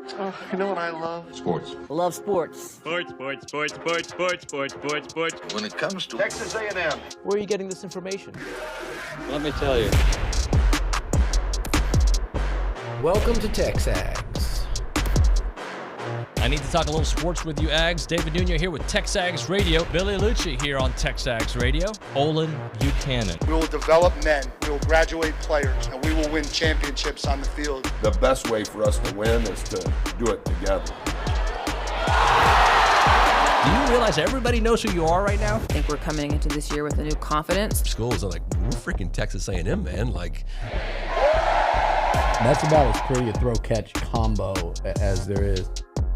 You know what I love? Sports. Love sports. Sports. When It comes to Texas A&M. Where are you getting this information? Let me tell you. Welcome to TexAgs. I need to talk a little sports with you, Ags. David Nuño here with TexAgs Radio. Billy Liucci here on TexAgs Radio. Olin Buchanan. We will develop men, we will graduate players, and we will win championships on the field. The best way for us to win is to do it together. Do you realize everybody knows who you are right now? I think we're coming into this year with a new confidence. Schools are like, we're freaking Texas A&M, man. Like, that's about as pretty a throw-catch combo as there is.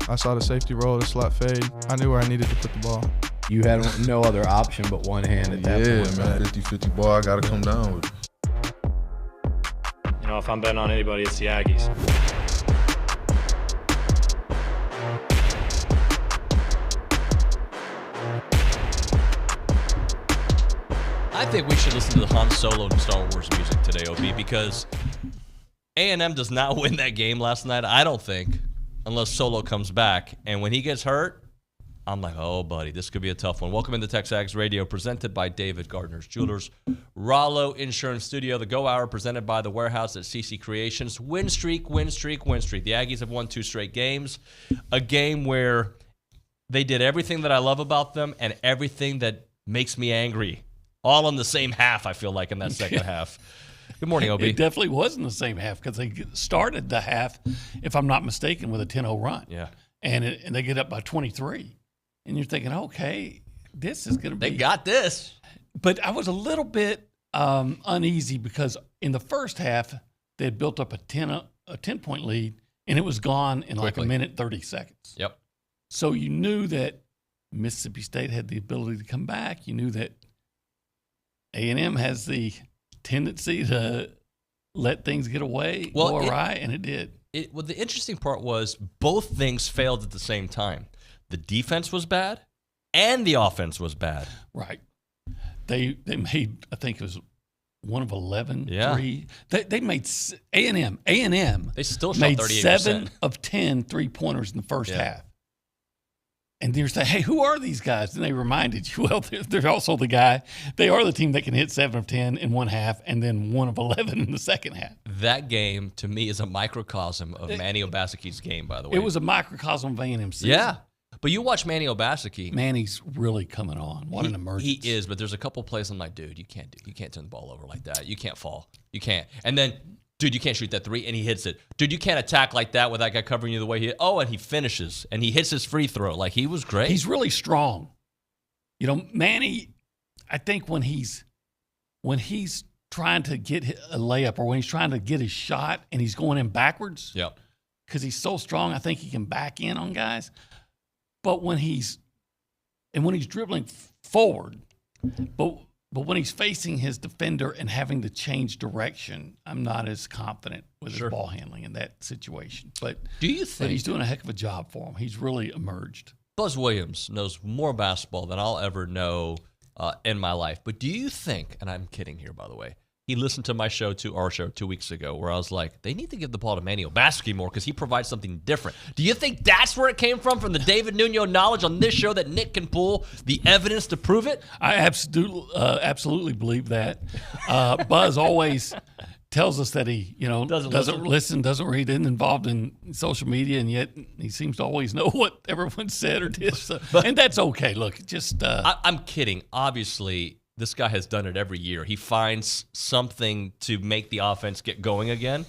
I saw the safety roll, the slot fade. I knew where I needed to put the ball. You had no other option but one hand at that point. Yeah, man, 50-50 ball, I got to come down with it. You know, if I'm betting on anybody, it's the Aggies. I think we should listen to the Han Solo and Star Wars music today, OB, because A&M does not win that game last night, I don't think, unless Solo comes back. And when he gets hurt, I'm like, oh, buddy, this could be a tough one. Welcome into TexAgs Radio, presented by David Gardner's Jewelers, Rollo Insurance Studio, the Go Hour, presented by The Warehouse at CC Creations. Win streak, win streak, win streak. The Aggies have won 2 straight games, a game where they did everything that I love about them and everything that makes me angry, all in the same half, I feel like, in that second half. Good morning, OB. It definitely was in the same half because they started the half, if I'm not mistaken, with a 10-0 run. Yeah. And they get up by 23. And you're thinking, okay, this is going to be. They got this. But I was a little bit uneasy because in the first half, they had built up a 10-point lead, and it was gone in like a minute, 30 seconds. Yep. So you knew that Mississippi State had the ability to come back. You knew that A&M has the tendency to let things get away, go awry, and it did. Well, the interesting part was both things failed at the same time. The defense was bad, and the offense was bad. Right. They made, I think it was 1 of 11 yeah. three. They made A&M. They still shot made 38%. 7 of 10 3-pointers in the first half. And you're saying, hey, who are these guys? And they reminded you, well, they're also the guy. They are the team that can hit 7 of 10 in one half and then 1 of 11 in the second half. That game, to me, is a microcosm of Manny Obaseki's game, by the way. It was a microcosm of A&M season. Yeah. But you watch Manny Obaseki. Manny's really coming on. What an emergence. He is, but there's a couple plays I'm like, dude, you can't turn the ball over like that. You can't fall. You can't. And then, dude, you can't shoot that 3, and he hits it. Dude, you can't attack like that with that guy covering you the way he – and he finishes, and he hits his free throw. Like, he was great. He's really strong. You know, Manny, I think when he's trying to get a layup or when he's trying to get his shot and he's going in backwards, yep, because he's so strong, I think he can back in on guys. But when he's dribbling forward, but when he's facing his defender and having to change direction, I'm not as confident with his ball handling in that situation. But do you think he's doing a heck of a job for him? He's really emerged. Buzz Williams knows more basketball than I'll ever know in my life. But do you think, and I'm kidding here, by the way, he listened to our show 2 weeks ago where I was like, they need to give the ball to Manny Obaseki more because he provides something different. Do you think that's where it came from the David Nuño knowledge on this show that Nick can pull the evidence to prove it? I absolutely believe that. Buzz always tells us that he doesn't listen, doesn't read, isn't involved in social media, and yet he seems to always know what everyone said or did. So, and that's okay. Look, just I'm kidding. Obviously, this guy has done it every year. He finds something to make the offense get going again.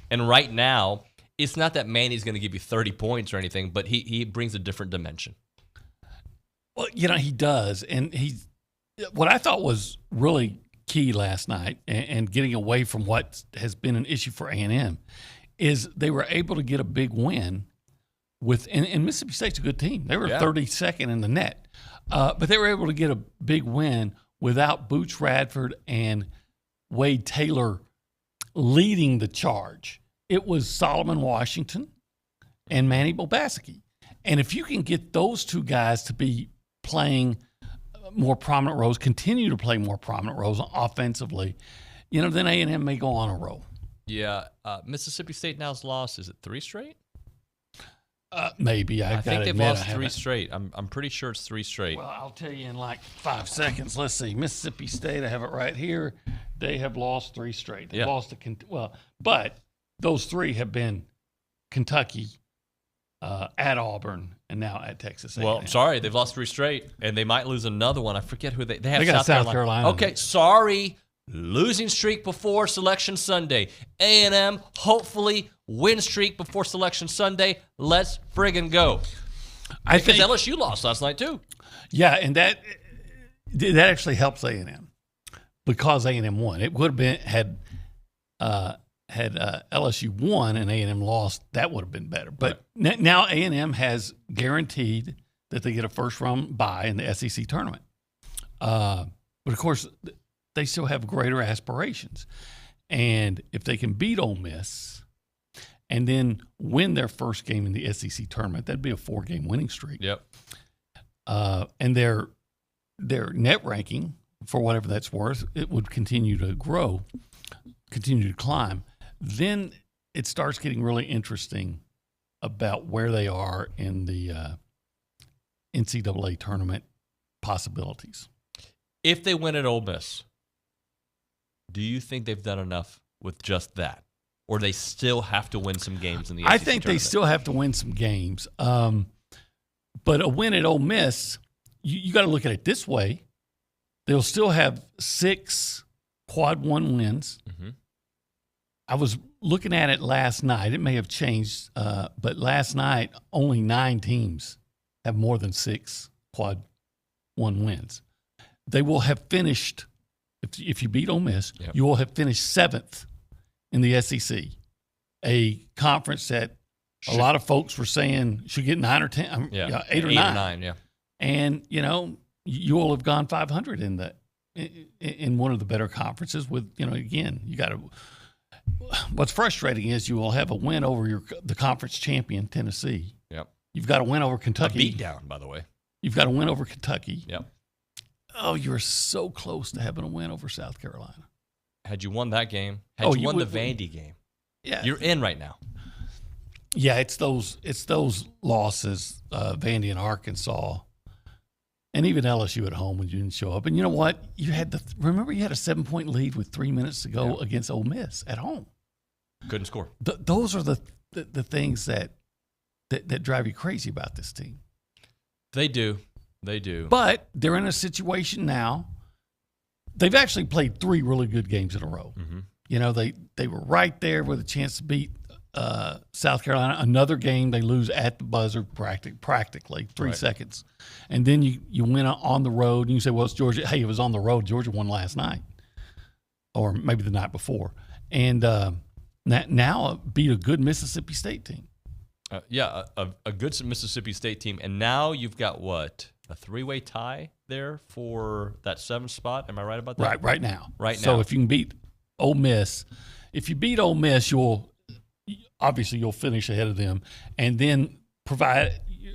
And right now, it's not that Manny's going to give you 30 points or anything, but he brings a different dimension. Well, he does. And what I thought was really key last night and getting away from what has been an issue for A&M is they were able to get a big win and Mississippi State's a good team. They were 32nd in the net. But they were able to get a big win without Boots Radford and Wade Taylor leading the charge. It was Solomon Washington and Manny Obaseki. And if you can get those two guys to be playing more prominent roles, continue to play more prominent roles offensively, then A&M may go on a roll. Yeah. Mississippi State now's lost, is it 3 straight? Maybe. I think they've lost 3 straight. I'm pretty sure it's 3 straight. Well, I'll tell you in like 5 seconds. Let's see. Mississippi State, I have it right here. They have lost 3 straight. They've lost but those 3 have been Kentucky, at Auburn, and now at Texas A&M. Well, sorry, they've lost 3 straight, and they might lose another one. I forget who they have. Got South Carolina. Okay, sorry. Losing streak before Selection Sunday. A&M, hopefully, win streak before Selection Sunday. Let's friggin' go. Because LSU lost last night, too. Yeah, and that actually helps A&M because A&M won. It would have been, had LSU won and A&M lost, that would have been better. But now A&M has guaranteed that they get a first-round bye in the SEC tournament. But, of course, they still have greater aspirations. And if they can beat Ole Miss and then win their first game in the SEC tournament, that'd be a 4-game winning streak. Yep. And their net ranking, for whatever that's worth, it would continue to grow, continue to climb. Then it starts getting really interesting about where they are in the NCAA tournament possibilities. If they win at Ole Miss, do you think they've done enough with just that? Or they still have to win some games in the SEC I think tournament? they still have to win some games. But a win at Ole Miss, you got to look at it this way. They'll still have 6 quad 1 wins. Mm-hmm. I was looking at it last night. It may have changed, but last night only 9 teams have more than 6 quad 1 wins. They will have finished, if you beat Ole Miss, you will have finished 7th in the SEC, a conference that a lot of folks were saying should get 9 or 10, 8 or 9. Yeah. And, you will have gone 500 in one of the better conferences with, again, you got to – what's frustrating is you will have a win over the conference champion, Tennessee. Yep. You've got to win over Kentucky. A beatdown, by the way. You've got to win over Kentucky. Yep. Oh, you're so close to having a win over South Carolina. Had you won that game, you won the Vandy game, you're in right now. Yeah, it's those losses, Vandy and Arkansas, and even LSU at home when you didn't show up. And you know what? Remember you had a 7-point lead with 3 minutes to go against Ole Miss at home. Couldn't score. Those are the things that drive you crazy about this team. They do. They do. But they're in a situation now. They've actually played 3 really good games in a row. Mm-hmm. They were right there with a chance to beat South Carolina. Another game they lose at the buzzer practically 3 seconds. And then you win on the road and you say, well, it's Georgia. Hey, it was on the road. Georgia won last night or maybe the night before. And now beat a good Mississippi State team. A good Mississippi State team. And now you've got what? A 3-way tie there for that 7th spot. Am I right about that? Right now. So if you can beat Ole Miss, you'll finish ahead of them, and then provide,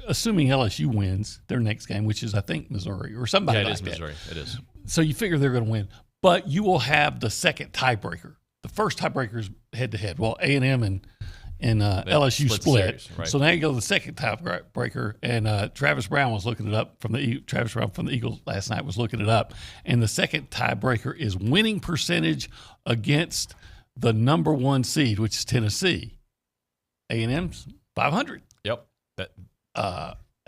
assuming LSU wins their next game, which is I think Missouri or somebody like that. It is Missouri. It is. So you figure they're going to win, but you will have the second tiebreaker. The first tiebreaker is head-to-head. Well, A&M and LSU split. Series, right. So now you go to the second tiebreaker, and Travis Brown was looking it up from the Eagles last night was looking it up, and the second tiebreaker is winning percentage against the number 1 seed, which is Tennessee. A&M's 500. Yep.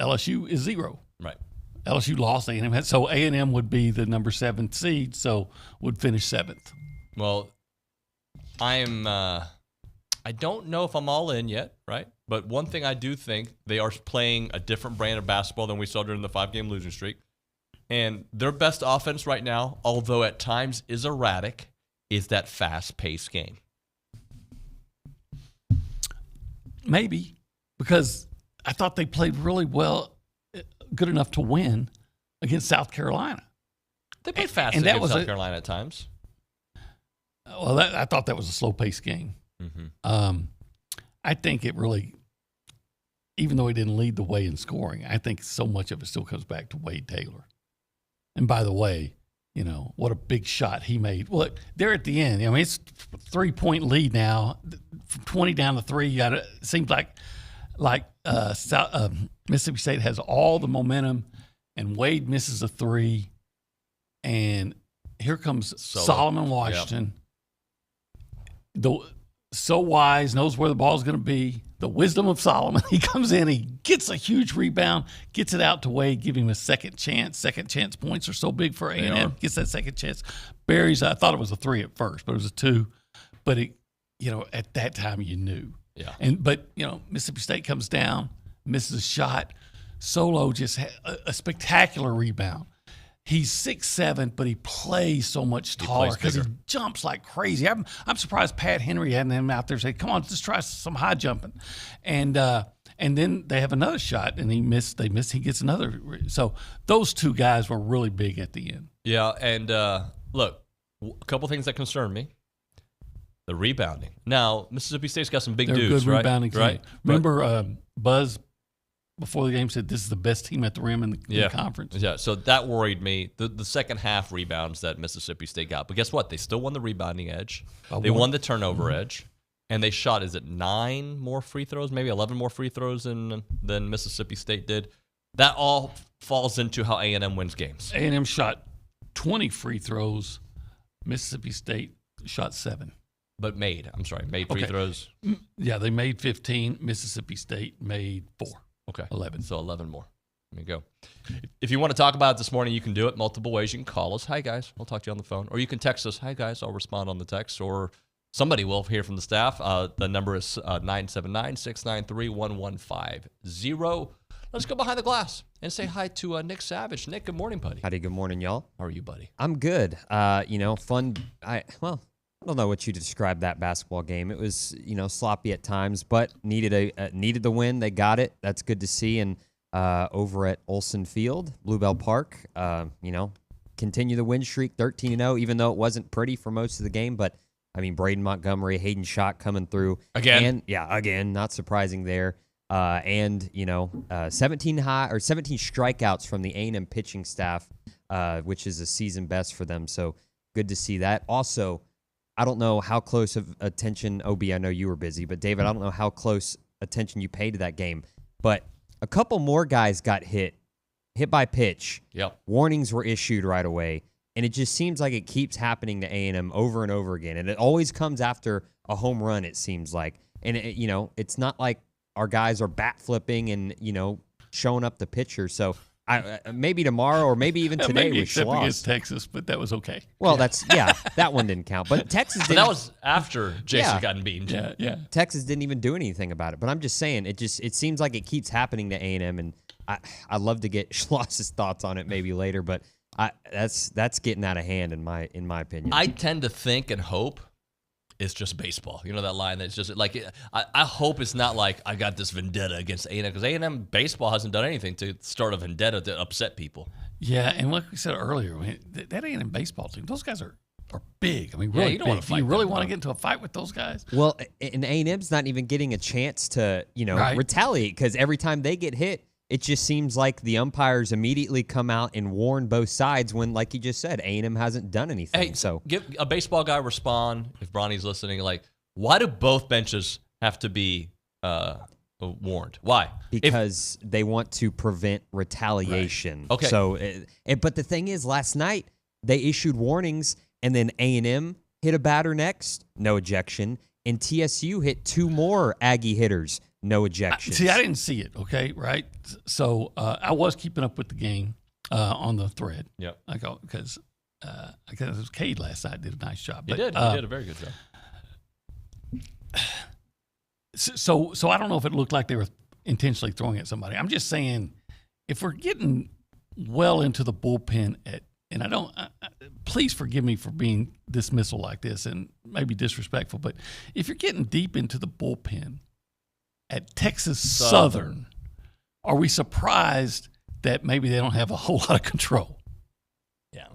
LSU is 0. Right. LSU lost. A&M had, so A&M would be the number 7 seed, so would finish 7th. Well, I don't know if I'm all in yet, right? But one thing I do think, they are playing a different brand of basketball than we saw during the 5-game losing streak. And their best offense right now, although at times is erratic, is that fast-paced game. Maybe, because I thought they played really well, good enough to win against South Carolina. They played fast against South Carolina at times. Well, I thought that was a slow-paced game. Mm-hmm. I think it really, even though he didn't lead the way in scoring, I think so much of it still comes back to Wade Taylor. And by the way, what a big shot he made. Well, they're at the end. I mean, it's a 3-point lead now, from 20 down to 3. It seems like like Mississippi State has all the momentum, and Wade misses a three, and here comes Solomon Washington. So wise, knows where the ball's going to be. The wisdom of Solomon. He comes in, he gets a huge rebound, gets it out to Wade, give him a second chance. Second chance points are so big for A&M. Gets that second chance. Buries, I thought it was a 3 at first, but it was a 2. But at that time you knew. Yeah. But Mississippi State comes down, misses a shot. Solo just had a spectacular rebound. He's 6'7", but he plays so much taller because he jumps like crazy. I'm surprised Pat Henry hadn't him out there say, "Come on, just try some high jumping," and then they have another shot and he missed. They miss. He gets another. So those two guys were really big at the end. Yeah, and look, a couple things that concern me. The rebounding. Now Mississippi State's got some big They're dudes, good right? Rebounding team. Right. Remember Buzz before the game said this is the best team at the rim in the conference. Yeah, so that worried me. The second half rebounds that Mississippi State got. But guess what? They still won the rebounding edge. They won the turnover edge. And they shot, 9 more free throws, maybe 11 more free throws than Mississippi State did. That all falls into how A&M wins games. A&M shot 20 free throws. Mississippi State shot 7. But made free throws. Yeah, they made 15. Mississippi State made 4. Okay. 11. So 11 more. There you go. If you want to talk about it this morning, you can do it multiple ways. You can call us. Hi, guys. We'll talk to you on the phone. Or you can text us. Hi, guys. I'll respond on the text. Or somebody will hear from the staff. The number is 979-693-1150. Let's go behind the glass and say hi to Nick Savage. Nick, good morning, buddy. Howdy, good morning, y'all. How are you, buddy? I'm good. Fun. I don't know what you describe that basketball game. It was, sloppy at times, but needed the win. They got it. That's good to see. And over at Olsen Field, Bluebell Park, continue the win streak, 13-0, even though it wasn't pretty for most of the game. But Braden Montgomery, Hayden Schott coming through again. Again, not surprising there. 17 strikeouts from the A&M pitching staff, which is a season best for them. So good to see that. Also, I don't know how close of attention, OB, I know you were busy, but David, I don't know how close attention you paid to that game, but a couple more guys got hit by pitch. Yep. Warnings were issued right away, and it just seems like it keeps happening to A&M over and over again, and it always comes after a home run, it seems like. And, it's not like our guys are bat flipping and, showing up the pitcher, so maybe tomorrow or maybe even today maybe with except Schloss. against Texas, but that was okay. Well, that one didn't count. But Texas didn't. But that was after Jason gotten beaten. Yeah. Texas didn't even do anything about it. But I'm just saying, it seems like it keeps happening to A&M, and I'd love to get Schloss's thoughts on it maybe later. But that's getting out of hand in my opinion. I tend to think and hope it's just baseball. You know that line that's just like, I hope it's not like I got this vendetta against A&M, because A&M baseball hasn't done anything to start a vendetta to upset people. Yeah, and like we said earlier, that A&M baseball team, those guys are big. Really you don't big. want to fight. Do you really them, want to get into a fight with those guys? Well, and A&M's not even getting a chance to, retaliate, because every time they get hit, it just seems like the umpires immediately come out and warn both sides when, like you just said, A&M hasn't done anything. Hey, so give a baseball guy respond if Bronny's listening. Like, why do both benches have to be warned? Why? Because they want to prevent retaliation. Right. Okay. So, but the thing is, last night they issued warnings, and then A&M hit a batter next, no ejection, and TSU hit 2 more Aggie hitters. No ejections. I didn't see it, okay, right? So I was keeping up with the game on the thread. Yep. Because it was Cade last night did a nice job. He did a very good job. So I don't know if it looked like they were intentionally throwing at somebody. I'm just saying, if we're getting well into the bullpen and I don't please forgive me for being dismissal like this and maybe disrespectful, but if you're getting deep into the bullpen at Texas Southern, are we surprised that maybe they don't have a whole lot of control? Yeah,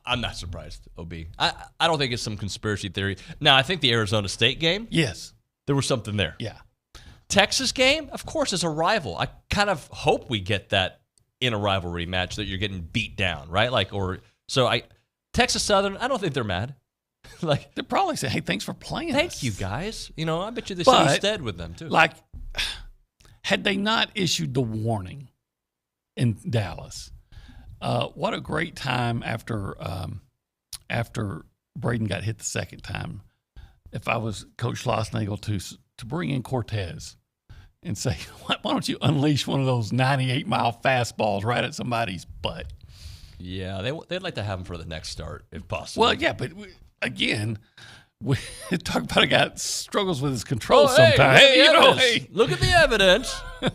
I'm not surprised, OB. I don't think it's some conspiracy theory. Now, I think the Arizona State game, yes, there was something there. Yeah. Texas game, of course, is a rival. I kind of hope we get that in a rivalry match, that you're getting beat down, right? Texas Southern, I don't think they're mad. Like, they're probably saying, "Hey, thanks for playing. Thank us. you guys." I bet you they said instead with them too. Like, Had they not issued the warning in Dallas, what a great time after Braden got hit the second time. If I was Coach Schlossnagle to bring in Cortez and say, why don't you unleash one of those 98-mile fastballs right at somebody's butt? Yeah, they'd like to have him for the next start if possible. Well, yeah, but again, we talk about a guy that struggles with his control sometimes. Hey, look at the evidence. All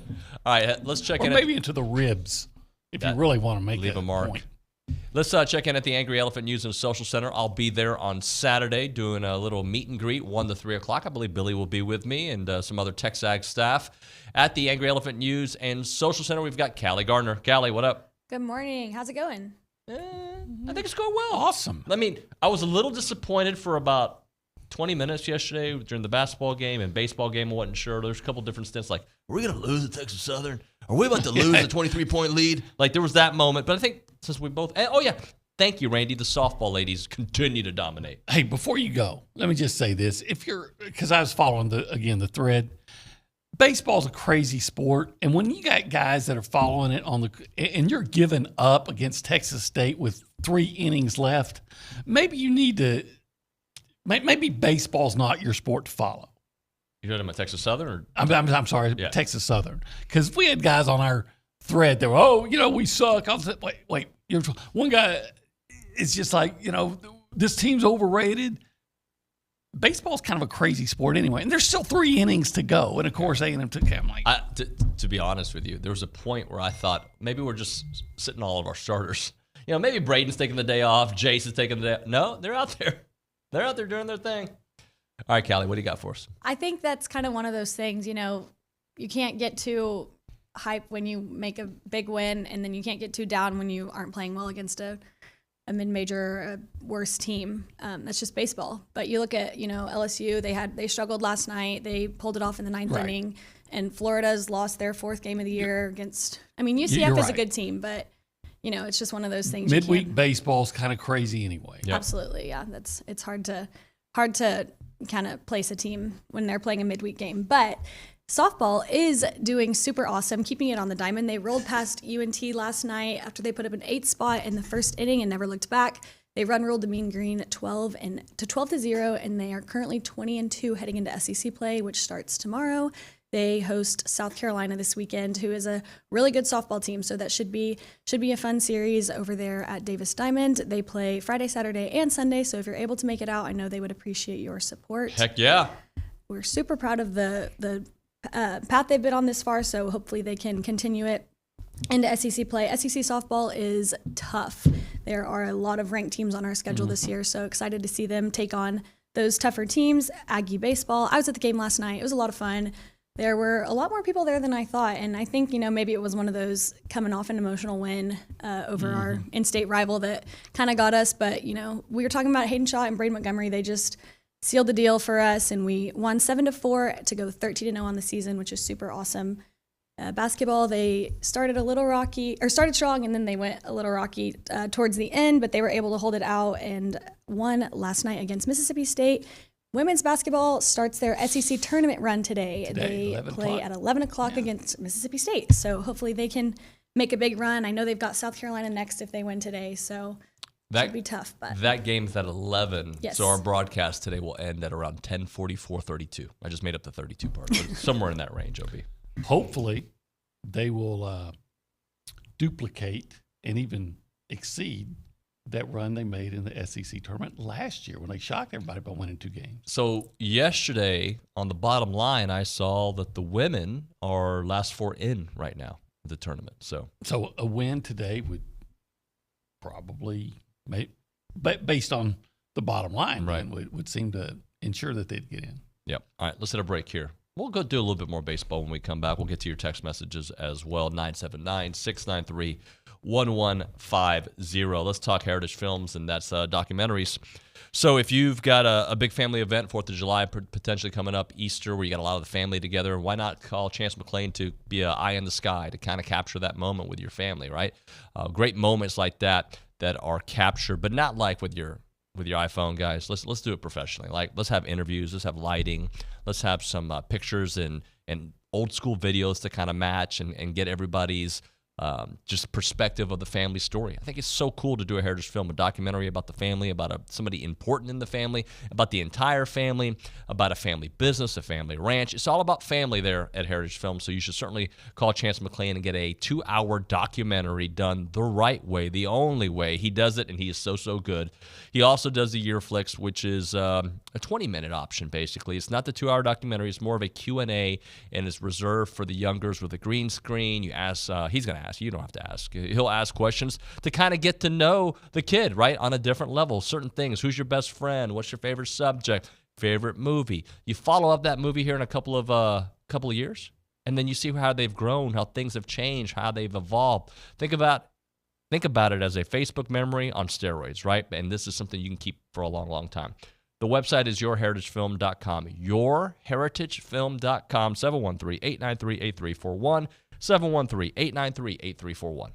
right, let's check in. Maybe into the ribs if you really want to leave a mark. Point. Let's check in at the Angry Elephant News and Social Center. I'll be there on Saturday doing a little meet and greet, 1 to 3 o'clock. I believe Billy will be with me and some other TexAgs staff. At the Angry Elephant News and Social Center, we've got Callie Gardner. Callie, what up? Good morning. How's it going? I think it's going well. Awesome. I mean, I was a little disappointed for about 20 minutes yesterday during the basketball game and baseball game. I wasn't sure. There's a couple different stints like, are we going to lose at Texas Southern? Are we about to lose a 23-point lead? Like, there was that moment. But I think since we both – oh, yeah. Thank you, Randy. The softball ladies continue to dominate. Hey, before you go, let me just say this. Because I was following, the thread. Baseball's a crazy sport, and when you got guys that are following it and you're giving up against Texas State with 3 innings left, maybe you need to maybe baseball's not your sport to follow. You talking about Texas Southern? Or? I'm sorry, yeah. Texas Southern. Because we had guys on our thread that were, we suck. I was like, wait. One guy is just like, this team's overrated. Baseball's kind of a crazy sport anyway, and there's still 3 innings to go. And of course, A&M took care. I'm like, to be honest with you, there was a point where I thought maybe we're just sitting all of our starters. Maybe Braden's taking the day off, Jason's taking the day off. No, they're out there. They're out there doing their thing. All right, Callie, what do you got for us? I think that's kind of one of those things. You can't get too hype when you make a big win, and then you can't get too down when you aren't playing well against a mid-major, worse team. That's just baseball. But you look at, LSU, they struggled last night. They pulled it off in the 9th inning. And Florida's lost their 4th game of the year against, UCF is a good team, but, it's just one of those things. Midweek baseball's kind of crazy anyway. Yep. Absolutely, yeah. It's hard to kind of place a team when they're playing a midweek game. But softball is doing super awesome, keeping it on the diamond. They rolled past UNT last night after they put up an 8th spot in the 1st inning and never looked back. They run-ruled the Mean Green 12-0, and they are currently 20-2 heading into SEC play, which starts tomorrow. They host South Carolina this weekend, who is a really good softball team. So that should be a fun series over there at Davis Diamond. They play Friday, Saturday, and Sunday. So if you're able to make it out, I know they would appreciate your support. Heck yeah! We're super proud of the path they've been on this far, so hopefully they can continue it into SEC play. SEC softball is tough. There are a lot of ranked teams on our schedule this year, so excited to see them take on those tougher teams. Aggie baseball. I was at the game last night. It was a lot of fun. There were a lot more people there than I thought, and I think, maybe it was one of those coming off an emotional win over our in-state rival that kind of got us, but, we were talking about Hayden Shaw and Braden Montgomery. They just sealed the deal for us, and we won 7-4 to go 13-0 on the season, which is super awesome. Basketball, they started strong, and then they went a little rocky towards the end, but they were able to hold it out and won last night against Mississippi State. Women's basketball starts their SEC tournament run today. They play at 11 o'clock against Mississippi State, so hopefully they can make a big run. I know they've got South Carolina next if they win today, so that should be tough. But that game's at 11, yes. So our broadcast today will end at around 10:44:32. I just made up the 32 part, but somewhere in that range, OB. Hopefully, they will duplicate and even exceed that run they made in the SEC tournament last year when they shocked everybody by winning 2 games. So yesterday, on the bottom line, I saw that the women are last 4 in right now in the tournament. So a win today would probably but based on the bottom line, right, would seem to ensure that they'd get in. Yep. All right, let's hit a break here. We'll go do a little bit more baseball when we come back. We'll get to your text messages as well, 979-693-1150. Let's talk Heritage Films, and that's documentaries. So if you've got a big family event, 4th of July potentially coming up, Easter, where you got a lot of the family together, why not call Chance McClain to be an eye in the sky to kind of capture that moment with your family, right? Great moments like that are captured, but not like with your iPhone, guys. Let's do it professionally. Like, let's have interviews, let's have lighting, let's have some pictures and old school videos to kind of match and get everybody's just perspective of the family story. I think it's so cool to do a heritage film, a documentary about the family, about somebody important in the family, about the entire family, about a family business, a family ranch. It's all about family there at Heritage Film, so you should certainly call Chance McClain and get a 2-hour documentary done the right way, the only way. He does it, and he is so, so good. He also does the Year Flicks, which is a 20-minute option, basically. It's not the 2-hour documentary. It's more of a Q&A, and it's reserved for the youngers with a green screen. You ask, he's going to ask. You don't have to ask. He'll ask questions to kind of get to know the kid, right, on a different level. Certain things. Who's your best friend? What's your favorite subject? Favorite movie? You follow up that movie here in a couple of years, and then you see how they've grown, how things have changed, how they've evolved. Think about it as a Facebook memory on steroids, right? And this is something you can keep for a long, long time. The website is yourheritagefilm.com. Yourheritagefilm.com. 713-893-8341. 713-893-8341.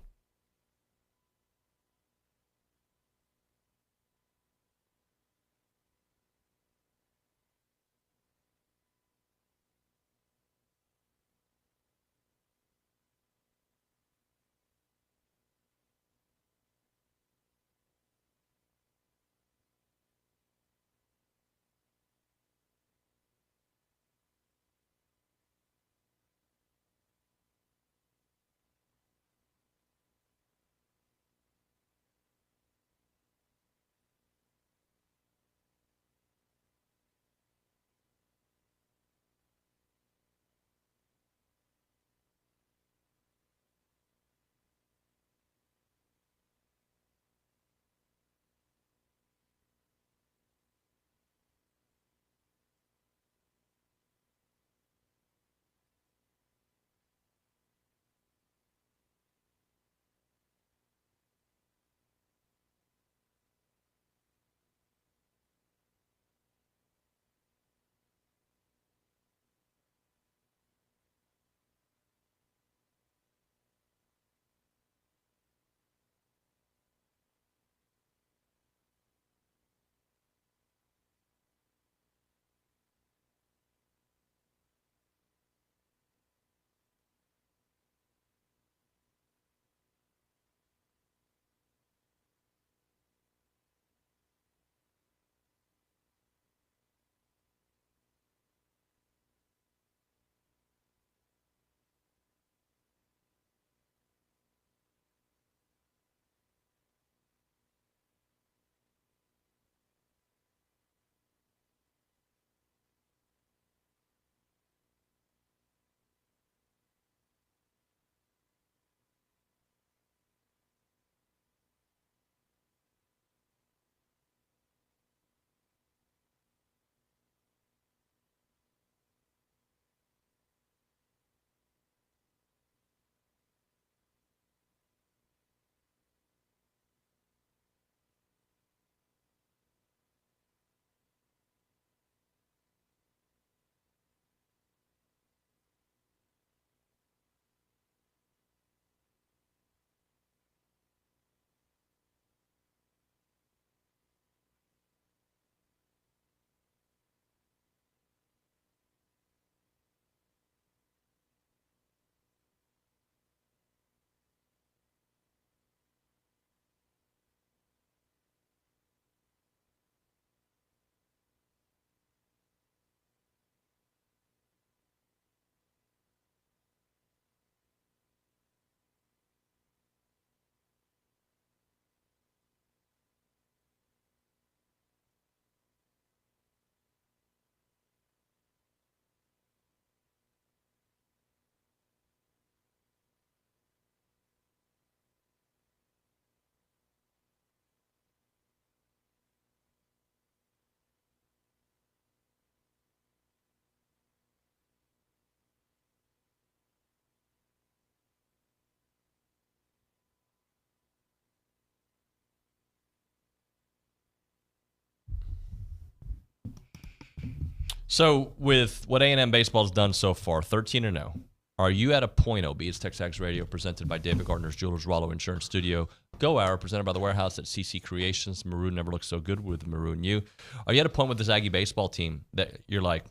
So with what A&M baseball's done so far, 13-0, are you at a point, OB? It's TexAgs Radio, presented by David Gardner's Jewelers, Rollo Insurance Studio. Go Hour, presented by The Warehouse at CC Creations. Maroon never looks so good with Maroon U. Are you at a point with this Aggie baseball team that you're like,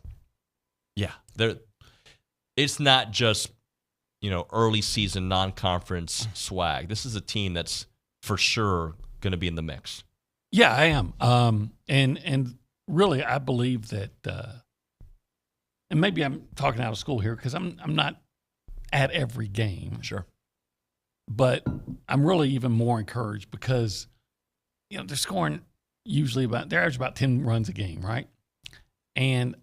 yeah, it's not just, early season non-conference swag. This is a team that's for sure going to be in the mix. Yeah, I am. And really, I believe that, and maybe I'm talking out of school here because I'm not at every game. Sure. But I'm really even more encouraged because, they're scoring usually they're average about 10 runs a game, right? And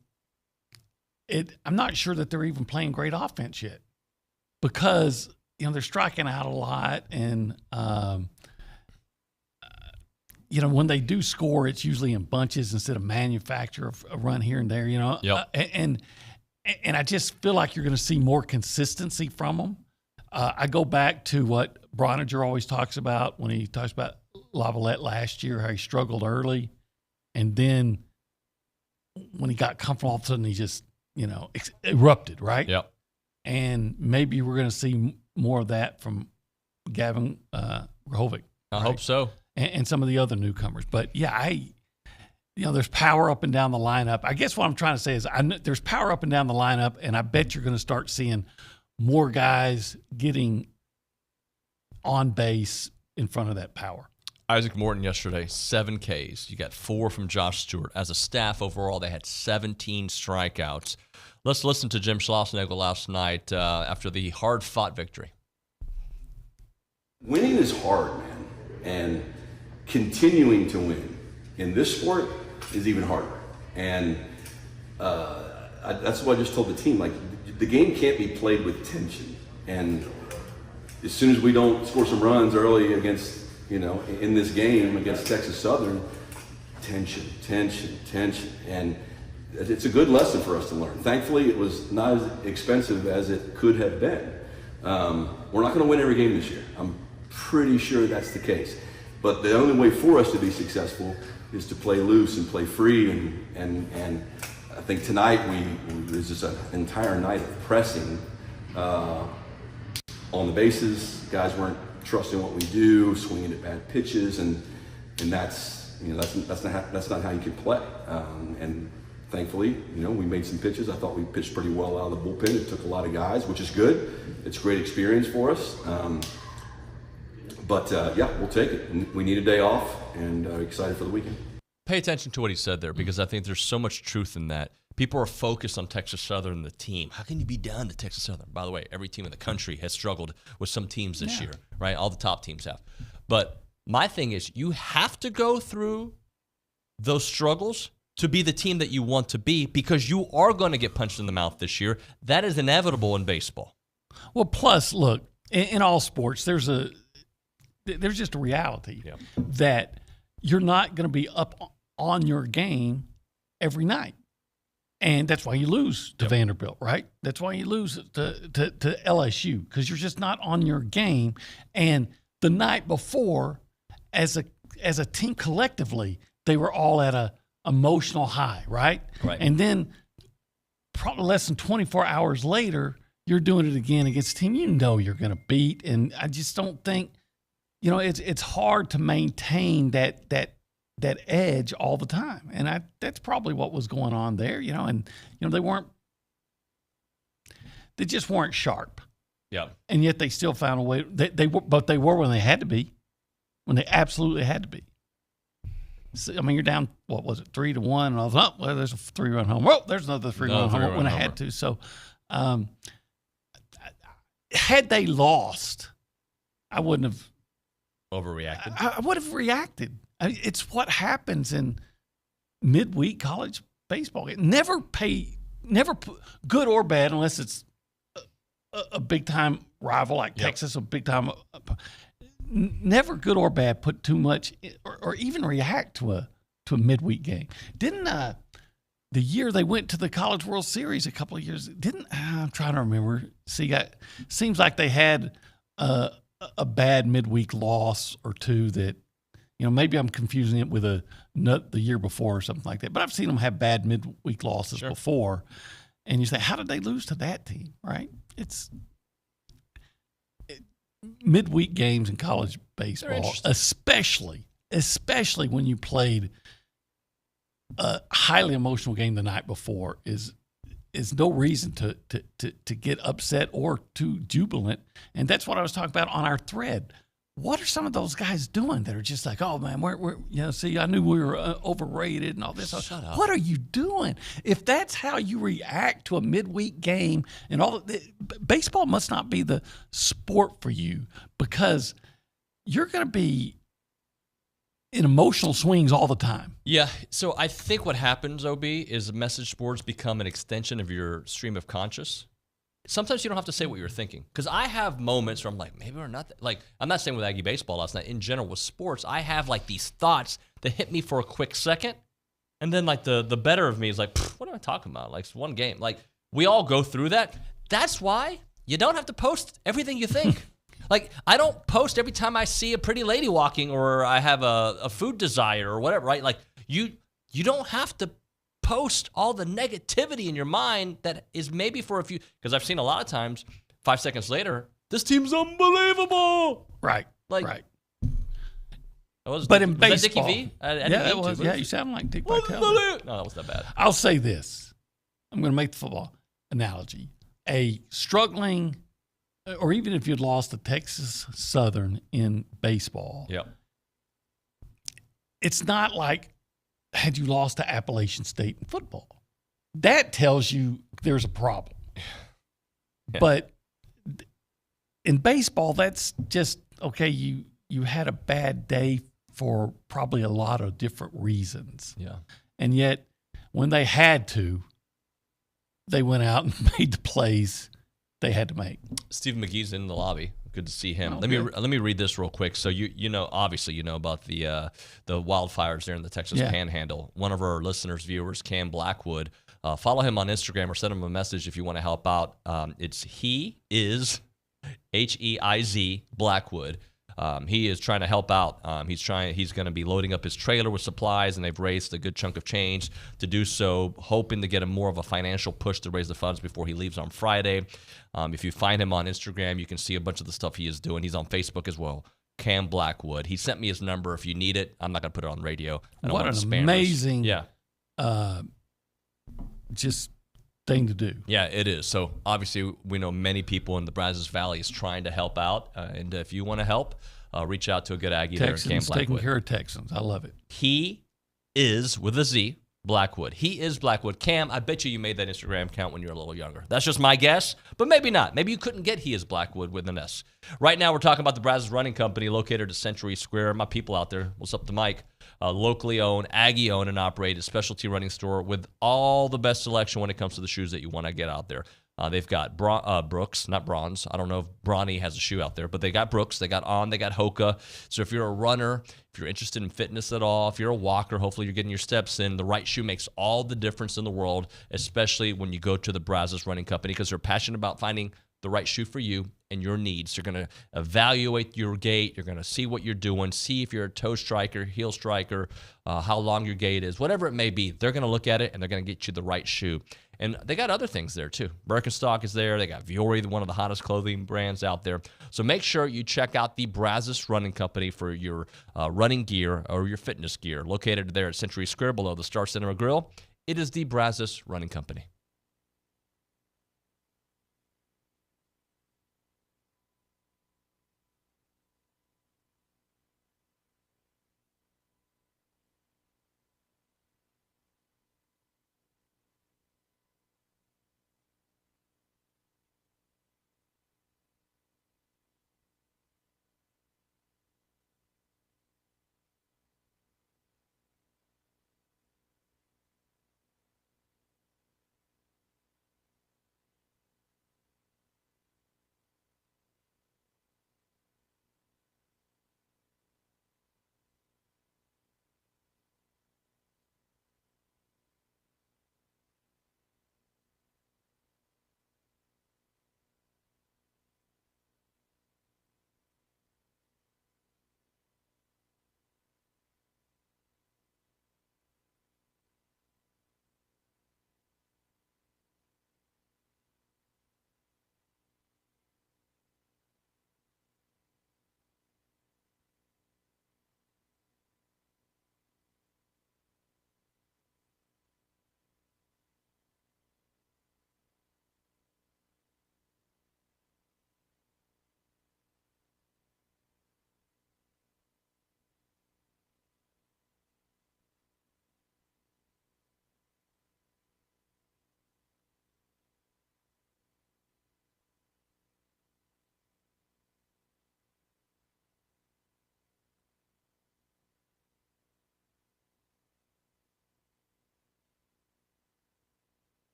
I'm not sure that they're even playing great offense yet because, they're striking out a lot. And, when they do score, it's usually in bunches instead of manufacture a run here and there, Yep. And I just feel like you're going to see more consistency from them. I go back to what Broniger always talks about when he talks about Lavalette last year, how he struggled early. And then when he got comfortable, all of a sudden he just, erupted, right? Yep. And maybe we're going to see more of that from Gavin Rahovic. I hope so. And some of the other newcomers. But, yeah, there's power up and down the lineup. I guess what I'm trying to say is there's power up and down the lineup, and I bet you're going to start seeing more guys getting on base in front of that power. Isaac Morton yesterday, 7 Ks. You got 4 from Josh Stewart. As a staff overall, they had 17 strikeouts. Let's listen to Jim Schlossnagle last night after the hard-fought victory. Winning is hard, man, and continuing to win in this sport is even harder. And that's what I just told the team. Like, the game can't be played with tension. And as soon as we don't score some runs early against, in this game against Texas Southern, tension. And it's a good lesson for us to learn. Thankfully, it was not as expensive as it could have been. We're not going to win every game this year. I'm pretty sure that's the case. But the only way for us to be successful is to play loose and play free. And I think tonight there's just an entire night of pressing on the bases. Guys weren't trusting what we do, swinging at bad pitches, and that's not how you can play. And thankfully, we made some pitches. I thought we pitched pretty well out of the bullpen. It took a lot of guys, which is good. It's a great experience for us. But we'll take it. We need a day off, and excited for the weekend. Pay attention to what he said there because I think there's so much truth in that. People are focused on Texas Southern, the team. How can you be down to Texas Southern? By the way, every team in the country has struggled with some teams this year, right? All the top teams have. But my thing is you have to go through those struggles to be the team that you want to be because you are going to get punched in the mouth this year. That is inevitable in baseball. Well, plus, look, in all sports, there's just a reality that you're not going to be up on your game every night. And that's why you lose to Vanderbilt, right? That's why you lose to LSU because you're just not on your game. And the night before, as a team collectively, they were all at a emotional high, right? Right. And then probably less than 24 hours later, you're doing it again against a team you're going to beat. And I just don't think, it's hard to maintain that edge all the time. And that's probably what was going on there, and they just weren't sharp. Yeah. And yet they still found a way. They were when they had to be, when they absolutely had to be. So, you're down, what was it, 3-1? And I was like, well, there's a 3-run home. Oh, there's another 3-run home when I had to. So had they lost, I wouldn't have overreacted. I would have reacted. It's what happens in midweek college baseball. Never good or bad, unless it's a big time rival like Texas, a big time. Never good or bad put too much or even react to a midweek game. Didn't the year they went to the College World Series a couple of years? I'm trying to remember. Seems like they had a bad midweek loss or two that. Maybe I'm confusing it with the year before or something like that. But I've seen them have bad midweek losses before. And you say, how did they lose to that team, right? Midweek games in college baseball, especially when you played a highly emotional game the night before, is is no reason to get upset or too jubilant. And that's what I was talking about on our thread. What are some of those guys doing that are just like, oh man, we're see, I knew we were overrated and all this. Shut up. What are you doing? If that's how you react to a midweek game and all, baseball must not be the sport for you, because you're going to be in emotional swings all the time. Yeah, so I think what happens, OB, is message boards become an extension of your stream of conscious. Sometimes you don't have to say what you're thinking, because I have moments where I'm like, maybe we're not like, I'm not saying with Aggie baseball last night. In general, with sports, I have like these thoughts that hit me for a quick second, and then like the better of me is like, what am I talking about? Like, it's one game. Like, we all go through that. That's why you don't have to post everything you think. Like, I don't post every time I see a pretty lady walking or I have a food desire or whatever, right? Like, you don't have to post all the negativity in your mind that is maybe for a few, because I've seen a lot of times 5 seconds later, this team's unbelievable. Right. Like, right. But in was baseball, that Dickie V? yeah, it was. Yeah, you sound like Dick Vitale. No, that was not bad. I'll say this. I'm going to make the football analogy. A struggling, or even if you'd lost to Texas Southern in baseball, yep, it's not like had you lost to Appalachian State in football. That tells you there's a problem. Yeah. But in baseball, that's just, okay, you had a bad day for probably a lot of different reasons. Yeah. And yet, when they had to, they went out and made the plays they had to make. Steve McGee's in the lobby. Good to see him. Oh, let me read this real quick. So you know, obviously you know about the wildfires there in the Texas Panhandle. One of our listeners, viewers, Cam Blackwood, follow him on Instagram or send him a message if you want to help out. It's he is HEIZ Blackwood. He is trying to help out. He's going to be loading up his trailer with supplies, and they've raised a good chunk of change to do so, hoping to get him more of a financial push to raise the funds before he leaves on Friday. If you find him on Instagram, you can see a bunch of the stuff he is doing. He's on Facebook as well. Cam Blackwood. He sent me his number if you need it. I'm not going to put it on radio. I don't what want an spammers. Amazing, yeah, just thing to do. Yeah, it is. So obviously we know many people in the Brazos Valley is trying to help out, and if you want to help, reach out to a good Aggie Texans there, Cam Blackwood. Taking care of Texans. I love it. He is, with a Z, Blackwood. He is Blackwood. Cam, I bet you made that Instagram account when you were a little younger. That's just my guess, but maybe not. Maybe you couldn't get He is Blackwood with an S. Right now we're talking about the Brazos Running Company located at Century Square. My people out there, what's up to Mike? Locally owned, Aggie-owned and operated specialty running store with all the best selection when it comes to the shoes that you want to get out there. They've got Brooks, not Bronze. I don't know if Bronny has a shoe out there, but they got Brooks, they got On, they got Hoka. So if you're a runner, if you're interested in fitness at all, if you're a walker, hopefully you're getting your steps in, the right shoe makes all the difference in the world, especially when you go to the Brazos Running Company, because they're passionate about finding the right shoe for you and your needs. They're going to evaluate your gait. You're going to see what you're doing, see if you're a toe striker, heel striker, how long your gait is, whatever it may be. They're going to look at it, and they're going to get you the right shoe. And they got other things there, too. Birkenstock is there. They got Vuori, one of the hottest clothing brands out there. So make sure you check out the Brazos Running Company for your running gear or your fitness gear. Located there at Century Square below the Star Cinema Grill. It is the Brazos Running Company.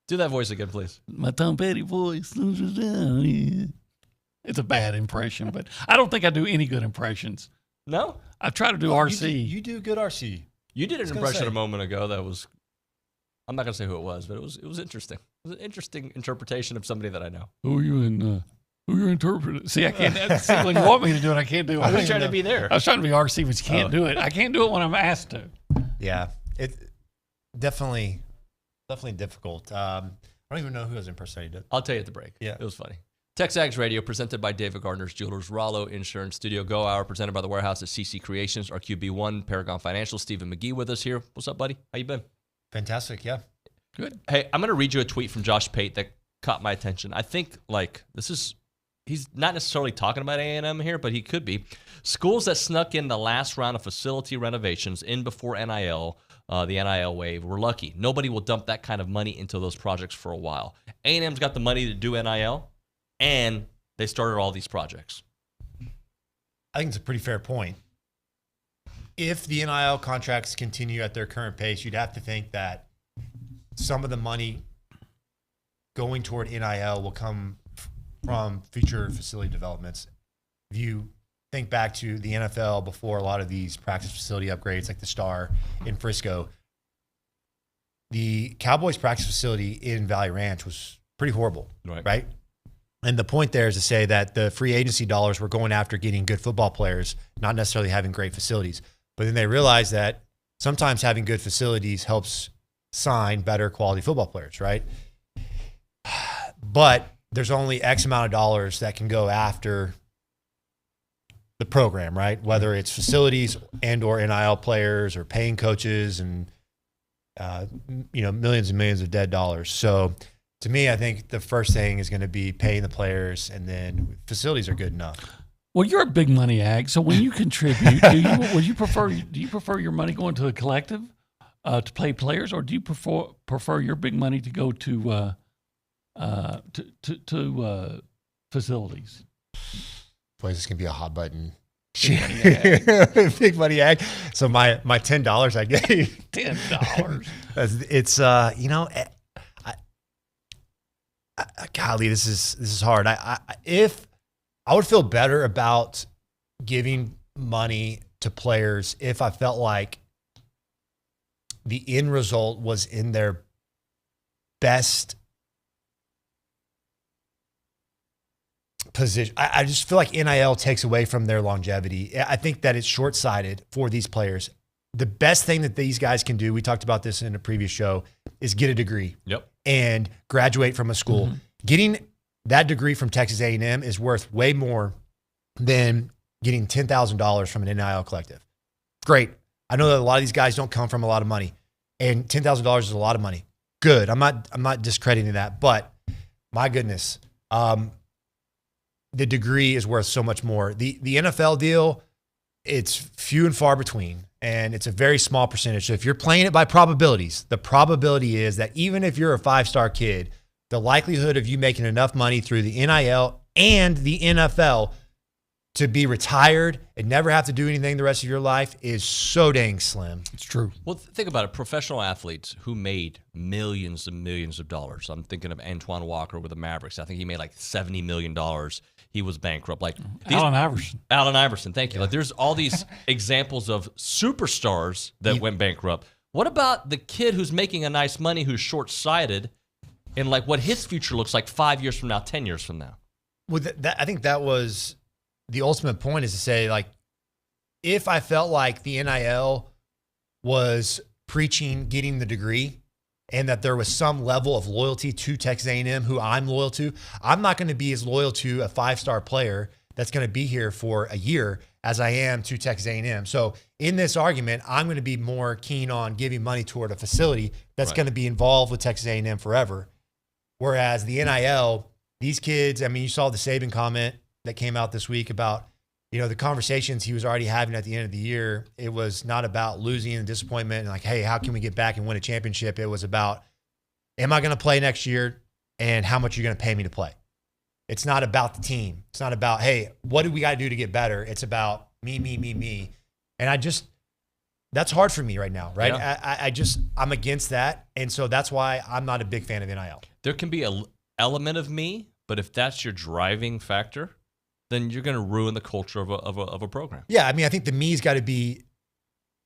Do that voice again, please. My Tom Petty voice. It's a bad impression, but I don't think I do any good impressions. No? I try to do RC. You do good RC. You did an impression a moment ago that was, I'm not going to say who it was, but it was interesting. It was an interesting interpretation of somebody that I know. Who you interpreting? See, I can't. See, when you want me to do it, I can't do it. I was trying to be there. I was trying to be RC, but you can't do it. I can't do it when I'm asked to. Yeah, it definitely difficult. I don't even know who was impersonated. I'll tell you at the break. Yeah. It was funny. TexAgs Radio, presented by David Gardner's Jewelers, Rollo Insurance Studio Go Hour, presented by the Warehouse at CC Creations, our QB1, Paragon Financial, Stephen McGee with us here. What's up, buddy? How you been? Fantastic, yeah. Good. Hey, I'm going to read you a tweet from Josh Pate that caught my attention. I think, he's not necessarily talking about A&M here, but he could be. Schools that snuck in the last round of facility renovations in before NIL, the NIL wave, were lucky. Nobody will dump that kind of money into those projects for a while. A&M's got the money to do NIL, and they started all these projects. I think it's a pretty fair point. If the NIL contracts continue at their current pace, you'd have to think that some of the money going toward NIL will come from future facility developments. If you think back to the NFL before a lot of these practice facility upgrades like the Star in Frisco, the Cowboys practice facility in Valley Ranch was pretty horrible, right? And the point there is to say that the free agency dollars were going after getting good football players, not necessarily having great facilities. But then they realized that sometimes having good facilities helps sign better quality football players, right? But there's only X amount of dollars that can go after the program, right? Whether it's facilities and or NIL players or paying coaches and, millions and millions of dead dollars. So to me, I think the first thing is going to be paying the players, and then facilities are good enough. Well, you're a big money ag, so when you contribute, do you prefer your money going to a collective to pay players, or do you prefer your big money to go to facilities? Boy, this can be a hot button. Big money ag. So my $10 I gave. $10. It's golly, this is hard. If I would feel better about giving money to players if I felt like the end result was in their best position. I just feel like NIL takes away from their longevity. I think that it's short-sighted for these players. The best thing that these guys can do, we talked about this in a previous show, is get a degree. Yep. And graduate from a school. Mm-hmm. Getting that degree from Texas A&M is worth way more than getting $10,000 from an NIL collective. Great. I know that a lot of these guys don't come from a lot of money, and $10,000 is a lot of money. Good. I'm not discrediting that, but my goodness, the degree is worth so much more. The NFL deal, it's few and far between, and it's a very small percentage. So if you're playing it by probabilities, the probability is that even if you're a 5-star kid, the likelihood of you making enough money through the NIL and the NFL to be retired and never have to do anything the rest of your life is so dang slim. It's true. Well, think about it. Professional athletes who made millions and millions of dollars. I'm thinking of Antoine Walker with the Mavericks. I think he made like $70 million. He was bankrupt. Like Allen Iverson. Allen Iverson, thank you. Like there's all these examples of superstars that went bankrupt. What about the kid who's making a nice money, who's short-sighted, and like what his future looks like 5 years from now, 10 years from now? Well, I think that was the ultimate point, is to say, like, if I felt like the NIL was preaching getting the degree and that there was some level of loyalty to Texas A&M, who I'm loyal to, I'm not going to be as loyal to a 5-star player that's going to be here for a year as I am to Texas A&M. So in this argument, I'm going to be more keen on giving money toward a facility that's going to be involved with Texas A&M forever. Whereas the NIL, these kids, I mean, you saw the Saban comment that came out this week about, the conversations he was already having at the end of the year. It was not about losing and disappointment and like, hey, how can we get back and win a championship? It was about, am I going to play next year, and how much are you going to pay me to play? It's not about the team. It's not about, hey, what do we got to do to get better? It's about me. And That's hard for me right now, right? Yeah. I'm against that. And so that's why I'm not a big fan of NIL. There can be an element of me, but if that's your driving factor, then you're going to ruin the culture of a program. Yeah, I mean, I think the me's got to be,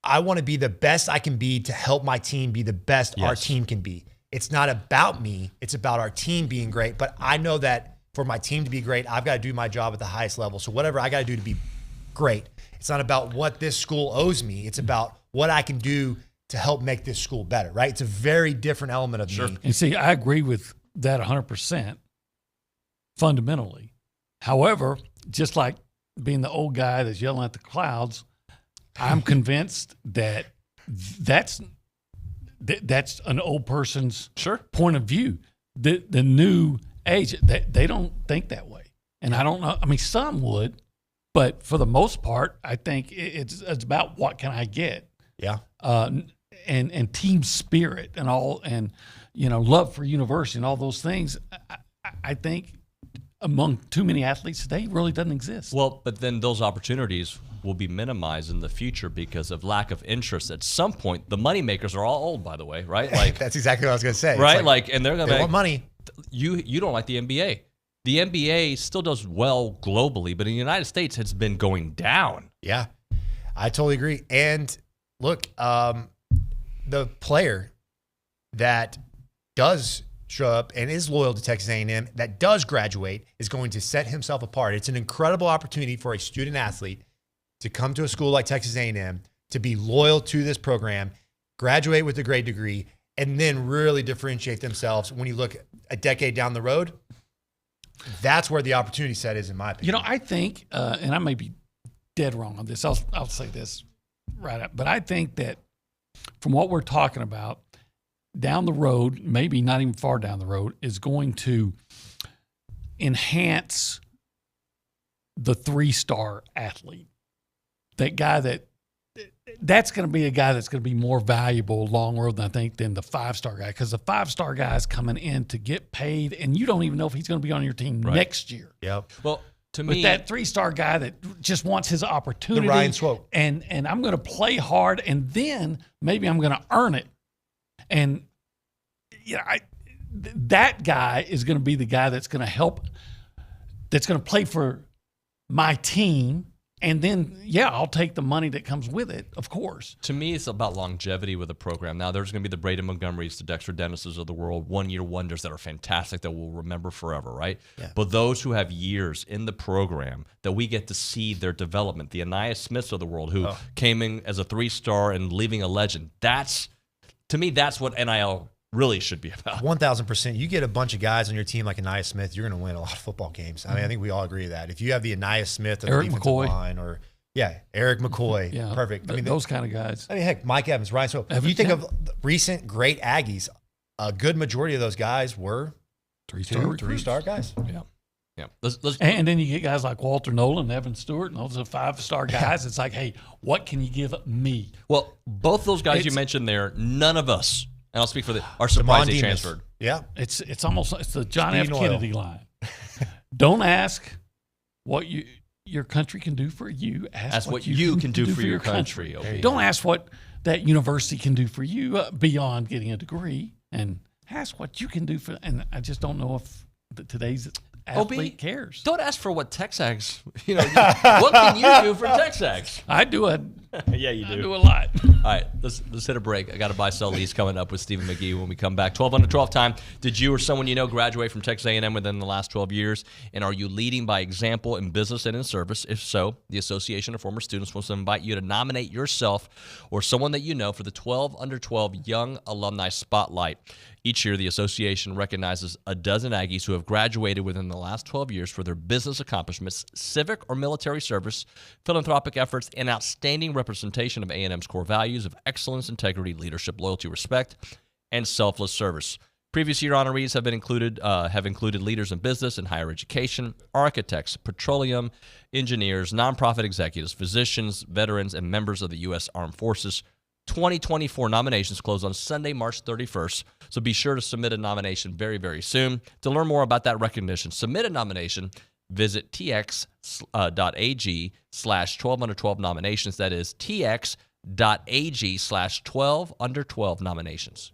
I want to be the best I can be to help my team be the best our team can be. It's not about me. It's about our team being great. But I know that for my team to be great, I've got to do my job at the highest level. So whatever I got to do to be great. It's not about what this school owes me. It's about what I can do to help make this school better, right? It's a very different element of me. And see, I agree with that 100% fundamentally. However, just like being the old guy that's yelling at the clouds, I'm convinced that that's an old person's point of view. The new age, they don't think that way. And I don't know. I mean, some would, but for the most part, I think it's about what can I get. Yeah. And team spirit and all, and love for university and all those things. I think among too many athletes today really doesn't exist. Well, but then those opportunities will be minimized in the future because of lack of interest. At some point, the moneymakers are all old, by the way, right? Like that's exactly what I was going to say. Right? And they're going to want money. You don't like the NBA. The NBA still does well globally, but in the United States, it's been going down. Yeah, I totally agree. And look, the player that does show up and is loyal to Texas A&M, that does graduate, is going to set himself apart. It's an incredible opportunity for a student athlete to come to a school like Texas A&M, to be loyal to this program, graduate with a great degree, and then really differentiate themselves. When you look a decade down the road, that's where the opportunity set is, in my opinion. I think, and I may be dead wrong on this, I'll say this right up, but I think that from what we're talking about, down the road, maybe not even far down the road, is going to enhance the 3-star athlete. That guy that's going to be a guy that's going to be more valuable long road than I think than the 5-star guy, because the 5-star guy is coming in to get paid, and you don't even know if he's going to be on your team next year. Yep. Well, to me, but that 3-star guy that just wants his opportunity, the Ryan Swope, and I'm going to play hard, and then maybe I'm going to earn it. And that guy is going to be the guy that's going to help, that's going to play for my team. And then, I'll take the money that comes with it, of course. To me, it's about longevity with a program. Now, there's going to be the Braden Montgomerys, the Dexter Dennises of the world, one-year wonders that are fantastic that we'll remember forever, right? Yeah. But those who have years in the program that we get to see their development, the Anaya Smiths of the world who came in as a 3-star and leaving a legend, to me, that's what NIL really should be about. 1,000%. You get a bunch of guys on your team like Anaya Smith, you're going to win a lot of football games. I mean, I think we all agree with that. If you have the Anaya Smith on the defensive line, or Eric McCoy, perfect. I mean, those kind of guys. I mean, heck, Mike Evans, Ryan. So if you think of recent great Aggies, a good majority of those guys were 3-star guys. Yeah. And then you get guys like Walter Nolan, Evan Stewart, and those are 5-star guys. It's like, hey, what can you give me? Well, both those guys you mentioned there, none of us, and I'll speak for are surprised they transferred. Yeah. It's almost the John F. Kennedy line. Don't ask what your country can do for you. Ask what you can do for your country. Don't ask what that university can do for you beyond getting a degree, and ask what you can do for. And I just don't know if today's athlete cares. Don't ask for what TexAgs. What can you do for TexAgs? I do it. Yeah, you do. I do a lot. All right, let's hit a break. I got a buy sell lease coming up with Stephen McGee when we come back. 12 under 12 time. Did you or someone you know graduate from Texas A&M within the last 12 years? And are you leading by example in business and in service? If so, the Association of Former Students wants to invite you to nominate yourself or someone that you know for the 12 under 12 Young Alumni Spotlight. Each year, the association recognizes a dozen Aggies who have graduated within the last 12 years for their business accomplishments, civic or military service, philanthropic efforts, and outstanding representation of A&M's core values of excellence, integrity, leadership, loyalty, respect, and selfless service. Previous year honorees have included leaders in business and higher education, architects, petroleum engineers, nonprofit executives, physicians, veterans, and members of the U.S. Armed Forces. 2024 nominations close on Sunday, March 31st, so be sure to submit a nomination very, very soon. To learn more about that recognition, submit a nomination, visit tx.ag/12under12 nominations. That is tx.ag/12 TexAgs.ag/12under12 nominations.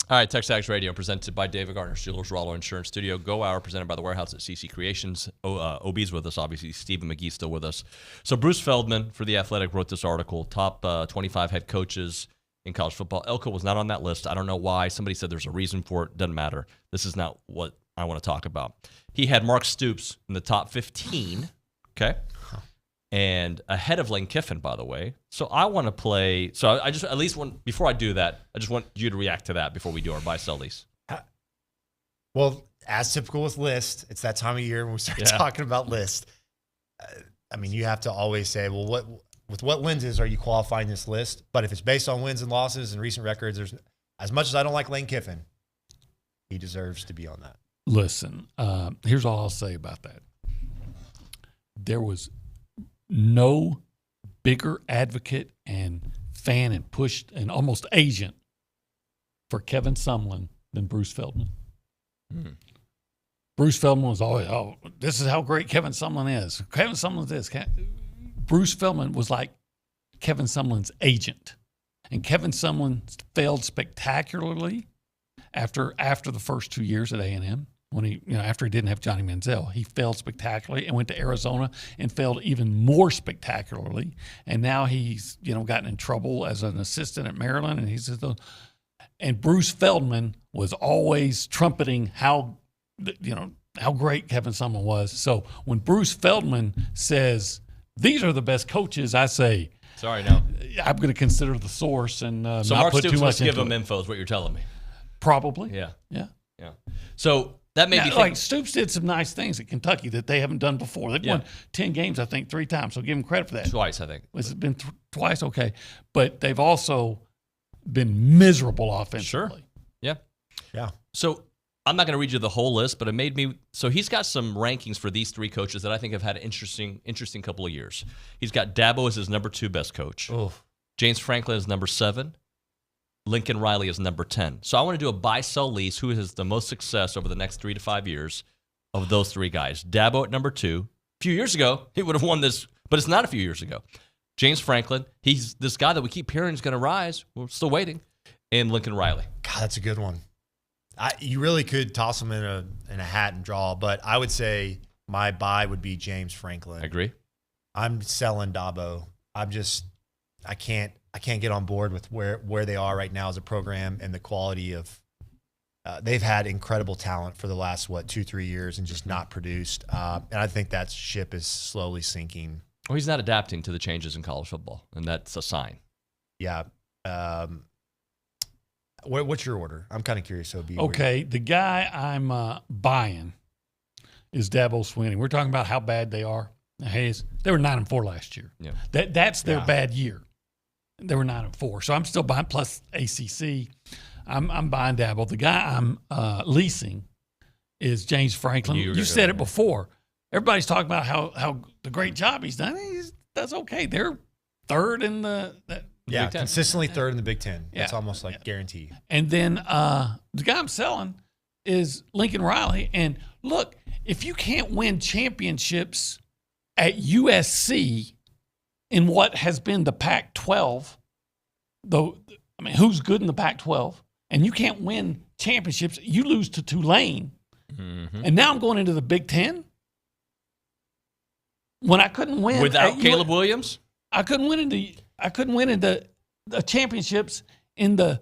All right, TexAgs Radio presented by David Gardner, Steelers Rollo Insurance Studio. Go Hour presented by The Warehouse at CC Creations. OB's with us, obviously. Stephen McGee's still with us. So Bruce Feldman for The Athletic wrote this article, top 25 head coaches in college football. Elko was not on that list. I don't know why. Somebody said there's a reason for it. Doesn't matter. This is not what I want to talk about. He had Mark Stoops in the top 15, okay? And ahead of Lane Kiffin, by the way. So I want to play. So I just, at least want, before I do that, I just want you to react to that before we do our buy sell lease. Well, as typical with list, it's that time of year when we start talking about list. I mean, you have to always say, well, with what lenses are you qualifying this list? But if it's based on wins and losses and recent records, there's, as much as I don't like Lane Kiffin, he deserves to be on that. Listen, here's all I'll say about that. There was no bigger advocate and fan and push and almost agent for Kevin Sumlin than Bruce Feldman. Bruce Feldman was always, oh, this is how great Kevin Sumlin is. Kevin Sumlin's this. Bruce Feldman was like Kevin Sumlin's agent. And Kevin Sumlin failed spectacularly after the first 2 years at A&M. when after he didn't have Johnny Manziel. He failed spectacularly and went to Arizona and failed even more spectacularly. And now he's, gotten in trouble as an assistant at Maryland. And Bruce Feldman was always trumpeting how great Kevin Sumlin was. So when Bruce Feldman says, these are the best coaches, I say, sorry, no. I'm going to consider the source and so not Mark put Stoops too much must give into him it. info is what you're telling me. Probably. Yeah. Yeah. So that made me think. Like Stoops did some nice things at Kentucky that they haven't done before. They've won 10 games, I think, 3 times. So give him credit for that. Twice, I think. Has it been twice? Okay. But they've also been miserable offensively. Sure. Yeah. So I'm not going to read you the whole list, but it made me. So he's got some rankings for these 3 coaches that I think have had an interesting couple of years. He's got Dabo as his number 2 best coach. James Franklin is number 7. Lincoln Riley is number 10. So I want to do a buy-sell lease. Who has the most success over the next 3 to 5 years of those 3 guys? Dabo at number 2. A few years ago, he would have won this, but it's not a few years ago. James Franklin, he's this guy that we keep hearing is going to rise. We're still waiting. And Lincoln Riley. God, that's a good one. You really could toss them in a hat and draw, but I would say my buy would be James Franklin. I agree. I'm selling Dabo. I can't get on board with where they are right now as a program and the quality of they've had incredible talent for the last 2-3 years and just not produced. And I think that ship is slowly sinking. Well, he's not adapting to the changes in college football, and that's a sign. Yeah. What's your order? I'm kind of curious. Okay, the guy I'm buying is Dabo Swinney. We're talking about how bad they are. Hayes, they were 9-4 last year. Yeah. That's their bad year. They were 9-4, so I'm still buying plus ACC. I'm buying Dabo. The guy I'm leasing is James Franklin. You said it before. Everybody's talking about how the great job he's done. That's okay. They're third in the Big Ten. Consistently third in the Big Ten. Yeah. That's almost like guarantee. And then the guy I'm selling is Lincoln Riley. And look, if you can't win championships at USC in what has been the Pac-12, who's good in the Pac-12, and you can't win championships, you lose to Tulane. Mm-hmm. And now I'm going into the Big Ten when I couldn't win without Caleb Williams. I couldn't win in the championships at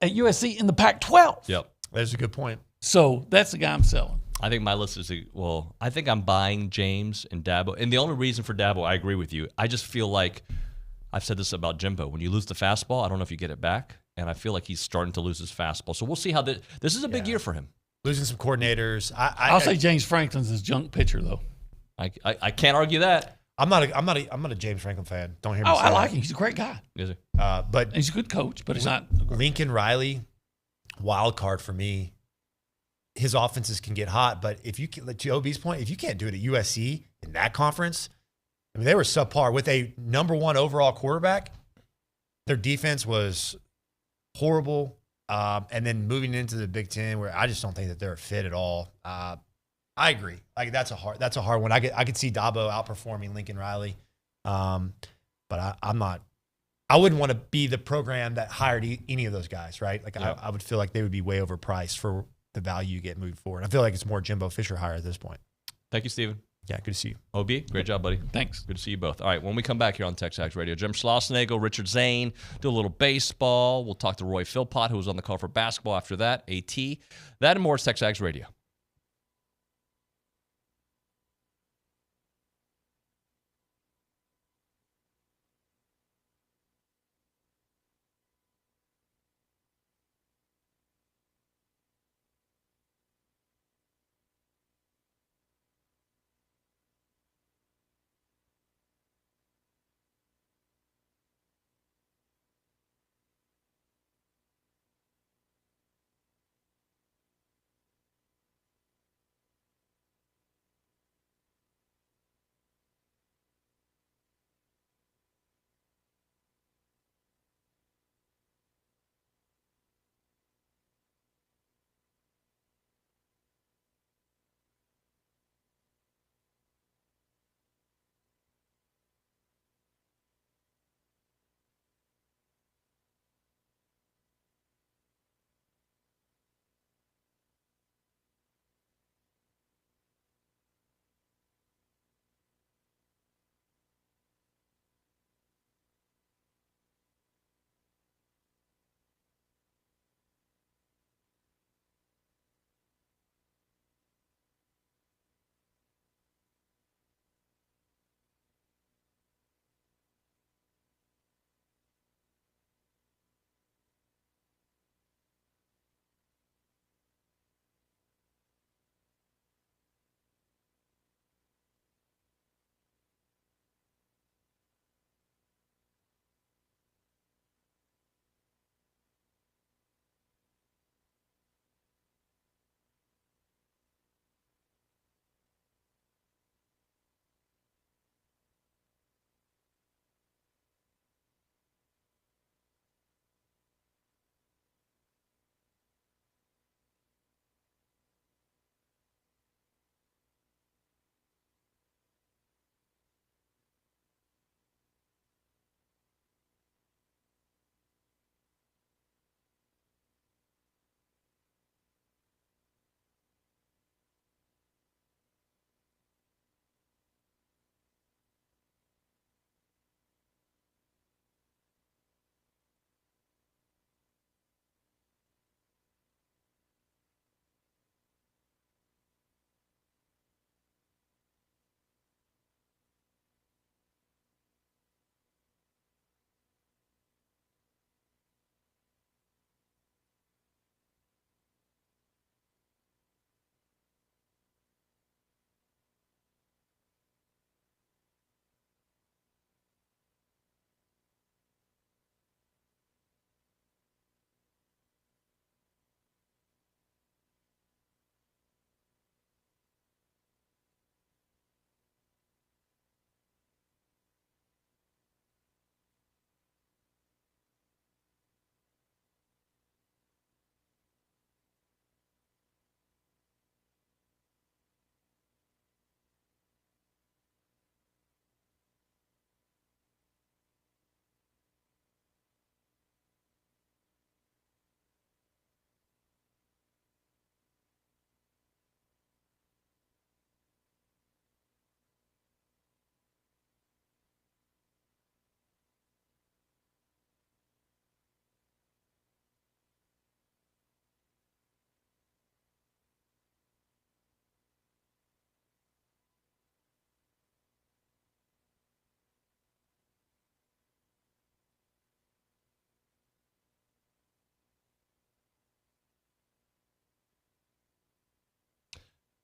USC in the Pac-12. Yep, that's a good point. So that's the guy I'm selling. I think my list is I think I'm buying James and Dabo, and the only reason for Dabo, I agree with you. I just feel like I've said this about Jimbo. When you lose the fastball, I don't know if you get it back, and I feel like he's starting to lose his fastball. So we'll see how this is a big year for him. Losing some coordinators. I'll say James Franklin's his junk pitcher though. I can't argue that. I'm not a James Franklin fan. Don't hear me say I like that. him. He's a great guy. Is he? But he's a good coach, but it's not. Lincoln Riley, wild card for me. His offenses can get hot, but if you to OB's point, if you can't do it at USC in that conference, I mean they were subpar with a number 1 overall quarterback. Their defense was horrible, and then moving into the Big Ten, where I just don't think that they're a fit at all. I agree. Like that's a hard one. I could see Dabo outperforming Lincoln Riley, but I'm not. I wouldn't want to be the program that hired any of those guys, right? Like I would feel like they would be way overpriced for the value you get moving forward. I feel like it's more Jimbo Fisher hire at this point. Thank you, Steven. Yeah, good to see you. OB, great job, buddy. Thanks. Good to see you both. All right, when we come back here on TexAgs Radio, Jim Schlossnagle, Richard Zane, do a little baseball. We'll talk to Roy Philpott, who was on the call for basketball after that, AT. That and more is TexAgs Radio.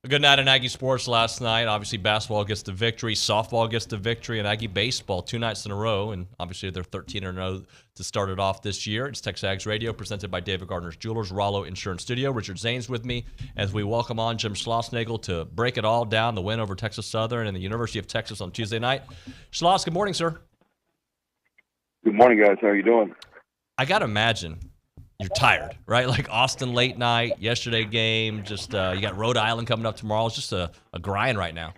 A good night in Aggie sports last night. Obviously, basketball gets the victory, softball gets the victory, and Aggie baseball 2 nights in a row. And obviously, they're 13-0 to start it off this year. It's TexAgs Radio, presented by David Gardner's Jewelers, Rollo Insurance Studio. Richard Zane's with me as we welcome on Jim Schlossnagle to break it all down, the win over Texas Southern and the University of Texas on Tuesday night. Schloss, good morning, sir. Good morning, guys. How are you doing? I got to imagine you're tired, right? Like Austin late night, yesterday game, just you got Rhode Island coming up tomorrow. It's just a grind right now.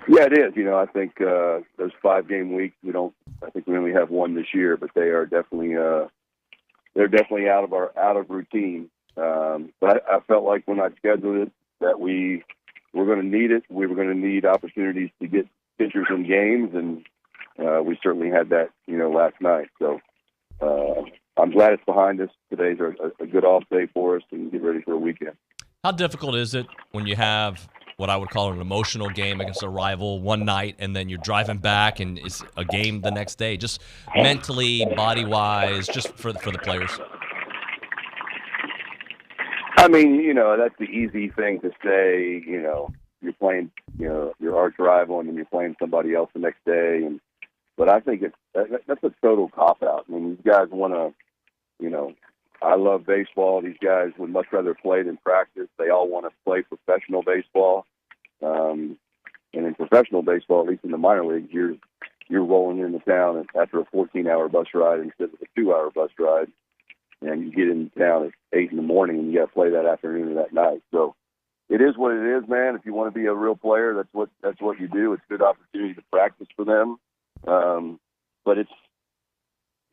Yeah, it is. I think those 5-game weeks, I think we only have one this year, but they are definitely they're definitely out of routine. But I felt like when I scheduled it that we were going to need it. We were going to need opportunities to get pitchers in games, and we certainly had that, last night. So I'm glad it's behind us. Today's a good off day for us and get ready for a weekend. How difficult is it when you have what I would call an emotional game against a rival one night and then you're driving back and it's a game the next day, just mentally, body-wise, just for the players? I mean, that's the easy thing to say. You're playing, your arch rival, and then you're playing somebody else the next day. But I think that's a total cop-out. I mean, these guys want to, I love baseball. These guys would much rather play than practice. They all want to play professional baseball. And in professional baseball, at least in the minor leagues, you're rolling into town after a 14-hour bus ride instead of a 2-hour bus ride. And you get in town at 8 in the morning, and you got to play that afternoon or that night. So it is what it is, man. If you want to be a real player, that's what you do. It's a good opportunity to practice for them. But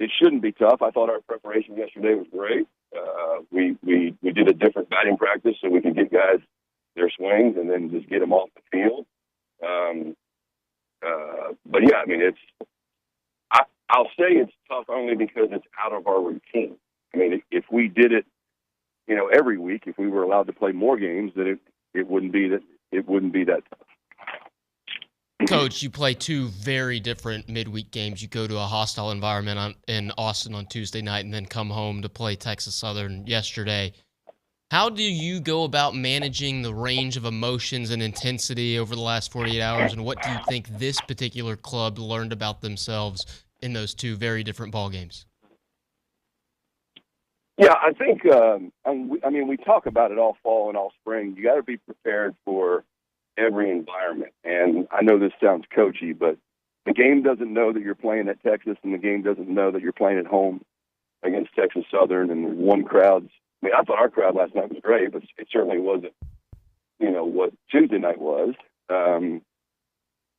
it shouldn't be tough. I thought our preparation yesterday was great. We did a different batting practice so we could get guys their swings and then just get them off the field. But yeah, I mean, I'll say it's tough only because it's out of our routine. I mean, if we did it, every week, if we were allowed to play more games, then it wouldn't be that tough. Coach, you play 2 very different midweek games. You go to a hostile environment in Austin on Tuesday night and then come home to play Texas Southern yesterday. How do you go about managing the range of emotions and intensity over the last 48 hours, and what do you think this particular club learned about themselves in those 2 very different ball games? Yeah, I think, we talk about it all fall and all spring. You got to be prepared for every environment. And I know this sounds coachy, but the game doesn't know that you're playing at Texas, and the game doesn't know that you're playing at home against Texas Southern. And one crowd's, I thought our crowd last night was great, but it certainly wasn't, what Tuesday night was.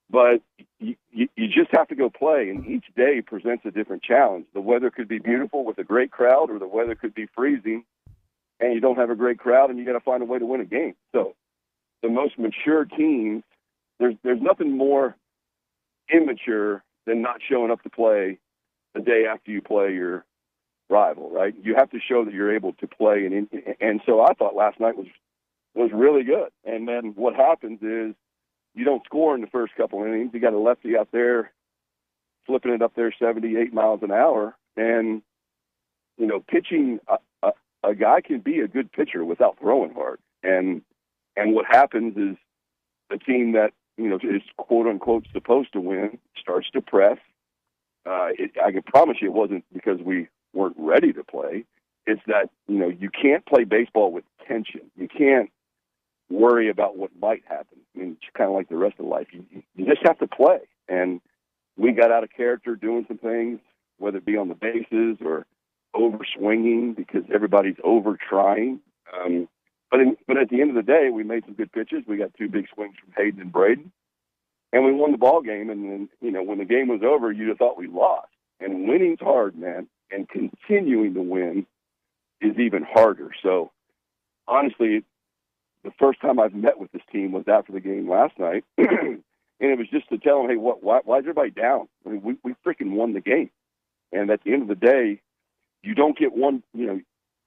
But you just have to go play, and each day presents a different challenge. The weather could be beautiful with a great crowd, or the weather could be freezing, and you don't have a great crowd, and you got to find a way to win a game. So the most mature teams, there's nothing more immature than not showing up to play the day after you play your rival, right? You have to show that you're able to play, and so I thought last night was really good. And then what happens is you don't score in the first couple innings. You got a lefty out there flipping it up there 78 miles an hour, and pitching a guy can be a good pitcher without throwing hard. And what happens is the team that, is quote-unquote supposed to win starts to press. I can promise you it wasn't because we weren't ready to play. It's that, you can't play baseball with tension. You can't worry about what might happen. I mean, it's kind of like the rest of life. You just have to play. And we got out of character doing some things, whether it be on the bases or over-swinging because everybody's over-trying. But at the end of the day, we made some good pitches. We got 2 big swings from Hayden and Braden, and we won the ball game. And then, when the game was over, you'd have thought we lost. And winning's hard, man, and continuing to win is even harder. So, honestly, the first time I've met with this team was after the game last night, and it was just to tell them, hey, why is everybody down? I mean, we freaking won the game. And at the end of the day, you don't get one.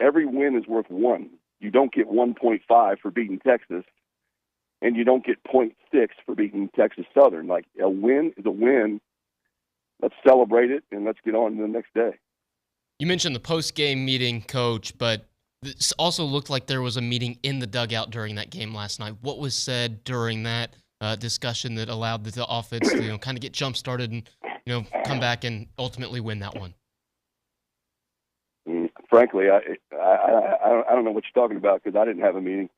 Every win is worth 1. You don't get 1.5 for beating Texas, and you don't get 0.6 for beating Texas Southern. Like, a win is a win. Let's celebrate it, and let's get on to the next day. You mentioned the post-game meeting, Coach, but This also looked like there was a meeting in the dugout during that game last night. What was said during that discussion that allowed the offense to kind of get jump started and come back and ultimately win that one? Frankly, I don't know what you're talking about because I didn't have a meeting.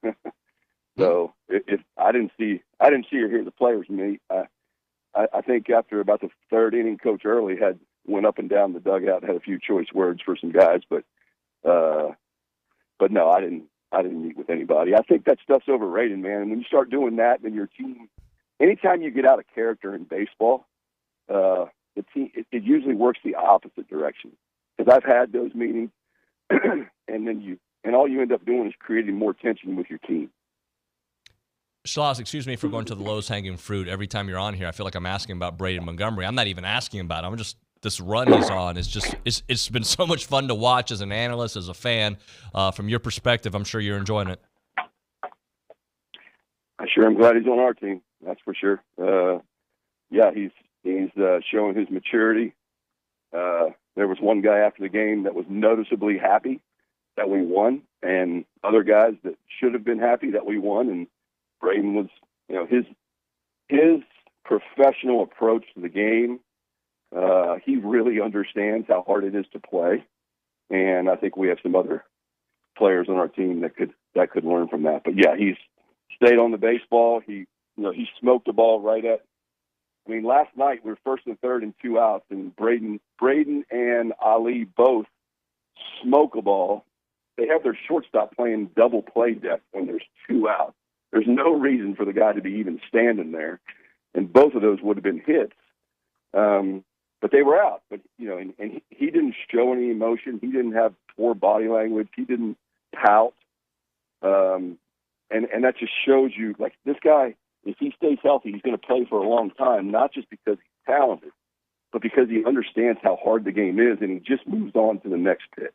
So if I didn't see or hear the players meet. I think after about the third inning, Coach Early went up and down the dugout and had a few choice words for some guys, but no, I didn't meet with anybody. I think that stuff's overrated, man. And when you start doing that, then your team, anytime you get out of character in baseball, the team it usually works the opposite direction. Because I've had those meetings, and all you end up doing is creating more tension with your team. Schloss, excuse me for going to the lowest hanging fruit. Every time you're on here, I feel like I'm asking about Braden Montgomery. I'm not even asking about him. This run he's on is just it's been so much fun to watch as an analyst, as a fan. From your perspective, I'm sure you're enjoying it. I sure am glad he's on our team. That's for sure. Yeah, he's showing his maturity. There was one guy after the game that was noticeably happy that we won, and other guys that should have been happy that we won. And Braden was, his professional approach to the game. He really understands how hard it is to play, and I think we have some other players on our team that could learn from that. But yeah, he's stayed on the baseball. He smoked the ball right at. I mean, last night we were first and third and 2 outs, and Braden and Ali both smoke a ball. They have their shortstop playing double play depth when there's 2 outs. There's no reason for the guy to be even standing there, and both of those would have been hits. But they were out. But and he didn't show any emotion. He didn't have poor body language. He didn't pout. And that just shows you, like, this guy, if he stays healthy, he's going to play for a long time, not just because he's talented, but because he understands how hard the game is, and he just moves on to the next pitch.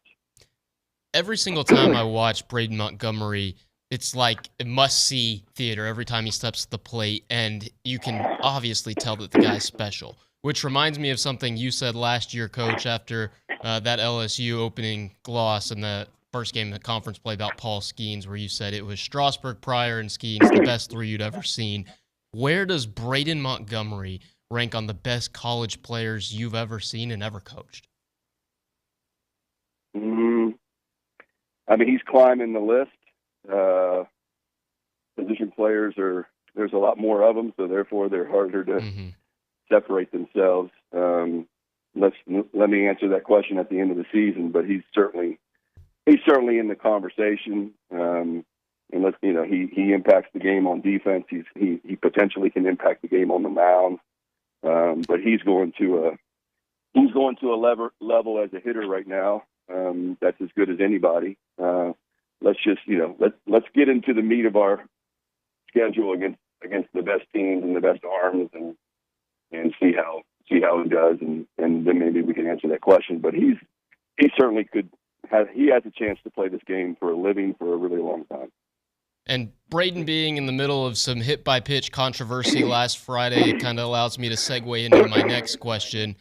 Every single time I watch Braden Montgomery, it's like a must-see theater every time he steps to the plate, and you can obviously tell that the guy's special, which reminds me of something you said last year, Coach, after that LSU opening gloss in the first game of the conference play about Paul Skeens, where you said it was Strasburg, Pryor, and Skeens, the best three you'd ever seen. Where does Braden Montgomery rank on the best college players you've ever seen and ever coached? I mean, he's climbing the list. Position players there's a lot more of them, so therefore they're harder to separate themselves. Let me answer that question at the end of the season, but he's certainly in the conversation. And he impacts the game on defense. He potentially can impact the game on the mound. But he's going to a level as a hitter right now. That's as good as anybody. Let's just let's get into the meat of our schedule against the best teams and the best arms and see how he does, and then maybe we can answer that question. But he certainly has a chance to play this game for a living for a really long time. And Braden being in the middle of some hit-by-pitch controversy last Friday, it kind of allows me to segue into my next question.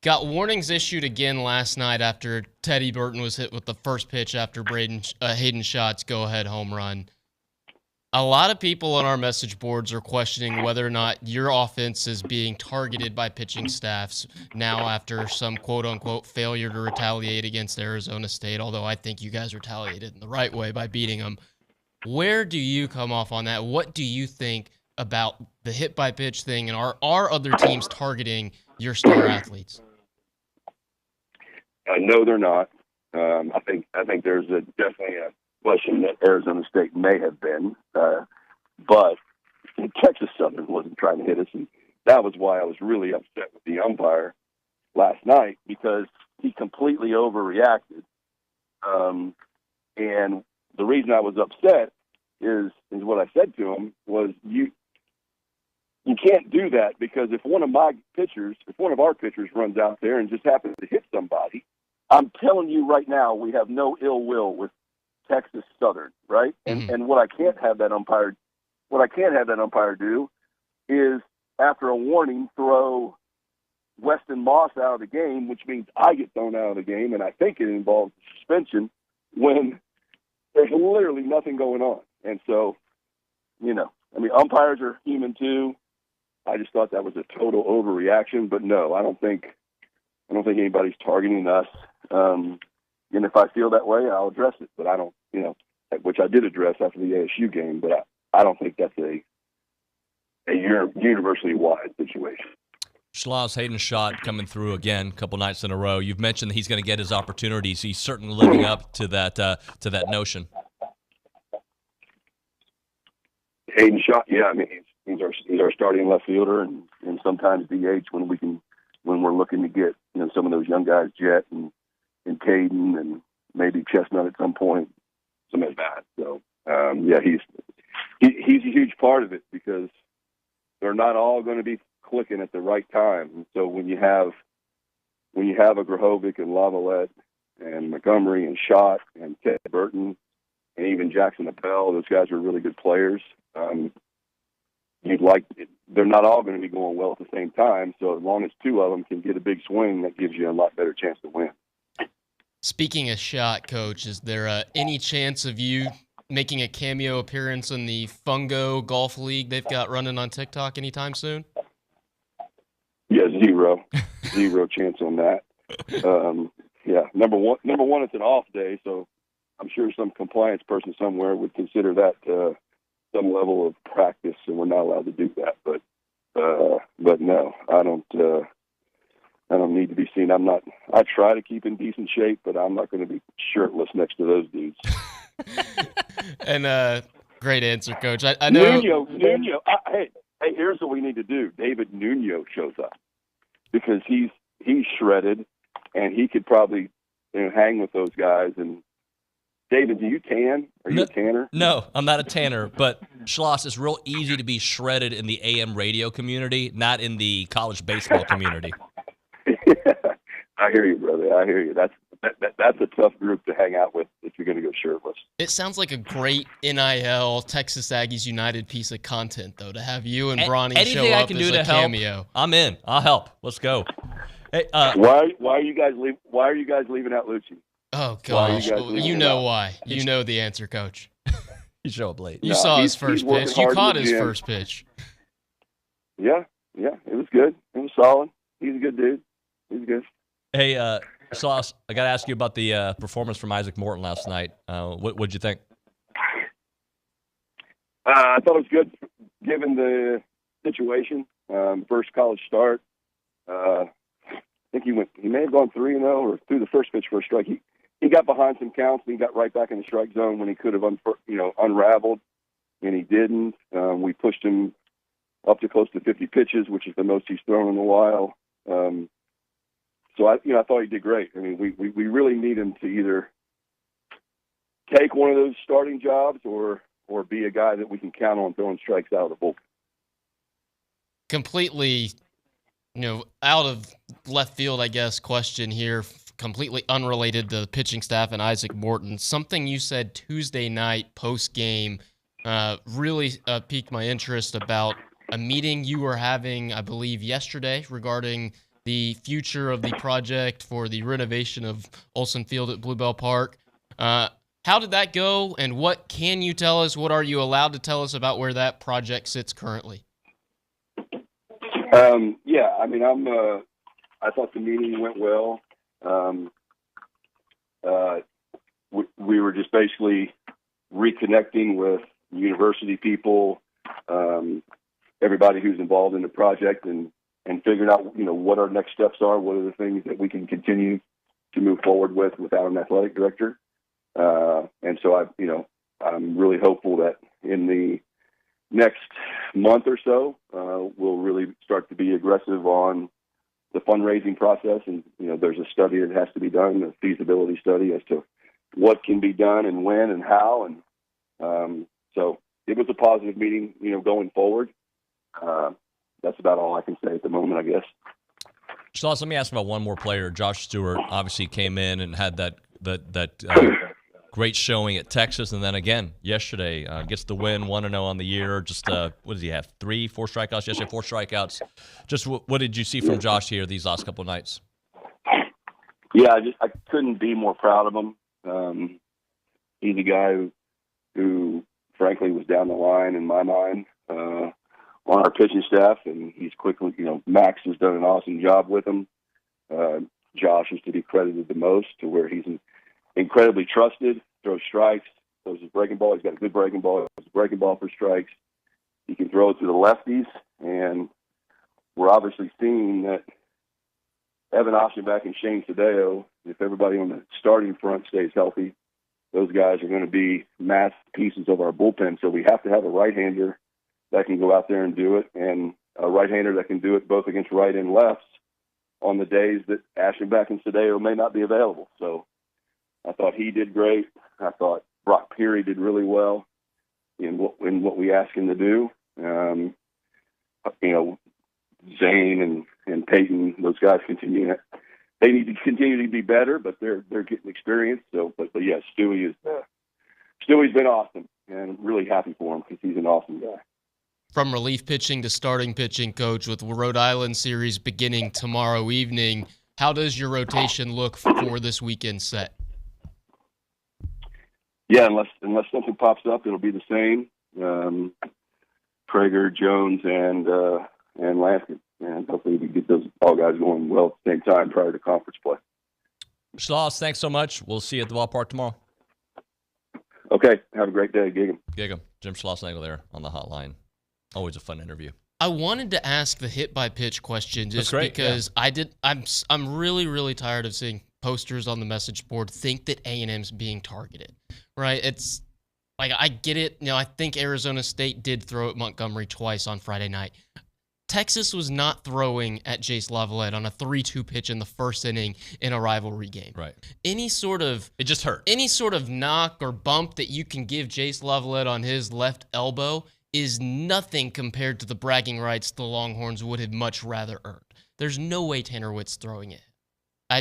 Got warnings issued again last night after Teddy Burton was hit with the first pitch after Hayden Schott's go-ahead home run. A lot of people on our message boards are questioning whether or not your offense is being targeted by pitching staffs now after some quote-unquote failure to retaliate against Arizona State, although I think you guys retaliated in the right way by beating them. Where do you come off on that? What do you think about the hit-by-pitch thing, and are other teams targeting your star athletes? No, they're not. I think there's definitely a question that Arizona State may have been, but Texas Southern wasn't trying to hit us, and that was why I was really upset with the umpire last night, because he completely overreacted. And the reason I was upset is what I said to him was, you can't do that, because if one of our pitchers runs out there and just happens to hit somebody, I'm telling you right now, we have no ill will with Texas Southern, right? And what I can't have that umpire do is, after a warning, throw Weston Moss out of the game, which means I get thrown out of the game, and I think it involves suspension when there's literally nothing going on. And so, umpires are human too. I just thought that was a total overreaction, but no, I don't think anybody's targeting us. And if I feel that way, I'll address it, but I don't, which I did address after the ASU game, but I don't think that's a universally wide situation. Schloss, Hayden Schott coming through again a couple nights in a row. You've mentioned that he's going to get his opportunities. He's certainly living up to that notion. Hayden Schott, yeah, he's our starting left fielder and sometimes DH when we're looking to get some of those young guys, Jet and Caden and maybe Chestnut at some point, some at bat. So he's a huge part of it because they're not all going to be clicking at the right time. And so when you have a Grahovic and Lavalette and Montgomery and Schott and Ted Burton and even Jackson Appel, those guys are really good players. They're not all going to be going well at the same time. So as long as two of them can get a big swing, that gives you a lot better chance to win. Speaking of Schott, Coach, is there any chance of you making a cameo appearance in the Fungo Golf League they've got running on TikTok anytime soon? Yeah, zero chance on that. Number one, it's an off day, so I'm sure some compliance person somewhere would consider that some level of practice, and we're not allowed to do that. But no, I don't need to be seen. I try to keep in decent shape, but I'm not going to be shirtless next to those dudes. And great answer, Coach. I know. Nuño. Hey, here's what we need to do. David Nuño shows up because he's shredded, and he could probably hang with those guys. And David, do you tan? Are you a tanner? No, I'm not a tanner, but Schloss, it's real easy to be shredded in the AM radio community, not in the college baseball community. I hear you, brother. I hear you. That's a tough group to hang out with if you're going to go shirtless. It sounds like a great NIL Texas Aggies United piece of content, though, to have you and Bronny show up as a cameo. I'm in. I'll help. Let's go. Hey, why are you guys leaving out Liucci? Oh gosh, you know why. You know the answer, Coach. You show up late. You saw his first pitch. You caught his first pitch. Yeah, it was good. It was solid. He's a good dude. He's good. Hey, Schloss, I got to ask you about the performance from Isaac Morton last night. What'd you think? I thought it was good given the situation. First college start. I think he may have gone 3-0 or threw the first pitch for a strike. He got behind some counts and he got right back in the strike zone when he could have unraveled, and he didn't. We pushed him up to close to 50 pitches, which is the most he's thrown in a while. So I thought he did great. I mean, we really need him to either take one of those starting jobs or be a guy that we can count on throwing strikes out of the bullpen. Completely, out of left field, I guess, question here, completely unrelated to the pitching staff and Isaac Morton. Something you said Tuesday night post-game really piqued my interest about a meeting you were having, I believe, yesterday regarding the future of the project for the renovation of Olsen Field at Bluebell Park. How did that go, and what can you tell us? What are you allowed to tell us about where that project sits currently? I thought the meeting went well. We were just basically reconnecting with university people, everybody who's involved in the project, and figuring out, what our next steps are, what are the things that we can continue to move forward with without an athletic director. And so I'm really hopeful that in the next month or so, we'll really start to be aggressive on the fundraising process. And, there's a study that has to be done, a feasibility study as to what can be done and when and how. And so it was a positive meeting, going forward. That's about all I can say at the moment, I guess. Schloss, let me ask about one more player. Josh Stewart obviously came in and had that great showing at Texas, and then again yesterday gets the win, 1-0 on the year. Just what does he have? 3-4 strikeouts yesterday, 4 strikeouts. Just what did you see from Josh here these last couple of nights? Yeah, I couldn't be more proud of him. he's a guy who frankly was down the line in my mind on our pitching staff, and he's quickly, Max has done an awesome job with him. Josh is to be credited the most, to where he's incredibly trusted, throws strikes, throws his breaking ball. He's got a good breaking ball. He throws a breaking ball for strikes. He can throw it to the lefties, and we're obviously seeing that Evan Ostenbach and Shane Sadeo, if everybody on the starting front stays healthy, those guys are going to be massive pieces of our bullpen. So we have to have a right-hander that can go out there and do it, and a right-hander that can do it both against right and lefts on the days that Ostenbach and Sadeo may not be available. So I thought he did great. I thought Brock Peary did really well in what we asked him to do. Zane and Peyton, those guys they need to continue to be better, but they're getting experience. So, but yeah, Stewie's been awesome, and I'm really happy for him because he's an awesome guy. From relief pitching to starting pitching, Coach, with Rhode Island series beginning tomorrow evening, how does your rotation look for this weekend set? Yeah, unless something pops up, it'll be the same. Prager, Jones, and Lansky, and hopefully we get those all guys going well at the same time prior to conference play. Schloss, thanks so much. We'll see you at the ballpark tomorrow. Okay, have a great day. Gig 'em. Gig 'em. Jim Schlossnagle there on the hotline. Always a fun interview. I wanted to ask the hit by pitch question just because I'm really, really tired of seeing posters on the message board think that A&M's being targeted, right? It's like, I get it. I think Arizona State did throw at Montgomery twice on Friday night. Texas was not throwing at Jace Lavalette on a 3-2 pitch in the first inning in a rivalry game. Right. It just hurt. Any sort of knock or bump that you can give Jace Lavalette on his left elbow is nothing compared to the bragging rights the Longhorns would have much rather earned. There's no way Tanner Witt's throwing it. I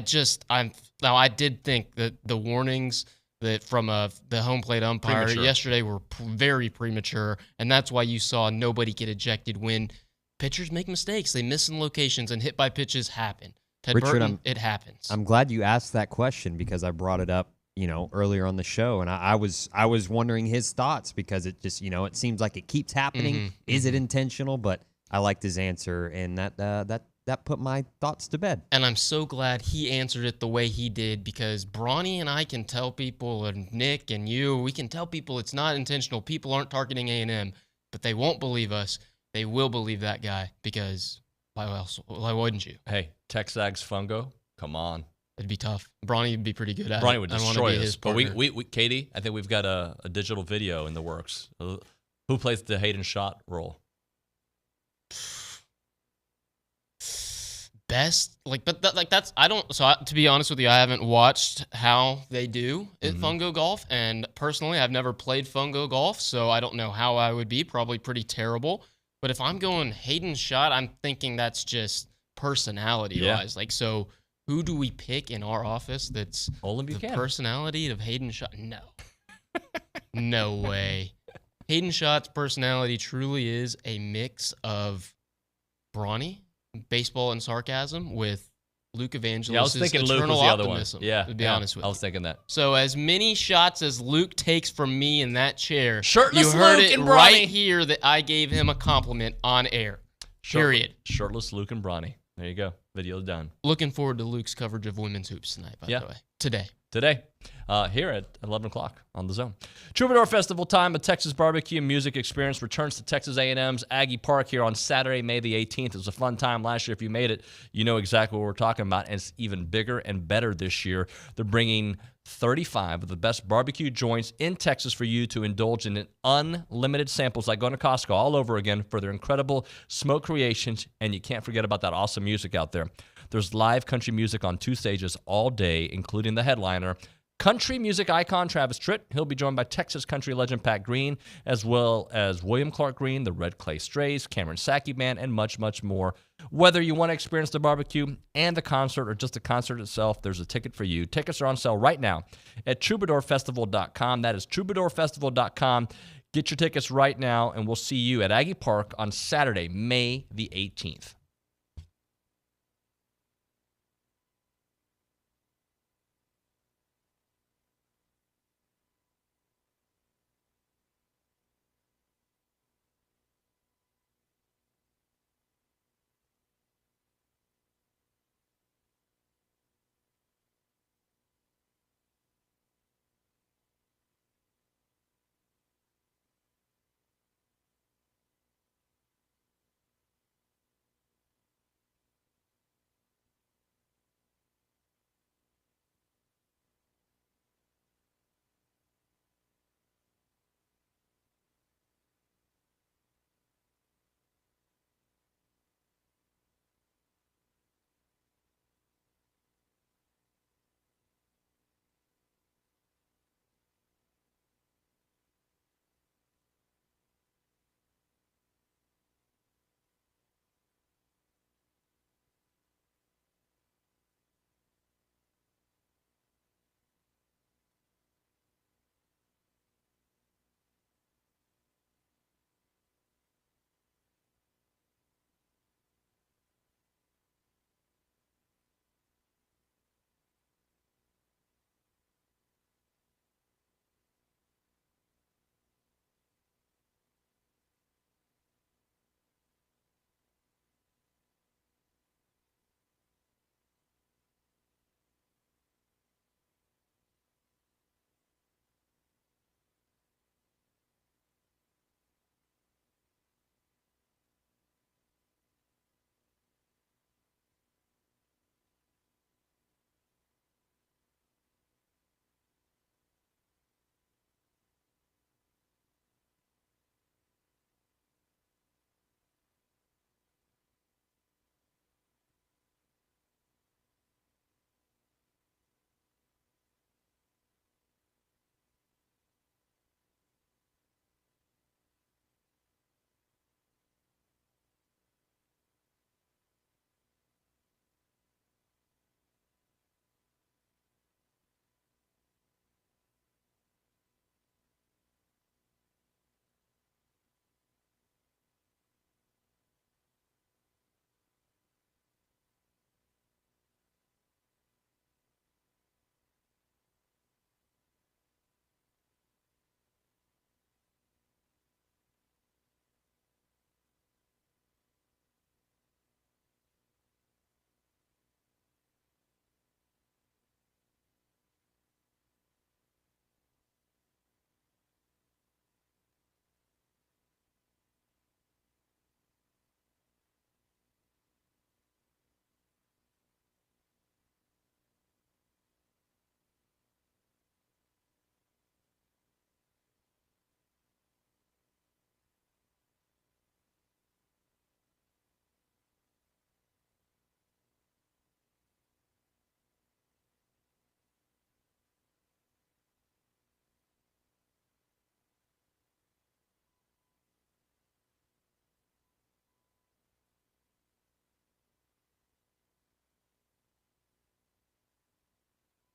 did think that the warnings that from the home plate umpire yesterday were very premature, and that's why you saw nobody get ejected when pitchers make mistakes. They miss in locations, and hit by pitches happen. Ted Richard, Burton, it happens. I'm glad you asked that question because I brought it up, earlier on the show, and I was wondering his thoughts because it just, it seems like it keeps happening. Mm-hmm. Is it intentional? But I liked his answer, and that put my thoughts to bed. And I'm so glad he answered it the way he did, because Bronny and I can tell people, and Nick and you, we can tell people it's not intentional. People aren't targeting A&M, but they won't believe us. They will believe that guy, because why wouldn't you? Hey, TexAgs Fungo, come on. It'd be tough. Bronny would be pretty good at it. Bronny would destroy us. But partner. we, Katie, I think we've got a digital video in the works. Who plays the Hayden Schott role? Best, to be honest with you, I haven't watched how they do at Fungo Golf, and personally, I've never played Fungo Golf, so I don't know how I would be. Probably pretty terrible. But if I'm going Hayden Schott, I'm thinking that's just personality-wise. So who do we pick in our office that's Olin the Buchanan. Personality of Hayden Schott? No. No way. Hayden Schott's personality truly is a mix of Bronny, baseball and sarcasm, with Luke Evangelos' I was thinking Luke was eternal the other one. optimism, Yeah, to be honest with you. I was thinking that. So as many shots as Luke takes from me in that chair, Shirtless you heard Luke it and right Bronny. here that I gave him a compliment on air. Period. Shirtless Luke and Bronny. There you go. Video's done. Looking forward to Luke's coverage of women's hoops tonight, by the way. Today. Here at 11 o'clock on The Zone. Troubadour Festival time, a Texas barbecue music experience, returns to Texas A&M's Aggie Park here on Saturday, May the 18th. It was a fun time last year. If you made it, you know exactly what we're talking about, and it's even bigger and better this year. They're bringing 35 of the best barbecue joints in Texas for you to indulge in unlimited samples, like going to Costco all over again for their incredible smoke creations, and you can't forget about that awesome music out there. There's live country music on 2 stages all day, including the headliner, country music icon Travis Tritt. He'll be joined by Texas country legend Pat Green, as well as William Clark Green, the Red Clay Strays, Cameron Sackey Band, and much, much more. Whether you want to experience the barbecue and the concert or just the concert itself, there's a ticket for you. Tickets are on sale right now at troubadourfestival.com. That is troubadourfestival.com. Get your tickets right now, and we'll see you at Aggie Park on Saturday, May the 18th.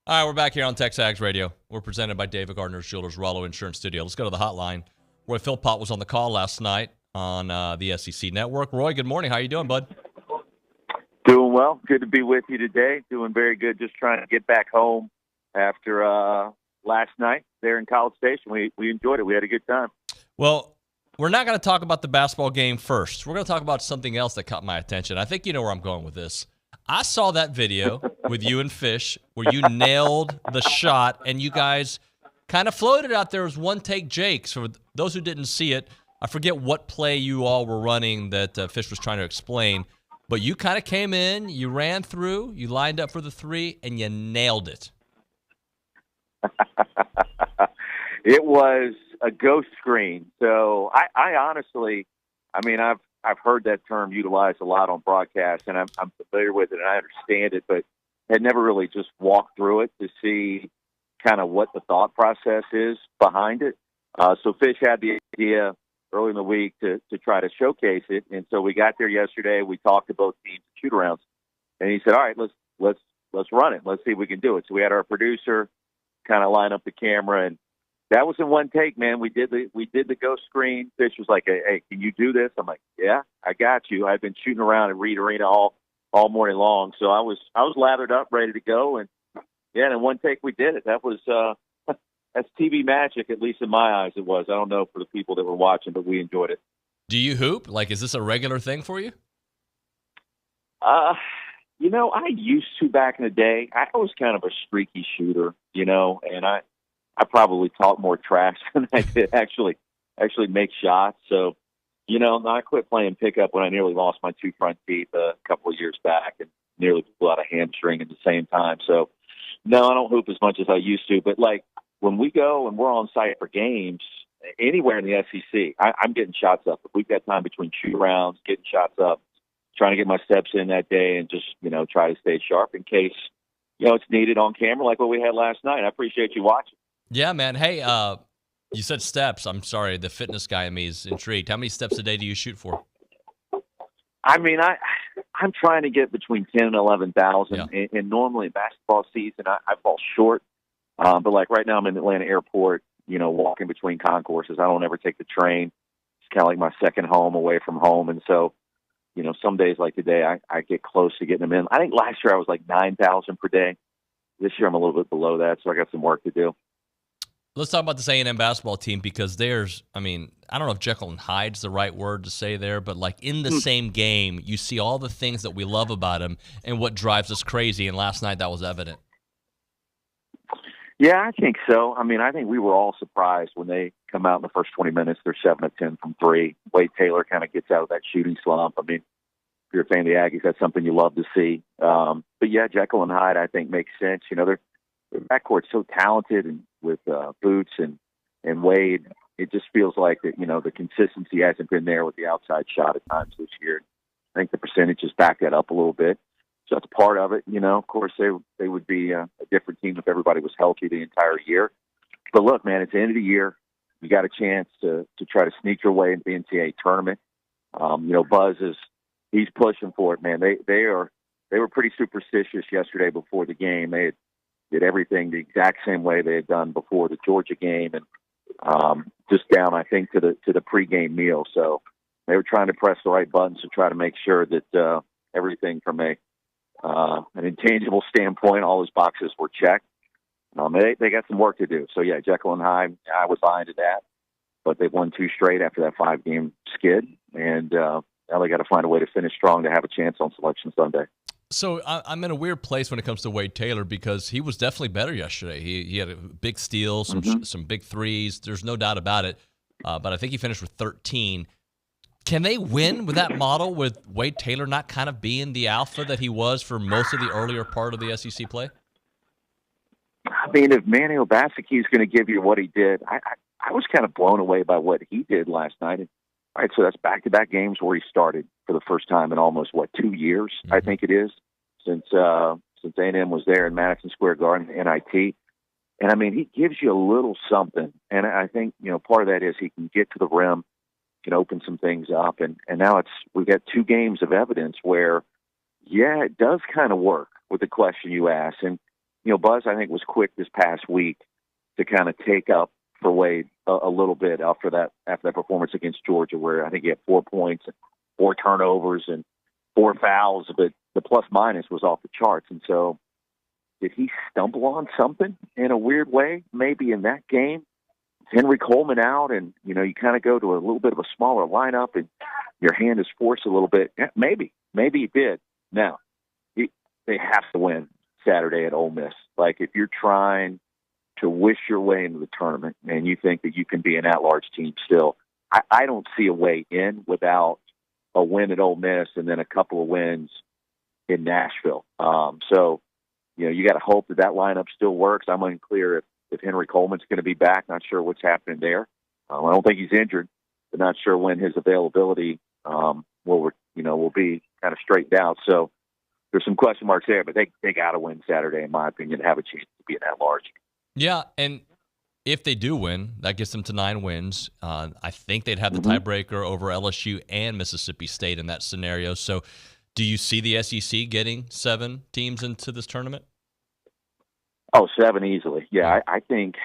All right, we're back here on TexAgs Radio. We're presented by David Gardner Jewelers, Rollo Insurance Studio. Let's go to the hotline. Roy Philpott was on the call last night on the SEC Network. Roy, good morning. How you doing, bud? Doing well. Good to be with you today. Doing very good. Just trying to get back home after last night there in College Station. We enjoyed it. We had a good time. Well, we're not going to talk about the basketball game first. We're going to talk about something else that caught my attention. I think you know where I'm going with this. I saw that video with you and Fish where you nailed the shot, and you guys kind of floated out there as one-take Jakes. For those who didn't see it, I forget what play you all were running that Fish was trying to explain, but you kind of came in, you ran through, you lined up for the three, and you nailed it. It was a ghost screen. So I honestly, I mean, I've heard that term utilized a lot on broadcast, and I'm familiar with it, and I understand it, but had never really just walked through it to see kind of what the thought process is behind it. So Fish had the idea early in the week to try to showcase it, and so we got there yesterday. We talked to both teams shoot-arounds, and he said, "All right, let's run it. Let's see if we can do it." So we had our producer kind of line up the camera, and that was in one take, man. We did the ghost screen. Fish was like, "Hey, can you do this?" I'm like, "Yeah, I got you." I've been shooting around at Reed Arena all morning long, so I was lathered up, ready to go, and yeah, in one take we did it. That was that's TV magic, at least in my eyes. It was. I don't know for the people that were watching, but we enjoyed it. Do you hoop? Like, is this a regular thing for you? You know, I used to back in the day. I was kind of a streaky shooter, you know, and I probably talk more trash than I did actually make shots. So, you know, I quit playing pickup when I nearly lost my two front teeth a couple of years back and nearly blew out a hamstring at the same time. So, no, I don't hoop as much as I used to. But, like, when we go and we're on site for games, anywhere in the SEC, I'm getting shots up. If we've got time between shoot-arounds, getting shots up, trying to get my steps in that day and just, you know, try to stay sharp in case, you know, it's needed on camera like what we had last night. I appreciate you watching. Yeah, man. Hey, you said steps. I'm sorry. The fitness guy in me is intrigued. How many steps a day do you shoot for? I mean, I'm trying to get between 10 and 11,000. Yeah. And normally in basketball season, I fall short. But like right now I'm in Atlanta airport, you know, walking between concourses. I don't ever take the train. It's kind of like my second home away from home. And so, you know, some days like today, I get close to getting them in. I think last year I was like 9,000 per day. This year I'm a little bit below that, so I got some work to do. Let's talk about this A&M basketball team because there's, I mean, I don't know if Jekyll and Hyde's the right word to say there, but like in the same game, you see all the things that we love about them and what drives us crazy, and last night that was evident. Yeah, I think so. I mean, I think we were all surprised when they come out in the first 20 minutes. They're 7 of 10 from three. Wade Taylor kind of gets out of that shooting slump. I mean, if you're a fan of the Aggies, that's something you love to see. But yeah, Jekyll and Hyde, I think, makes sense. You know, their backcourt's so talented, and with Boots and Wade, it just feels like that. You know, the consistency hasn't been there with the outside shot at times this year. I think the percentages back that up a little bit. So that's part of it. You know, of course, they would be a different team if everybody was healthy the entire year. But look, man, it's the end of the year. You got a chance to try to sneak your way into the NCAA tournament. You know, Buzz he's pushing for it, man. They were pretty superstitious yesterday before the game. They did everything the exact same way they had done before the Georgia game, and just down, I think, to the pregame meal. So they were trying to press the right buttons to try to make sure that everything from an intangible standpoint, all his boxes were checked. They got some work to do. So yeah, Jekyll and Hyde, I was behind to that, but they've won 2 straight after that 5-game skid, and now they got to find a way to finish strong to have a chance on Selection Sunday. So I'm in a weird place when it comes to Wade Taylor because he was definitely better yesterday. He had a big steal, some big threes. There's no doubt about it. But I think he finished with 13. Can they win with that model with Wade Taylor not kind of being the alpha that he was for most of the earlier part of the SEC play? I mean, if Manny Obaseki is going to give you what he did, I was kind of blown away by what he did last night. All right, so that's back-to-back games where he started for the first time in almost, 2 years, I think it is, since A&M was there in Madison Square Garden, NIT. And, I mean, he gives you a little something. And I think, you know, part of that is he can get to the rim, can open some things up. And now we've got 2 games of evidence where, yeah, it does kind of work with the question you asked. And Buzz, I think, was quick this past week to kind of take up for Wade a little bit after that performance against Georgia, where I think he had 4 points, and 4 turnovers, and 4 fouls, but the plus minus was off the charts. And so did he stumble on something in a weird way? Maybe in that game, Henry Coleman out, and you kind of go to a little bit of a smaller lineup, and your hand is forced a little bit. Yeah, maybe he did. Now they have to win Saturday at Ole Miss. Like, if you're trying to wish your way into the tournament and you think that you can be an at-large team still, I don't see a way in without a win at Ole Miss and then a couple of wins in Nashville. So, you got to hope that lineup still works. I'm unclear if Henry Coleman's going to be back. Not sure what's happening there. I don't think he's injured, but not sure when his availability will be kind of straightened out. So there's some question marks there, but they got to win Saturday, in my opinion, to have a chance to be an at-large. Yeah, and if they do win, that gets them to 9 wins. I think they'd have the tiebreaker over LSU and Mississippi State in that scenario. So do you see the SEC getting 7 teams into this tournament? Oh, 7 easily. Yeah, I think,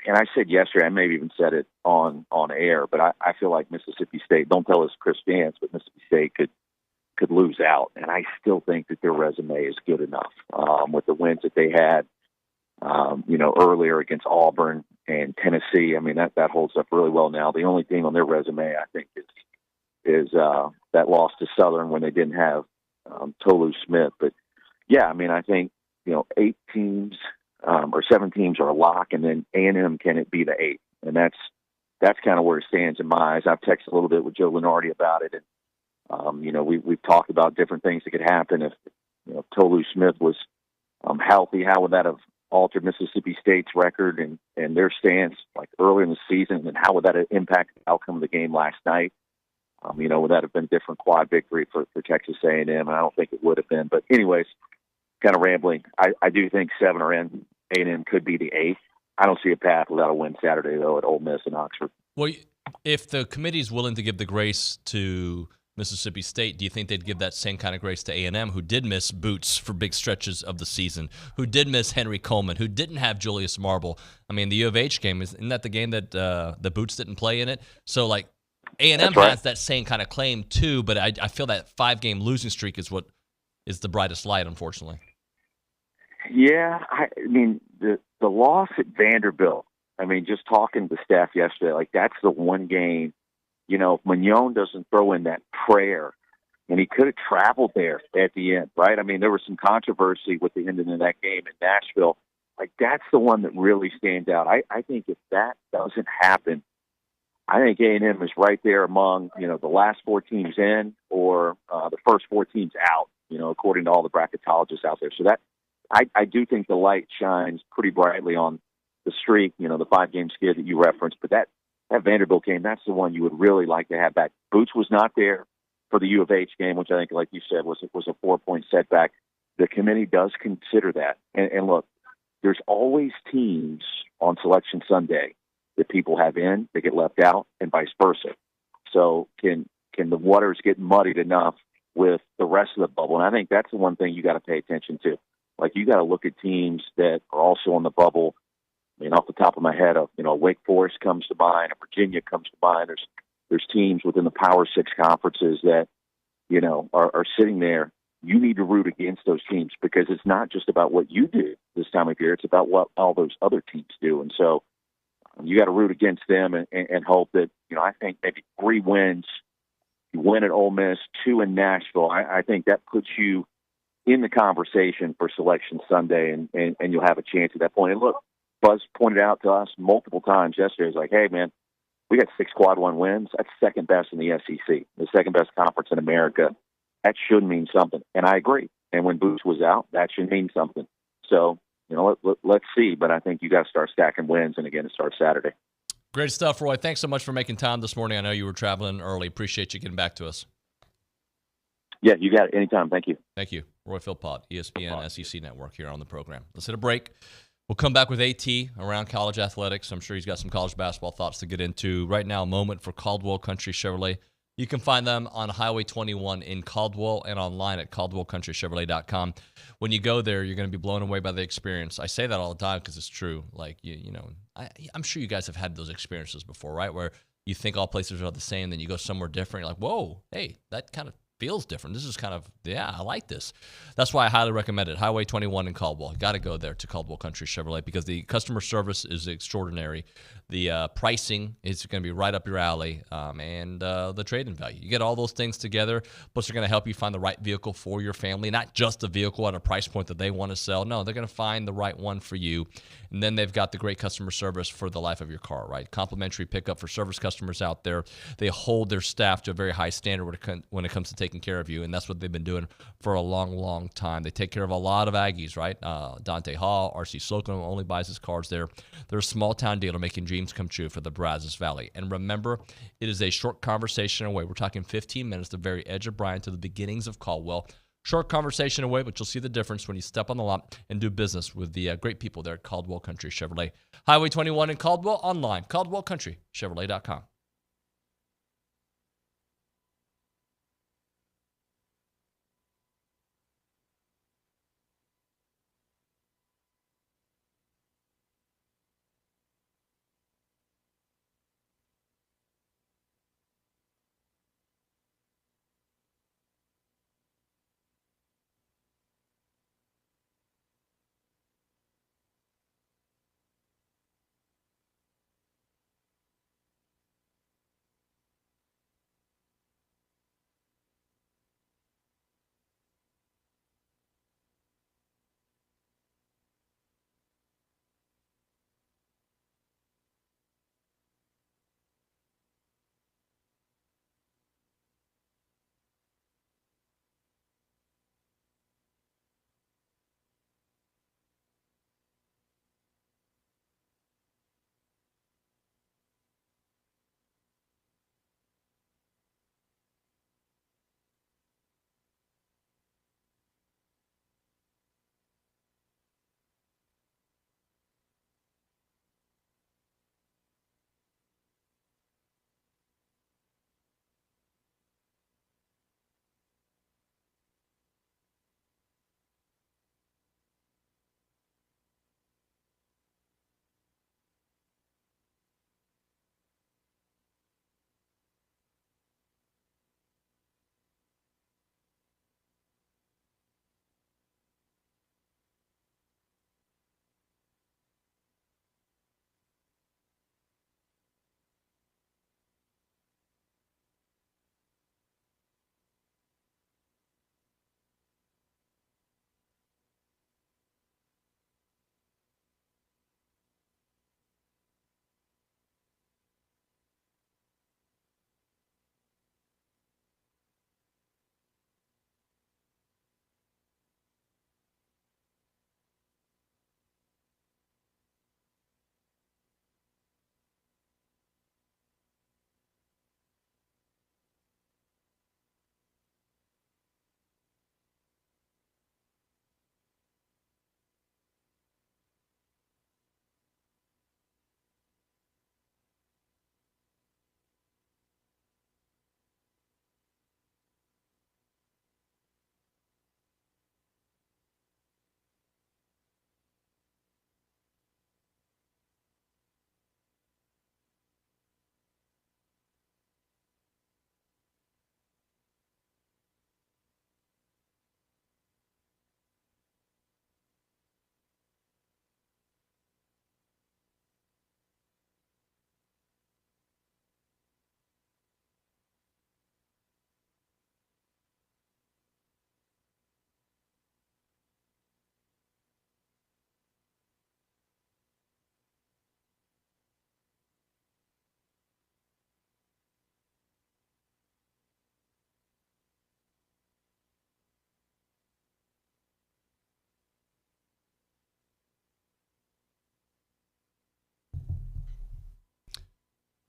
and I said yesterday, I maybe even said it on air, but I feel like Mississippi State, don't tell us Chris Vance, but Mississippi State could lose out. And I still think that their resume is good enough with the wins that they had, earlier against Auburn and Tennessee. I mean, that holds up really well now. The only thing on their resume, I think, is that loss to Southern when they didn't have Tolu Smith. But, yeah, I mean, I think, 8 teams or 7 teams are a lock, and then A&M can it be the 8th? And that's kind of where it stands in my eyes. I've texted a little bit with Joe Lenardi about it, and we've talked about different things that could happen if Tolu Smith was healthy. How would that have altered Mississippi State's record and their stance like earlier in the season, and how would that have impacted the outcome of the game last night? Would that have been a different quad victory for Texas A&M? And I don't think it would have been. But anyways, kind of rambling. I do think 7 are in. A&M could be the 8th. I don't see a path without a win Saturday, though, at Ole Miss and Oxford. Well, if the committee is willing to give the grace to Mississippi State, do you think they'd give that same kind of grace to A&M, who did miss Boots for big stretches of the season, who did miss Henry Coleman, who didn't have Julius Marble? I mean, the U of H game, isn't that the game that the Boots didn't play in it? So, like, A&M has that same kind of claim, too, but I feel that 5-game losing streak is what is the brightest light, unfortunately. Yeah, I mean, the loss at Vanderbilt, I mean, just talking to staff yesterday, like, that's the one game, if Muñoz doesn't throw in that prayer, and he could have traveled there at the end, right? I mean, there was some controversy with the ending of that game in Nashville. Like, that's the one that really stands out. I think if that doesn't happen, I think A&M is right there among, the last 4 teams in or the first 4 teams out, according to all the bracketologists out there. So that I do think the light shines pretty brightly on the streak, the 5-game skid that you referenced. But that Vanderbilt game, that's the one you would really like to have back. Boots was not there for the U of H game, which I think, like you said, was a 4-point setback. The committee does consider that. And look, there's always teams on Selection Sunday that people have in, that get left out, and vice versa. So can the waters get muddied enough with the rest of the bubble? And I think that's the one thing you got to pay attention to. Like, you got to look at teams that are also on the bubble. I mean, off the top of my head, Wake Forest comes to mind, Virginia comes to mind. There's teams within the Power 6 conferences that, are sitting there. You need to root against those teams because it's not just about what you do this time of year. It's about what all those other teams do. And so you got to root against them and hope that, I think maybe 3 wins. You win at Ole Miss, 2 in Nashville. I think that puts you in the conversation for Selection Sunday, and you'll have a chance at that point. And look, Buzz pointed out to us multiple times yesterday, he's like, hey, man, we got 6 quad 1 wins. That's second best in the SEC, the second best conference in America. That should mean something. And I agree. And when Boots was out, that should mean something. So, let's see. But I think you got to start stacking wins, and again, it starts Saturday. Great stuff, Roy. Thanks so much for making time this morning. I know you were traveling early. Appreciate you getting back to us. Yeah, you got it. Anytime. Thank you. Thank you. Roy Philpott, ESPN SEC Network here on the program. Let's hit a break. We'll come back with AT around college athletics. I'm sure he's got some college basketball thoughts to get into. Right now, a moment for Caldwell Country Chevrolet. You can find them on Highway 21 in Caldwell and online at caldwellcountrychevrolet.com. When you go there, you're going to be blown away by the experience. I say that all the time because it's true. Like, I'm sure you guys have had those experiences before, right? Where you think all places are the same, then you go somewhere different. You're like, whoa, hey, that kind of feels different. This is kind of, I like this. That's why I highly recommend it. Highway 21 in Caldwell. Got to go there to Caldwell Country Chevrolet because the customer service is extraordinary. The pricing is going to be right up your alley, and the trade-in value. You get all those things together, plus they're going to help you find the right vehicle for your family, not just a vehicle at a price point that they want to sell. No, they're going to find the right one for you. And then they've got the great customer service for the life of your car, right? Complimentary pickup for service customers out there. They hold their staff to a very high standard when it comes to taking care of you, and that's what they've been doing for a long, long time. They take care of a lot of Aggies, right? Dante Hall, R.C. Slocum only buys his cars there. They're a small-town dealer making dreams come true for the Brazos Valley. And remember, it is a short conversation away. We're talking 15 minutes, the very edge of Bryan to the beginnings of Caldwell. Short conversation away, but you'll see the difference when you step on the lot and do business with the great people there at Caldwell Country Chevrolet. Highway 21 in Caldwell, online, caldwellcountrychevrolet.com.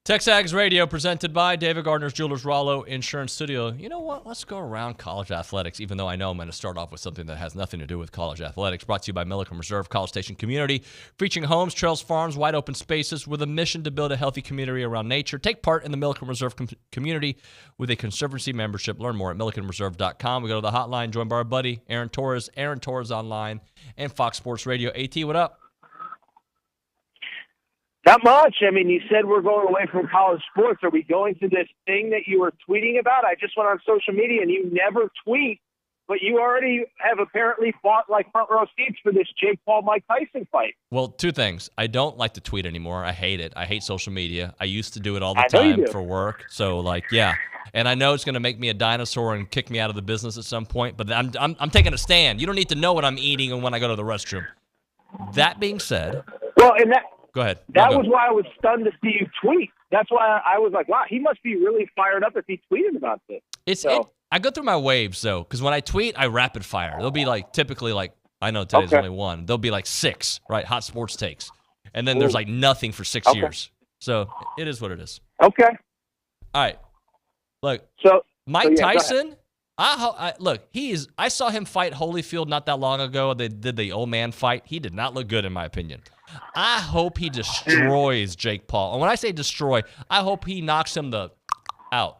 TexAgs Radio presented by David Gardner's Jewelers Rollo Insurance Studio. You know what? Let's go around college athletics, even though I know I'm going to start off with something that has nothing to do with college athletics. Brought to you by Milliken Reserve College Station Community, featuring homes, trails, farms, wide open spaces with a mission to build a healthy community around nature. Take part in the Milliken Reserve community with a Conservancy membership. Learn more at millikenreserve.com. We go to the hotline, joined by our buddy Aaron Torres, Aaron Torres Online, and Fox Sports Radio. AT, what up? Not much. I mean, you said we're going away from college sports. Are we going to this thing that you were tweeting about? I just went on social media, and you never tweet, but you already have apparently bought like front row seats for this Jake Paul-Mike Tyson fight. Well, two things. I don't like to tweet anymore. I hate it. I hate social media. I used to do it all the time for work. So, yeah. And I know it's going to make me a dinosaur and kick me out of the business at some point, but I'm taking a stand. You don't need to know what I'm eating and when I go to the restroom. That being said. Well, and that. Go ahead. That was why I was stunned to see you tweet. That's why I was like, wow, he must be really fired up if he tweeted about this. I go through my waves, though, because when I tweet, I rapid fire. There'll be typically I know today's only one. There'll be 6, right, hot sports takes. And then there's nothing for 6 years. So it is what it is. Okay. All right. Look, Mike Tyson, I saw him fight Holyfield not that long ago. They did the old man fight. He did not look good, in my opinion. I hope he destroys Jake Paul. And when I say destroy, I hope he knocks him out.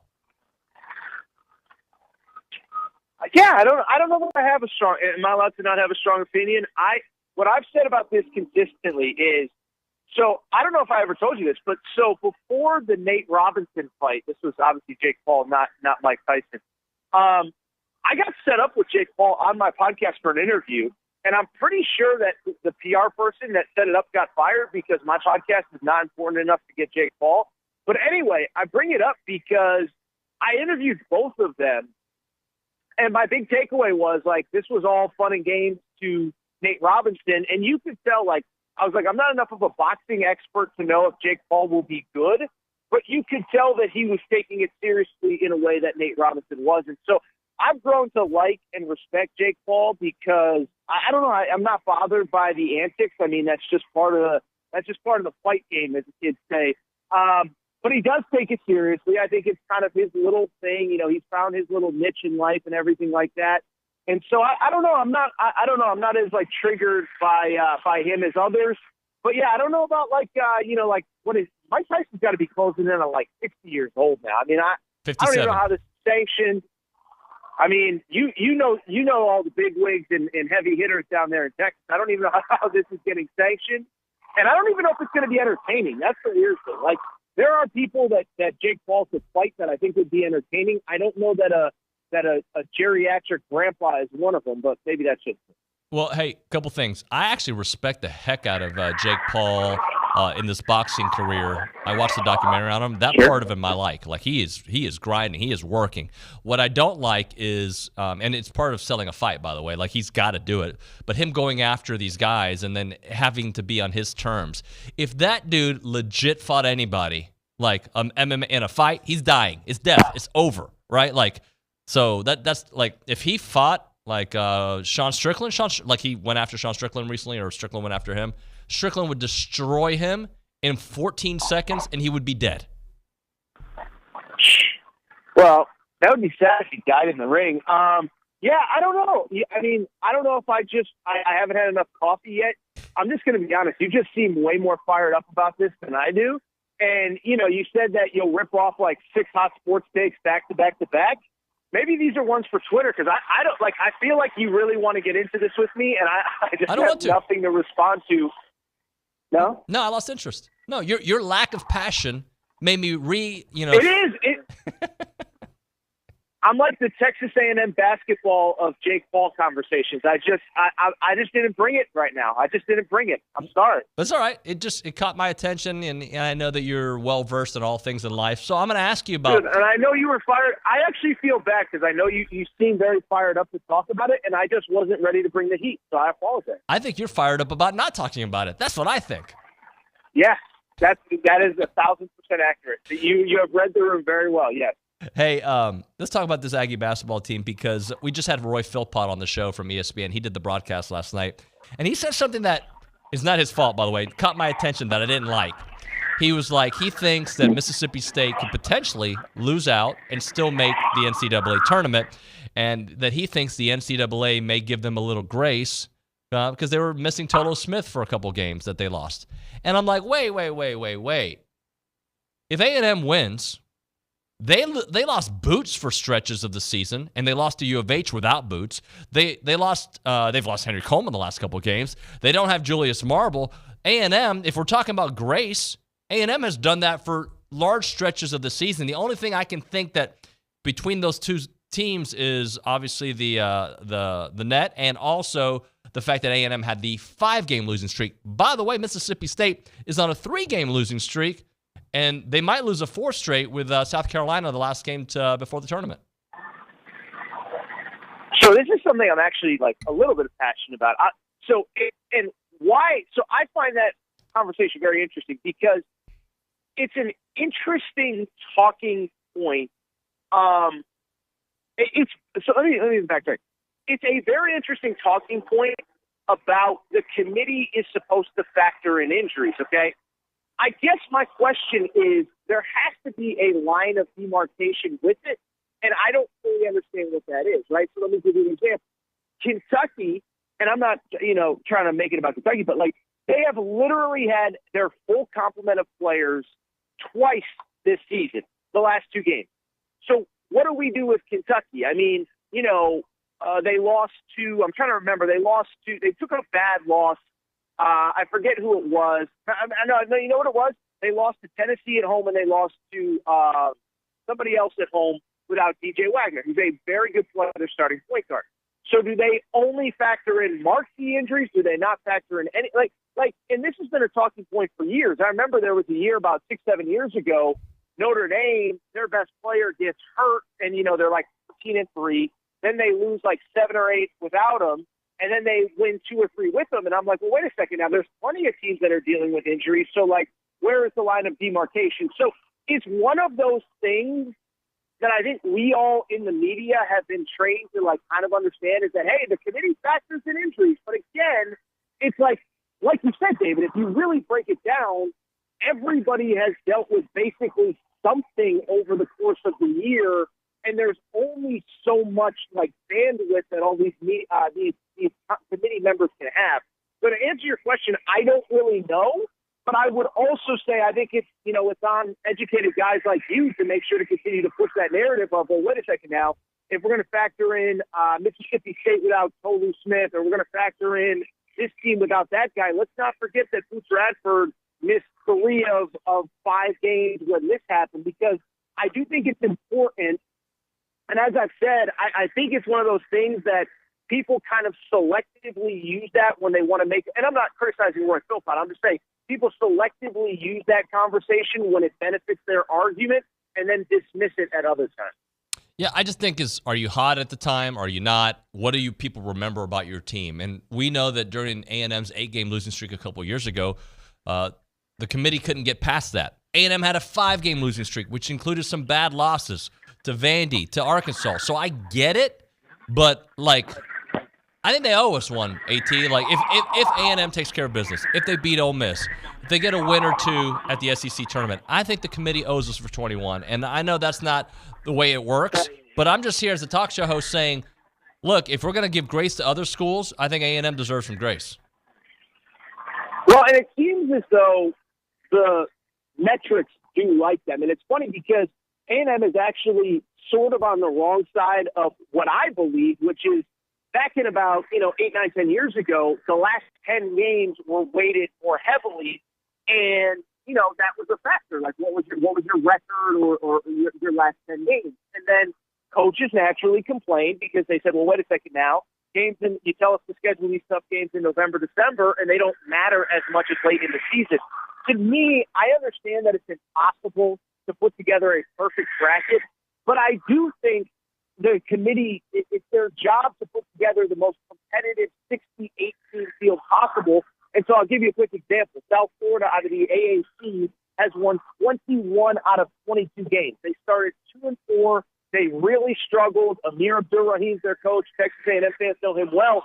Yeah, I don't know if I have a strong. Am I allowed to not have a strong opinion? What I've said about this consistently is, so I don't know if I ever told you this, but so before the Nate Robinson fight, this was obviously Jake Paul, not Mike Tyson. I got set up with Jake Paul on my podcast for an interview. And I'm pretty sure that the PR person that set it up got fired because my podcast is not important enough to get Jake Paul. But anyway, I bring it up because I interviewed both of them. And my big takeaway was, this was all fun and games to Nate Robinson. And you could tell, I was like, I'm not enough of a boxing expert to know if Jake Paul will be good. But you could tell that he was taking it seriously in a way that Nate Robinson wasn't. So I've grown to like and respect Jake Paul because I don't know. I'm not bothered by the antics. I mean, that's just part of the fight game, as the kids say. But he does take it seriously. I think it's kind of his little thing. He's found his little niche in life and everything like that. And so I don't know. I'm not as triggered by him as others. But yeah, I don't know about what is Mike Tyson's got to be closing in on 60 years old now. I mean, I don't even know how this is sanctioned. I mean, you know all the big wigs and heavy hitters down there in Texas. I don't even know how this is getting sanctioned, and I don't even know if it's going to be entertaining. That's the weird thing. There are people that Jake Paul could fight that I think would be entertaining. I don't know that a geriatric grandpa is one of them, but maybe that's just. Well, hey, couple things. I actually respect the heck out of Jake Paul in this boxing career. I watched the documentary on him. That part of him I like. He is grinding. He is working. What I don't like is, and it's part of selling a fight, by the way. He's got to do it. But him going after these guys and then having to be on his terms. If that dude legit fought anybody, MMA in a fight, he's dying. It's death. It's over, right? So that's if he fought Sean Strickland, he went after Sean Strickland recently, or Strickland went after him. Strickland would destroy him in 14 seconds, and he would be dead. Well, that would be sad if he died in the ring. Yeah, I don't know. I mean, I don't know if I haven't had enough coffee yet. I'm just going to be honest. You just seem way more fired up about this than I do. And, you said that you'll rip off 6 hot sports takes back to back to back. Maybe these are ones for Twitter because I don't I feel like you really want to get into this with me, and I just have nothing to respond to. No, I lost interest. No, your lack of passion made me It is. I'm like the Texas A&M basketball of Jake Paul conversations. I just didn't bring it right now. I just didn't bring it. I'm sorry. That's all right. It caught my attention, and I know that you're well versed in all things in life. So I'm going to ask you about. Good. And I know you were fired. I actually feel bad because I know you seem very fired up to talk about it, and I just wasn't ready to bring the heat. So I apologize. I think you're fired up about not talking about it. That's what I think. Yeah, that is 1,000% accurate. You have read the room very well. Yes. Hey, let's talk about this Aggie basketball team because we just had Roy Philpott on the show from ESPN. He did the broadcast last night, and he said something that is not his fault, by the way. It caught my attention that I didn't like. he was like, he thinks that Mississippi State could potentially lose out and still make the NCAA tournament, and that he thinks the NCAA may give them a little grace because they were missing Toto Smith for a couple games that they lost. And I'm like, wait. If A&M wins, they lost Boots for stretches of the season, and they lost to U of H without Boots. They've lost Henry Coleman the last couple of games. They don't have Julius Marble. A&M, if we're talking about grace, A&M has done that for large stretches of the season. The only thing I can think that between those two teams is obviously the net, and also the fact that A&M had the 5-game losing streak. By the way, Mississippi State is on a 3-game losing streak, and they might lose a 4th straight with South Carolina the last game before the tournament. So this is something I'm actually like a little bit passionate about. So I find that conversation very interesting because it's an interesting talking point. So let me backtrack. It's a very interesting talking point about the committee is supposed to factor in injuries. Okay. I guess my question is there has to be a line of demarcation with it, and I don't fully understand what that is, right? So let me give you an example. Kentucky, and I'm not, trying to make it about Kentucky, but like they have literally had their full complement of players twice this season, the last 2 games. So what do we do with Kentucky? I mean, they lost to, I'm trying to remember, they took a bad loss. I forget who it was. I know, you know what it was? They lost to Tennessee at home, and they lost to somebody else at home without DJ Wagner, who's a very good player, their starting point guard. So do they only factor in marquee injuries? Do they not factor in any and this has been a talking point for years. I remember there was a year about 6-7 years ago, Notre Dame, their best player gets hurt, and they're like 14-3. Then they lose like 7 or 8 without him, and then they win 2 or 3 with them. And I'm like, well, wait a second. Now there's plenty of teams that are dealing with injuries. So like, where is the line of demarcation? So it's one of those things that I think we all in the media have been trained to like kind of understand is that, hey, the committee factors in injuries. But again, it's like you said, David, if you really break it down, everybody has dealt with basically something over the course of the year. And there's only so much like bandwidth that all these committee members can have. So to answer your question, I don't really know. But I would also say I think it's on educated guys like you to make sure to continue to push that narrative of, well, wait a second now. If we're going to factor in Mississippi State without Tolu Smith, or we're going to factor in this team without that guy, let's not forget that Boots Radford missed 3 of 5 games when this happened, because I do think it's important. And as I've said, I think it's one of those things that people kind of selectively use that when they want to make – and I'm not criticizing Roy Philpott. I'm just saying people selectively use that conversation when it benefits their argument and then dismiss it at other times. Yeah, I just think are you hot at the time? Are you not? What do you people remember about your team? And we know that during A&M's 8-game losing streak a couple of years ago, the committee couldn't get past that. A&M had a 5-game losing streak, which included some bad losses to Vandy, to Arkansas. So I get it, but I think they owe us one, AT. Like if A&M takes care of business, if they beat Ole Miss, if they get a win or 2 at the SEC tournament, I think the committee owes us for 21. And I know that's not the way it works, but I'm just here as a talk show host saying, look, if we're going to give grace to other schools, I think A&M deserves some grace. Well, and it seems as though the metrics do like them. And it's funny because A&M is actually sort of on the wrong side of what I believe, which is back in about 8, 9, 10 years ago, the last 10 games were weighted more heavily, and that was a factor. Like what was your record or your last 10 games? And then coaches naturally complained because they said, well, wait a second now. You tell us to schedule these tough games in November, December, and they don't matter as much as late in the season. To me, I understand that it's impossible to put together a perfect bracket, but I do think the committee, it's their job to put together the most competitive 68-team field possible. And so I'll give you a quick example. South Florida out of the AAC has won 21 out of 22 games. They started 2-4. They really struggled. Amir Abdur-Rahim's their coach. Texas A&M fans know him well.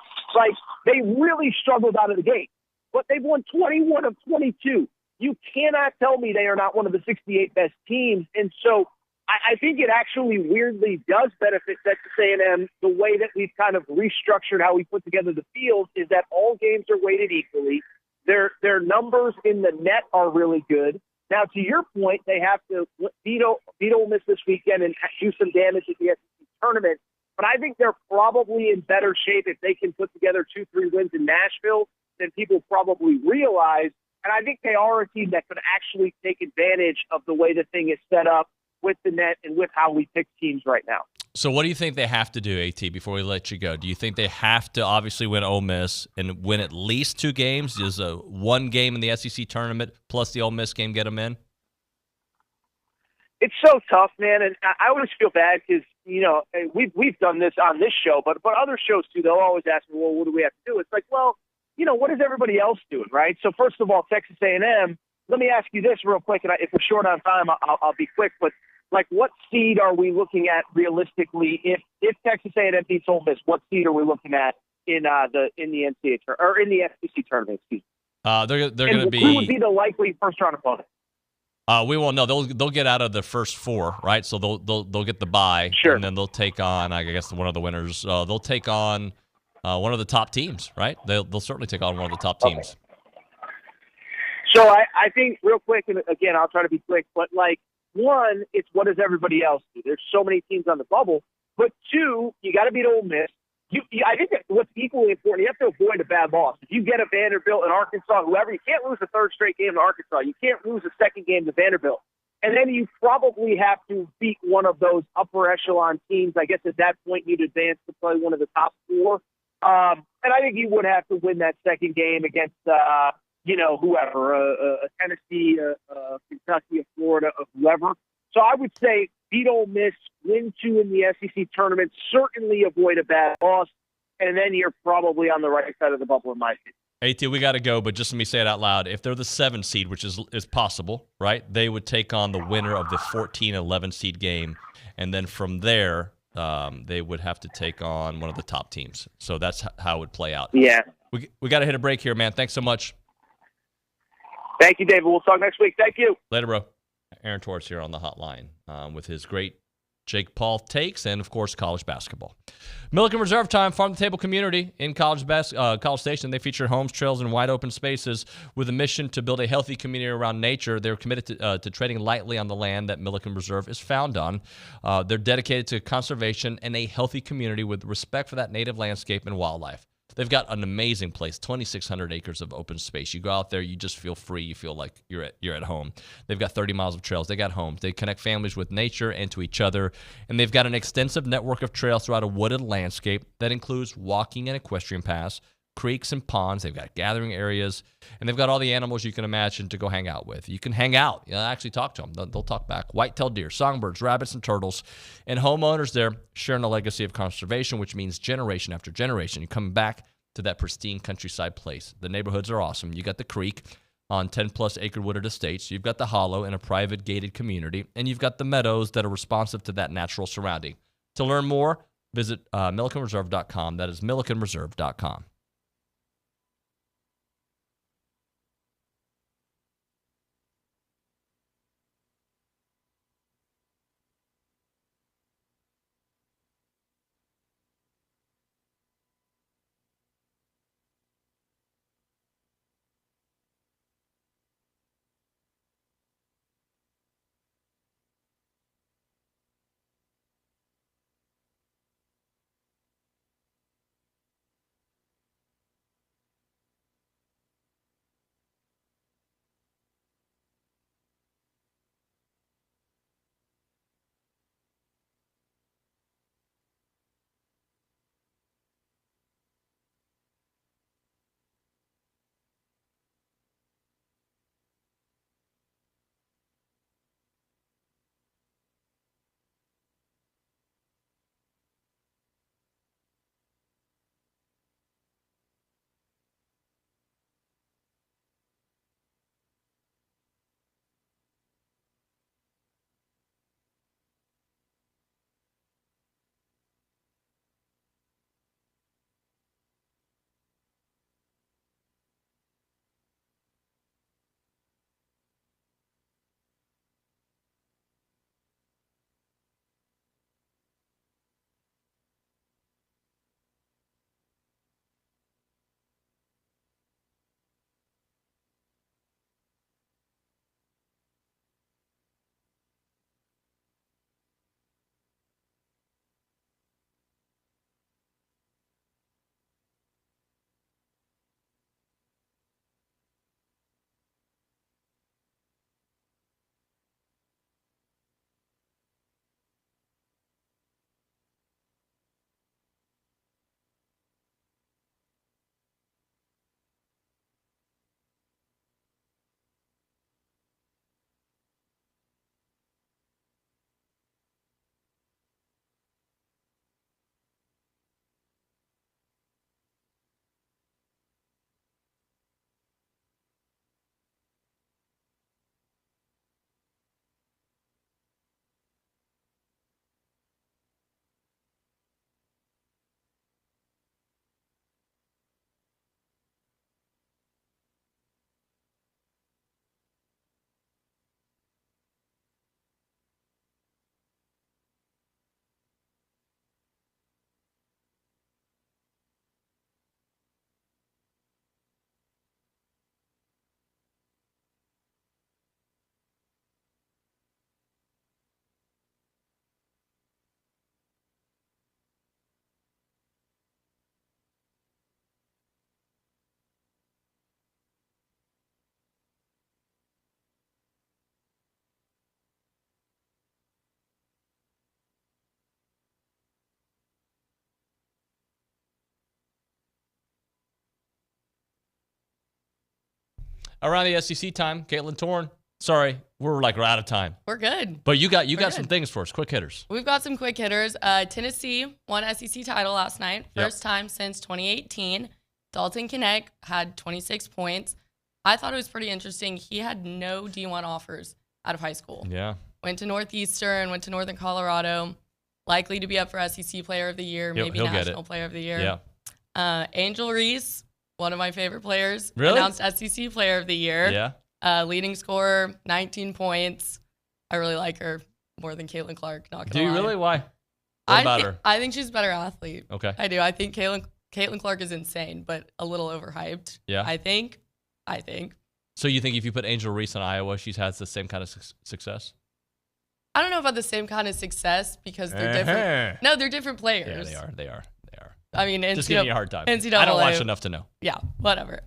They really struggled out of the gate. But they've won 21 of 22. you cannot tell me they are not one of the 68 best teams. And so I think it actually weirdly does benefit Texas A&M. The way that we've kind of restructured how we put together the field is that all games are weighted equally. Their numbers in the net are really good. Now, to your point, they have to beat Ole Miss this weekend and do some damage at the SEC tournament. But I think they're probably in better shape if they can put together 2-3 wins in Nashville than people probably realize. And I think they are a team that could actually take advantage of the way the thing is set up with the net and with how we pick teams right now. So what do you think they have to do, AT, before we let you go? Do you think they have to obviously win Ole Miss and win at least 2 games? Does one game in the SEC tournament plus the Ole Miss game get them in? It's so tough, man, and I always feel bad because, you know, we've done this on this show, but other shows too, they'll always ask me, well, what do we have to do? It's like, well, you know, what is everybody else doing, right? So first of all, Texas A&M, let me ask you this real quick, and if we're short on time, I'll be quick, but like, what seed are we looking at realistically? If Texas A&M beats Ole Miss, what seed are we looking at in the NCAA or in the SEC tournament? Excuse me. They're going to be. Who would be the likely first round opponent? We won't know. They'll get out of the first 4, right? So they'll get the bye, sure, and then they'll take on, I guess, one of the winners. They'll take on one of the top teams, right? They'll certainly take on one of the top teams. Okay. So I think real quick, and again, I'll try to be quick, but like, one, it's what does everybody else do? There's so many teams on the bubble. But 2, you got to beat Ole Miss. I think that what's equally important, you have to avoid a bad loss. If you get a Vanderbilt and Arkansas, whoever, you can't lose a third straight game to Arkansas. You can't lose a second game to Vanderbilt. And then you probably have to beat one of those upper echelon teams. I guess at that point you'd advance to play one of the top 4. And I think you would have to win that second game against you know, whoever, a Tennessee, Kentucky, a Florida, whoever. So I would say beat Ole Miss, win 2 in the SEC tournament, certainly avoid a bad loss, and then you're probably on the right side of the bubble in my opinion. AT, we got to go, but just let me say it out loud. If they're the 7 seed, which is possible, right, they would take on the winner of the 14-11 seed game, and then from there, they would have to take on one of the top teams. So that's how it would play out. Yeah. We got to hit a break here, man. Thanks so much. Thank you, David. We'll talk next week. Thank you. Later, bro. Aaron Torres here on the hotline with his great Jake Paul takes and, of course, college basketball. Milliken Reserve Time, farm-to-table community in College Station. They feature homes, trails, and wide-open spaces with a mission to build a healthy community around nature. They're committed to treading lightly on the land that Milliken Reserve is found on. They're dedicated to conservation and a healthy community with respect for that native landscape and wildlife. They've got an amazing place, 2,600 acres of open space. You go out there, you just feel free. You feel like you're at home. They've got 30 miles of trails. They got homes. They connect families with nature and to each other. And they've got an extensive network of trails throughout a wooded landscape that includes walking and equestrian paths, creeks and ponds. They've got gathering areas. And they've got all the animals you can imagine to go hang out with. You can hang out. You know, actually talk to them. They'll talk back. White-tailed deer, songbirds, rabbits, and turtles. And homeowners there sharing a legacy of conservation, which means generation after generation. You come back to that pristine countryside place. The neighborhoods are awesome. You got the creek on 10-plus acre wooded estates. You've got the hollow in a private gated community. And you've got the meadows that are responsive to that natural surrounding. To learn more, visit millikenreserve.com. That is millikenreserve.com. Around the SEC time, Caitlin Torn. Sorry, we're out of time. We're good. But you got some things for us, quick hitters. We've got some quick hitters. Tennessee won SEC title last night, first time since 2018. Dalton Knecht had 26 points. I thought it was pretty interesting. He had no D1 offers out of high school. Yeah. Went to Northeastern, went to Northern Colorado. Likely to be up for SEC Player of the Year, maybe National Player of the Year. Yeah. Angel Reese, one of my favorite players, really? announced SEC Player of the Year. Yeah. Leading scorer, 19 points. I really like her more than Caitlin Clark. Not gonna Do you lie. really? Why? What about her? I think she's a better athlete. Okay. I do. I think Caitlin Clark is insane, but a little overhyped. Yeah. I think. So you think if you put Angel Reese in Iowa, she has the same kind of success? I don't know about the same kind of success because they're different. No, they're different players. Yeah, they are. I mean, just giving you a hard time. NCAA, I don't watch enough to know. Yeah, whatever.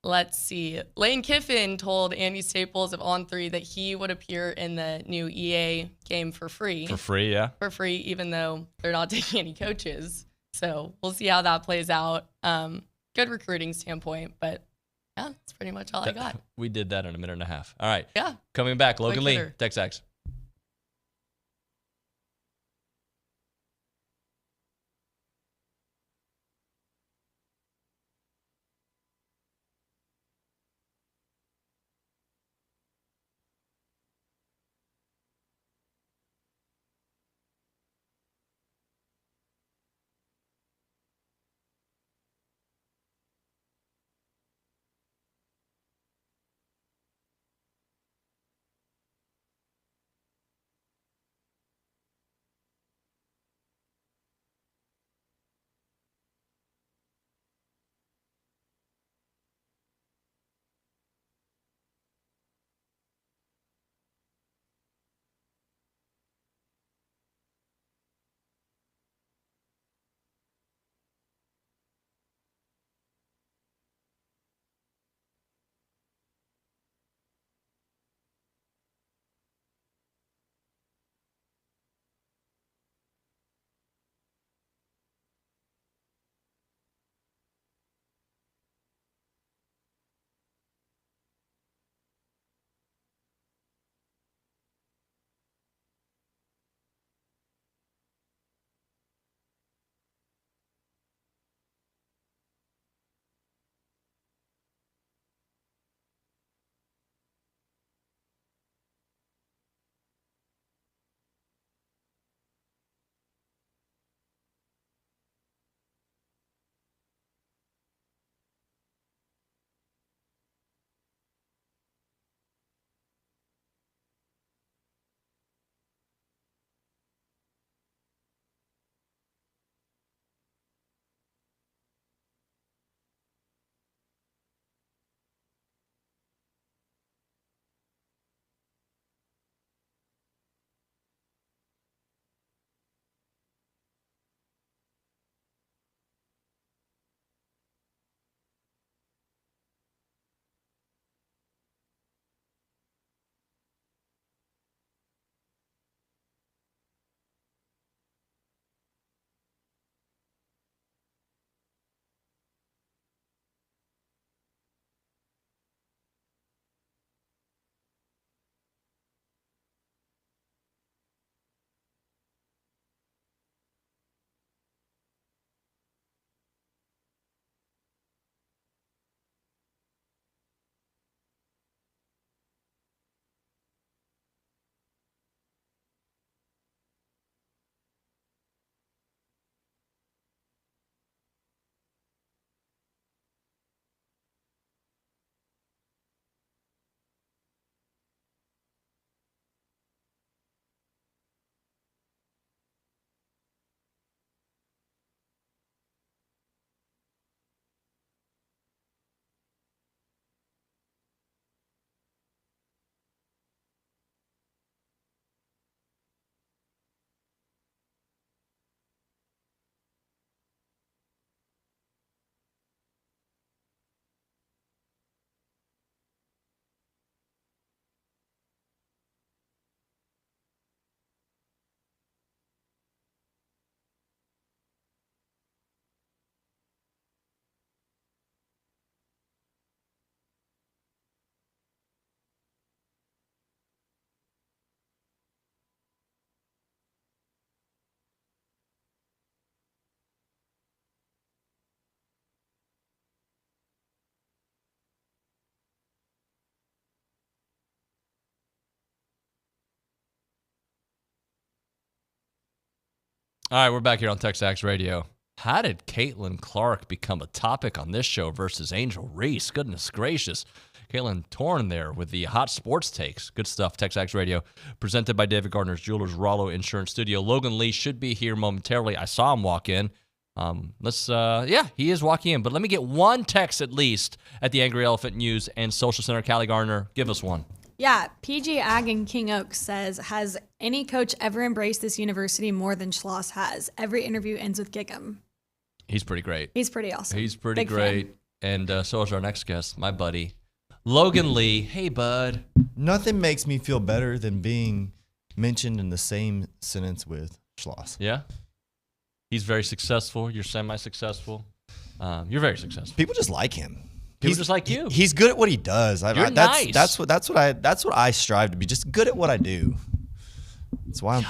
Let's see. Lane Kiffin told Andy Staples of On3 that he would appear in the new EA game for free. For free, yeah. For free, even though they're not taking any coaches. So we'll see how that plays out. Good recruiting standpoint, but yeah, that's pretty much all I got. We did that in a minute and a half. All right. Yeah. Coming back, Logan Lee, TexAgs. All right, we're back here on TexAgs Radio. How did Caitlin Clark become a topic on this show versus Angel Reese? Goodness gracious. Caitlin torn there with the hot sports takes. Good stuff. TexAgs Radio, presented by David Gardner's Jewelers, Rollo Insurance Studio. Logan Lee should be here momentarily. I saw him walk in. He is walking in. But let me get one text at least at the Angry Elephant News and Social Center. Callie Gardner, give us one. Yeah, PG Ag in King Oaks says, has any coach ever embraced this university more than Schloss has? Every interview ends with "Gig 'em." He's pretty great. He's pretty awesome. He's pretty Big great. fan. And so is our next guest, my buddy, Logan Lee. Hey, bud. Nothing makes me feel better than being mentioned in the same sentence with Schloss. Yeah? He's very successful. You're semi-successful. You're very successful. People just like him. People just like you. He's good at what he does. You're nice. That's what I strive to be. Just good at what I do. That's why.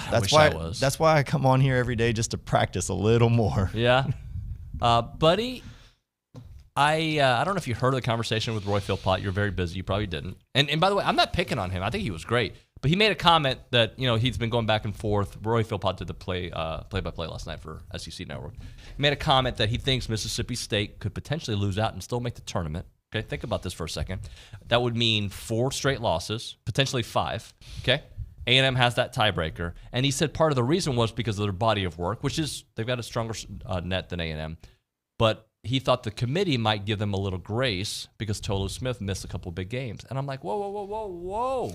That's why I come on here every day, just to practice a little more. Yeah, buddy. I don't know if you heard of the conversation with Roy Philpott. You're very busy. You probably didn't. And by the way, I'm not picking on him. I think he was great. But he made a comment that, he's been going back and forth. Roy Philpott did the play-by-play last night for SEC Network. He made a comment that he thinks Mississippi State could potentially lose out and still make the tournament. Okay, think about this for a second. That would mean 4 straight losses, potentially 5. Okay, A&M has that tiebreaker. And he said part of the reason was because of their body of work, which is they've got a stronger net than A&M. But he thought the committee might give them a little grace because Tolu Smith missed a couple of big games. And I'm like, whoa.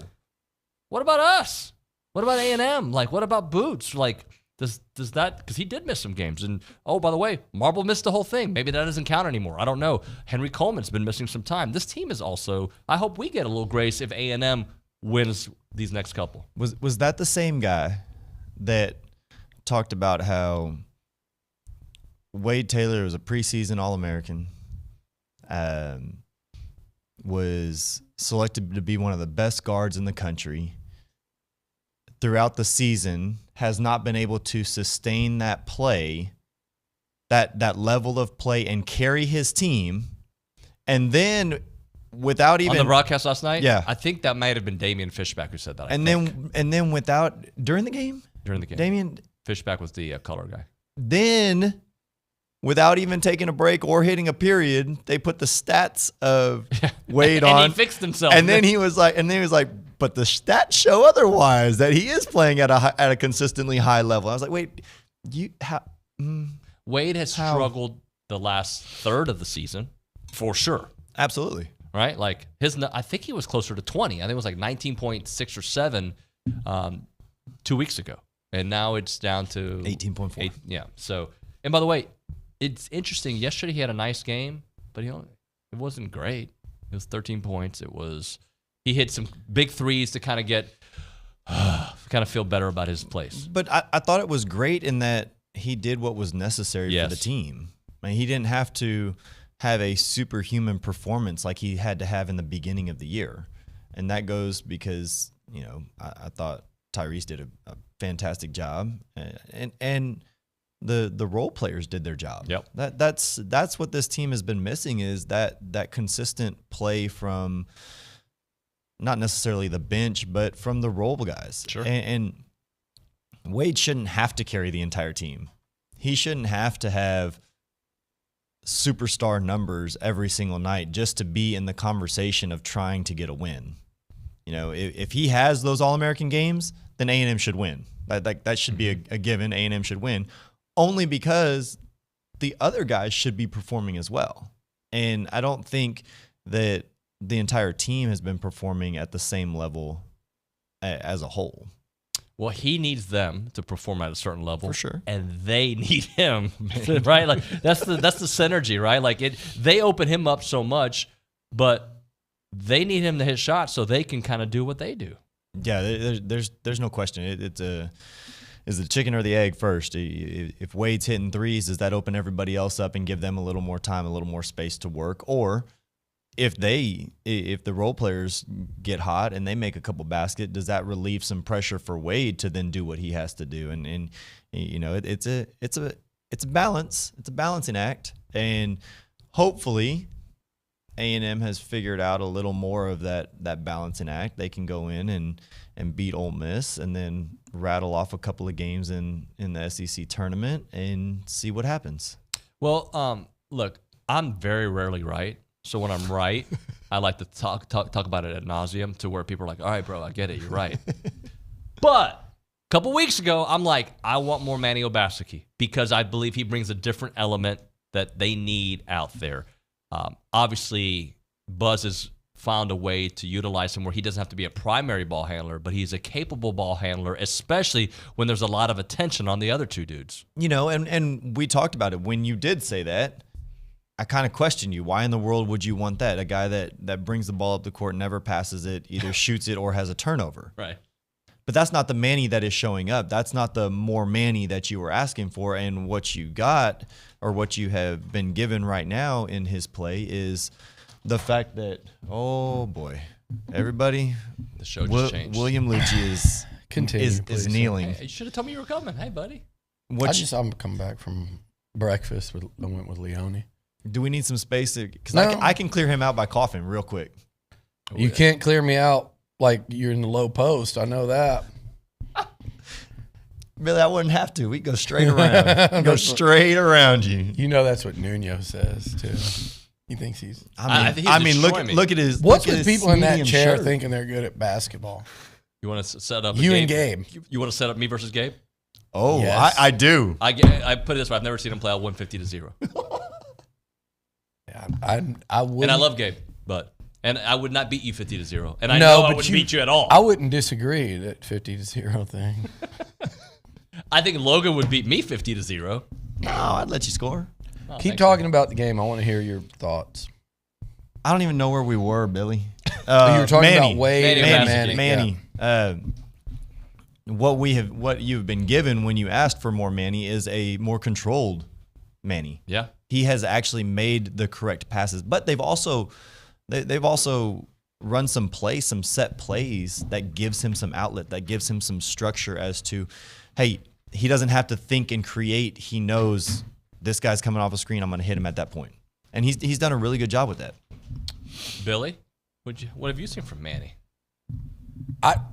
What about us? What about A&M? Like, what about Boots? Like, does that, because he did miss some games. And, oh, by the way, Marble missed the whole thing. Maybe that doesn't count anymore. I don't know. Henry Coleman's been missing some time. This team is also, I hope we get a little grace if A&M wins these next couple. Was that the same guy that talked about how Wade Taylor was a preseason All-American, was selected to be one of the best guards in the country, throughout the season, has not been able to sustain that play, that level of play, and carry his team, and then without even on the broadcast last night? Yeah. I think that might have been Damian Fishback who said that. And then without during the game? During the game. Damian Fishback was the color guy. Then without even taking a break or hitting a period, they put the stats of Wade on. And he fixed himself. And then he was like, but the stats show otherwise, that he is playing at a consistently high level. I was like, wait, Wade has struggled the last third of the season, for sure. Absolutely. Right? Like I think he was closer to 20. I think it was like 19.6 or 7 2 weeks ago. And now it's down to 18.4. Yeah. So, and by the way, it's interesting. Yesterday he had a nice game, but it wasn't great. It was 13 points. He hit some big threes to kind of get, kind of feel better about his place. But I thought it was great in that he did what was necessary for the team. I mean, he didn't have to have a superhuman performance like he had to have in the beginning of the year. And that goes because, I thought Tyrese did a fantastic job. And the role players did their job. Yep. That's what this team has been missing, is that consistent play from not necessarily the bench, but from the role guys. Sure. And Wade shouldn't have to carry the entire team. He shouldn't have to have superstar numbers every single night just to be in the conversation of trying to get a win. If he has those All-American games, then A&M should win. That should be a given. A&M should win, only because the other guys should be performing as well. And I don't think that the entire team has been performing at the same level as a whole. Well, he needs them to perform at a certain level, for sure, and they need him, right? Like that's the synergy, right? Like they open him up so much, but they need him to hit shots so they can kind of do what they do. Yeah, there's no question. Is the chicken or the egg first? If Wade's hitting threes, does that open everybody else up and give them a little more time, a little more space to work? Or if the role players get hot and they make a couple baskets, does that relieve some pressure for Wade to then do what he has to do? And it's a balance. It's a balancing act, and hopefully A&M has figured out a little more of that balancing act. They can go in and beat Ole Miss and then rattle off a couple of games in the SEC tournament and see what happens. Well, look, I'm very rarely right. So when I'm right, I like to talk about it ad nauseum to where people are like, all right, bro, I get it. You're right. But a couple weeks ago, I'm like, I want more Manny Obaseki because I believe he brings a different element that they need out there. Obviously, Buzz has found a way to utilize him where he doesn't have to be a primary ball handler, but he's a capable ball handler, especially when there's a lot of attention on the other two dudes. You know, and we talked about it. When you did say that, I kind of questioned you. Why in the world would you want that? A guy that brings the ball up the court, never passes it, either shoots it or has a turnover. Right. But that's not the Manny that is showing up. That's not the more Manny that you were asking for. And what you got, or what you have been given right now in his play, is the fact that, oh boy, everybody, the show just changed. William Liucci is kneeling. Hey, you should have told me you were coming. Hey, buddy. I'm coming back from breakfast. I went with Leone. Do we need some space? Because No. I can clear him out by coughing real quick. You can't clear me out like you're in the low post. I know that. Billy, I wouldn't have to. We go straight around. Go straight around you. You know that's what Nuño says too. He thinks he's. I mean, look at his. What's look at with his people in that medium chair shirt. thinking they're good at basketball? You want to set up You and Gabe. You want to set up me versus Gabe? Oh, Yes. I do. I put it this way. I've never seen him play out 150-0. Yeah, I would. And I love Gabe, and I would not beat you 50-0. And I No, know I but wouldn't beat you at all. I wouldn't disagree that 50-0 thing. I think Logan would beat me 50-0. No, I'd let you score. Oh, Keep thanks, talking about the game. I want to hear your thoughts. I don't even know where we were, Billy. You were talking Manny. about Wade and Manny. What you've been given when you asked for more Manny is a more controlled Manny. Yeah. He has actually made the correct passes, but they've also run some set plays that gives him some outlet, that gives him some structure as to, hey, he doesn't have to think and create. He knows this guy's coming off a screen. I'm going to hit him at that point. And he's done a really good job with that. Billy, what have you seen from Manny?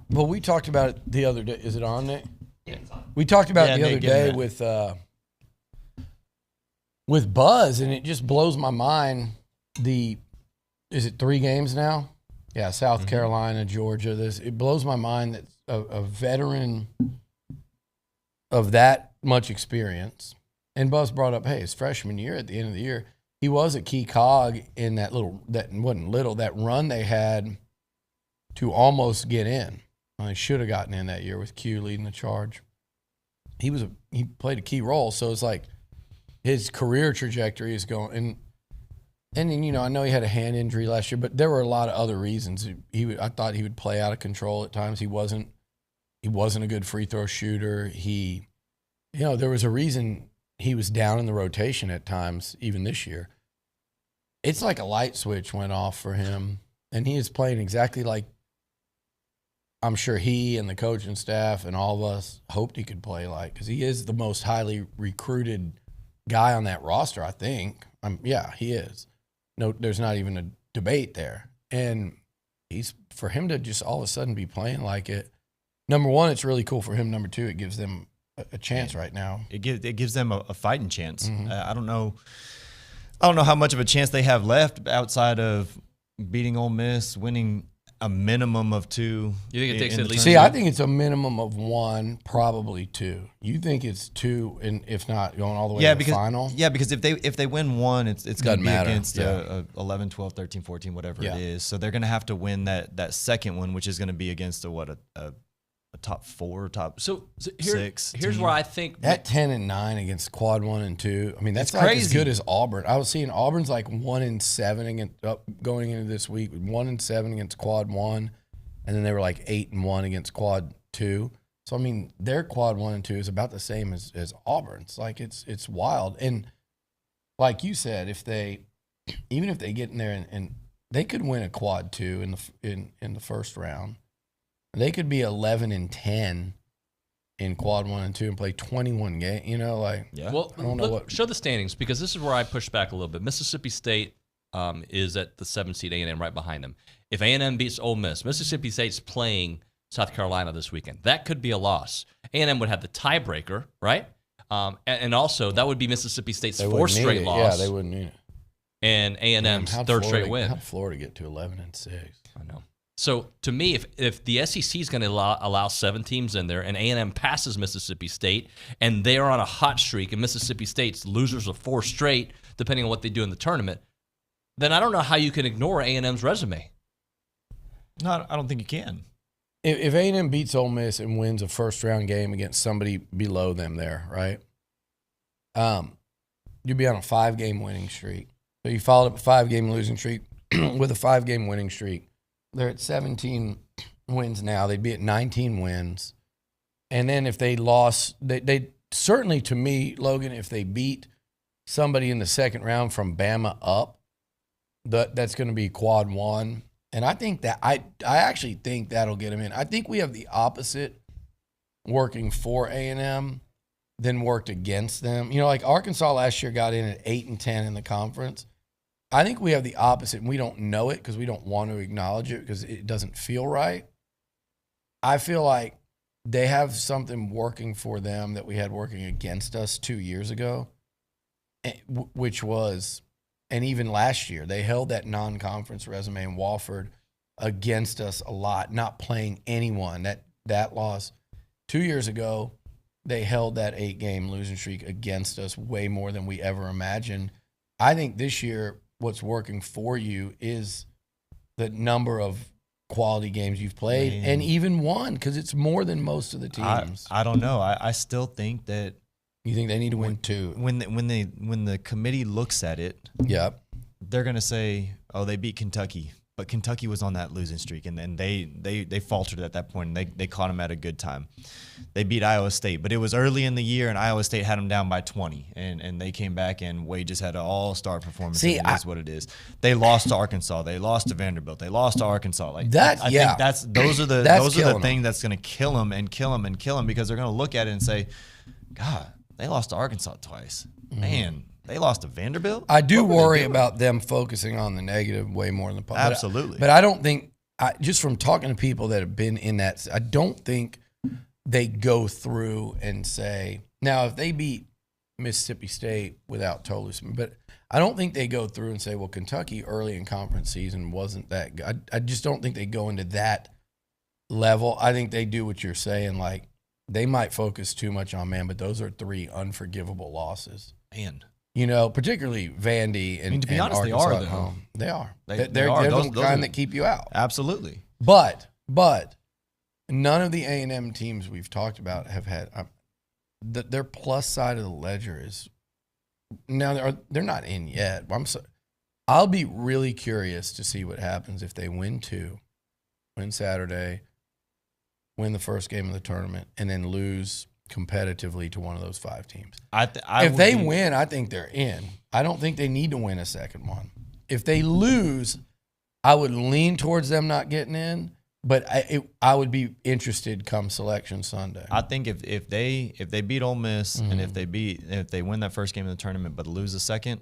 Well, we talked about it the other day. Is it on, Nick? Yeah, it's on. We talked about it the other day with Buzz, and it just blows my mind. Is it 3 games now? Yeah, South Carolina, Georgia. It blows my mind that a veteran of that much experience, and Buzz brought up, hey, his freshman year, at the end of the year, he was a key cog in that run they had to almost get in. Well, they should have gotten in that year with Q leading the charge. He played a key role, so it's like his career trajectory is going. And then, I know he had a hand injury last year, but there were a lot of other reasons. I thought he would play out of control at times. He wasn't a good free throw shooter. There was a reason he was down in the rotation at times, even this year. It's like a light switch went off for him, and he is playing exactly like I'm sure he and the coaching staff and all of us hoped he could play like, because he is the most highly recruited guy on that roster, I think. Yeah, he is. No, there's not even a debate there. And for him to just all of a sudden be playing like it, number one, it's really cool for him. Number two, it gives them a chance right now. It gives them a fighting chance. Mm-hmm. I don't know how much of a chance they have left outside of beating Ole Miss, winning a minimum of 2. You think it takes at least? See, I think it's a minimum of 1, probably 2. You think it's 2, and if not, going all the way to the final? Yeah, because if they win 1, it's going to be matter. against 11, 12, 13, 14, whatever it is. So they're going to have to win that second one, which is going to be against a top 4, top 6. Here's team. where I think that 10-9 against quad 1 and 2. I mean, that's it's like crazy. As good as Auburn. I was seeing Auburn's like 1-7 against going into this week, 1-7 against quad 1, and then they were like 8-1 against quad 2. So I mean, their quad 1 and 2 is about the same as Auburn's. Like it's wild. And like you said, even if they get in there and they could win a quad 2 in the first round. They could be 11-10 in quad 1 and 2 and play 21 games. Well, I don't know show the standings, because this is where I push back a little bit. Mississippi State is at the 7th seed A&M right behind them. If A&M beats Ole Miss, Mississippi State's playing South Carolina this weekend. That could be a loss. A&M would have the tiebreaker, right? And also, that would be Mississippi State's fourth straight loss. Yeah, they wouldn't need it. And A&M's third straight win. How'd Florida get to 11-6? I know. So, to me, if the SEC is going to allow 7 teams in there and A&M passes Mississippi State and they're on a hot streak and Mississippi State's losers of 4 straight, depending on what they do in the tournament, then I don't know how you can ignore A&M's resume. No, I don't think you can. If A&M beats Ole Miss and wins a first-round game against somebody below them there, right, you'd be on a 5-game winning streak. So you followed up a 5-game losing streak with a 5-game winning streak. They're at 17 wins now. They'd be at 19 wins. And then if they lost, they certainly, to me, Logan, if they beat somebody in the second round from Bama up, that's going to be quad 1. And I think that I actually think that'll get them in. I think we have the opposite working for A&M than worked against them. You know, like Arkansas last year got in at 8-10 in the conference. I think we have the opposite, and we don't know it because we don't want to acknowledge it because it doesn't feel right. I feel like they have something working for them that we had working against us 2 years ago, which was, and even last year, they held that non-conference resume in Wofford against us a lot, not playing anyone. That loss 2 years ago, they held that 8-game losing streak against us way more than we ever imagined. I think this year, what's working for you is the number of quality games you've played and even won, because it's more than most of the teams. I don't know. I still think that. You think they need to win 2? When the committee looks at it, yep, they're gonna say, "Oh, they beat Kentucky," but Kentucky was on that losing streak, and then they faltered at that point, and they caught them at a good time. They beat Iowa State, but it was early in the year, and Iowa State had them down by 20, and they came back, and Wade just had an all-star performance. See, and it is what it is. They lost to Arkansas. They lost to Vanderbilt. They lost to Arkansas. Like that, I think those are the things that's going to kill them and kill them and kill them, because they're going to look at it and say, God, they lost to Arkansas twice. Man, they lost to Vanderbilt? I do worry about them focusing on the negative way more than the positive. Absolutely. But I don't think, just from talking to people that have been in that, I don't think they go through and say, now if they beat Mississippi State without Toulouse, but I don't think they go through and say, well, Kentucky early in conference season wasn't that good. I just don't think they go into that level. I think they do what you're saying, like, they might focus too much on, man, but those are 3 unforgivable losses. Man. You know, particularly Vandy and, to be honest, Arkansas they are, at home. They are. They're the kind that keep you out. Absolutely. But none of the A&M teams we've talked about have had their plus side of the ledger is now they're not in yet. I'll be really curious to see what happens if they win 2, win Saturday, win the first game of the tournament, and then lose competitively to one of those 5 teams. If they win, I think they're in. I don't think they need to win a second one. If they lose, I would lean towards them not getting in, but I would be interested come Selection Sunday. I think if they beat Ole Miss and if they win that first game of the tournament but lose the second,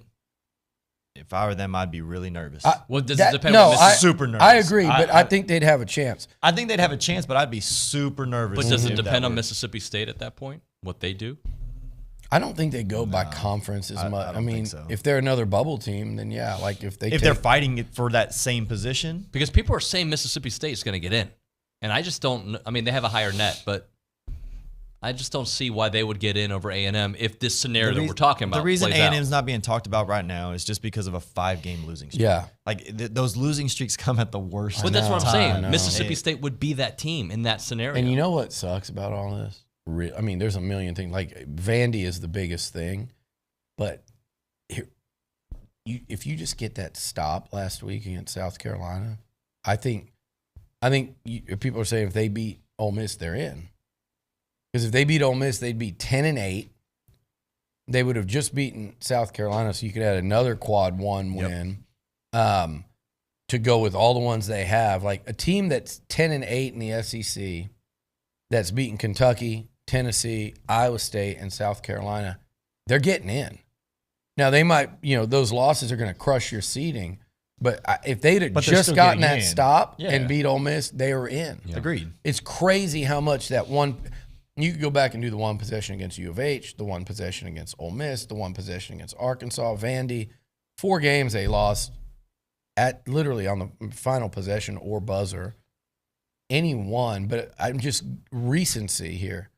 if I were them, I'd be really nervous. Does it depend on super nervous. I agree, but I think they'd have a chance. I think they'd have a chance, but I'd be super nervous. But does it depend on Mississippi State at that point, what they do? I don't think they go by conference as much. I mean, if they're another bubble team, then yeah, like if they're fighting it for that same position. Because people are saying Mississippi State is going to get in, and I just don't. I mean, they have a higher net, but I just don't see why they would get in over A&M if this scenario that we're talking about. The reason plays A&M's out. not being talked about right now is just because of a 5-game losing streak. Yeah, like those losing streaks come at the worst. But that's what I'm saying. Mississippi State would be that team in that scenario. And you know what sucks about all this? I mean, there's a million things. Like Vandy is the biggest thing, but if you just get that stop last week against South Carolina, I think people are saying if they beat Ole Miss, they're in. Because if they beat Ole Miss, they'd be 10-8. They would have just beaten South Carolina, so you could add another quad 1 win to go with all the ones they have. Like a team that's 10-8 in the SEC, that's beaten Kentucky, Tennessee, Iowa State, and South Carolina, they're getting in. Now they might, those losses are going to crush your seeding. But if they'd have But they're just still gotten getting that in. stop Yeah. and beat Ole Miss, they were in. Yeah. Agreed. It's crazy how much that one. You could go back and do the one possession against U of H, the one possession against Ole Miss, the one possession against Arkansas, Vandy. 4 games they lost at literally on the final possession or buzzer. Any one, but I'm just recency here.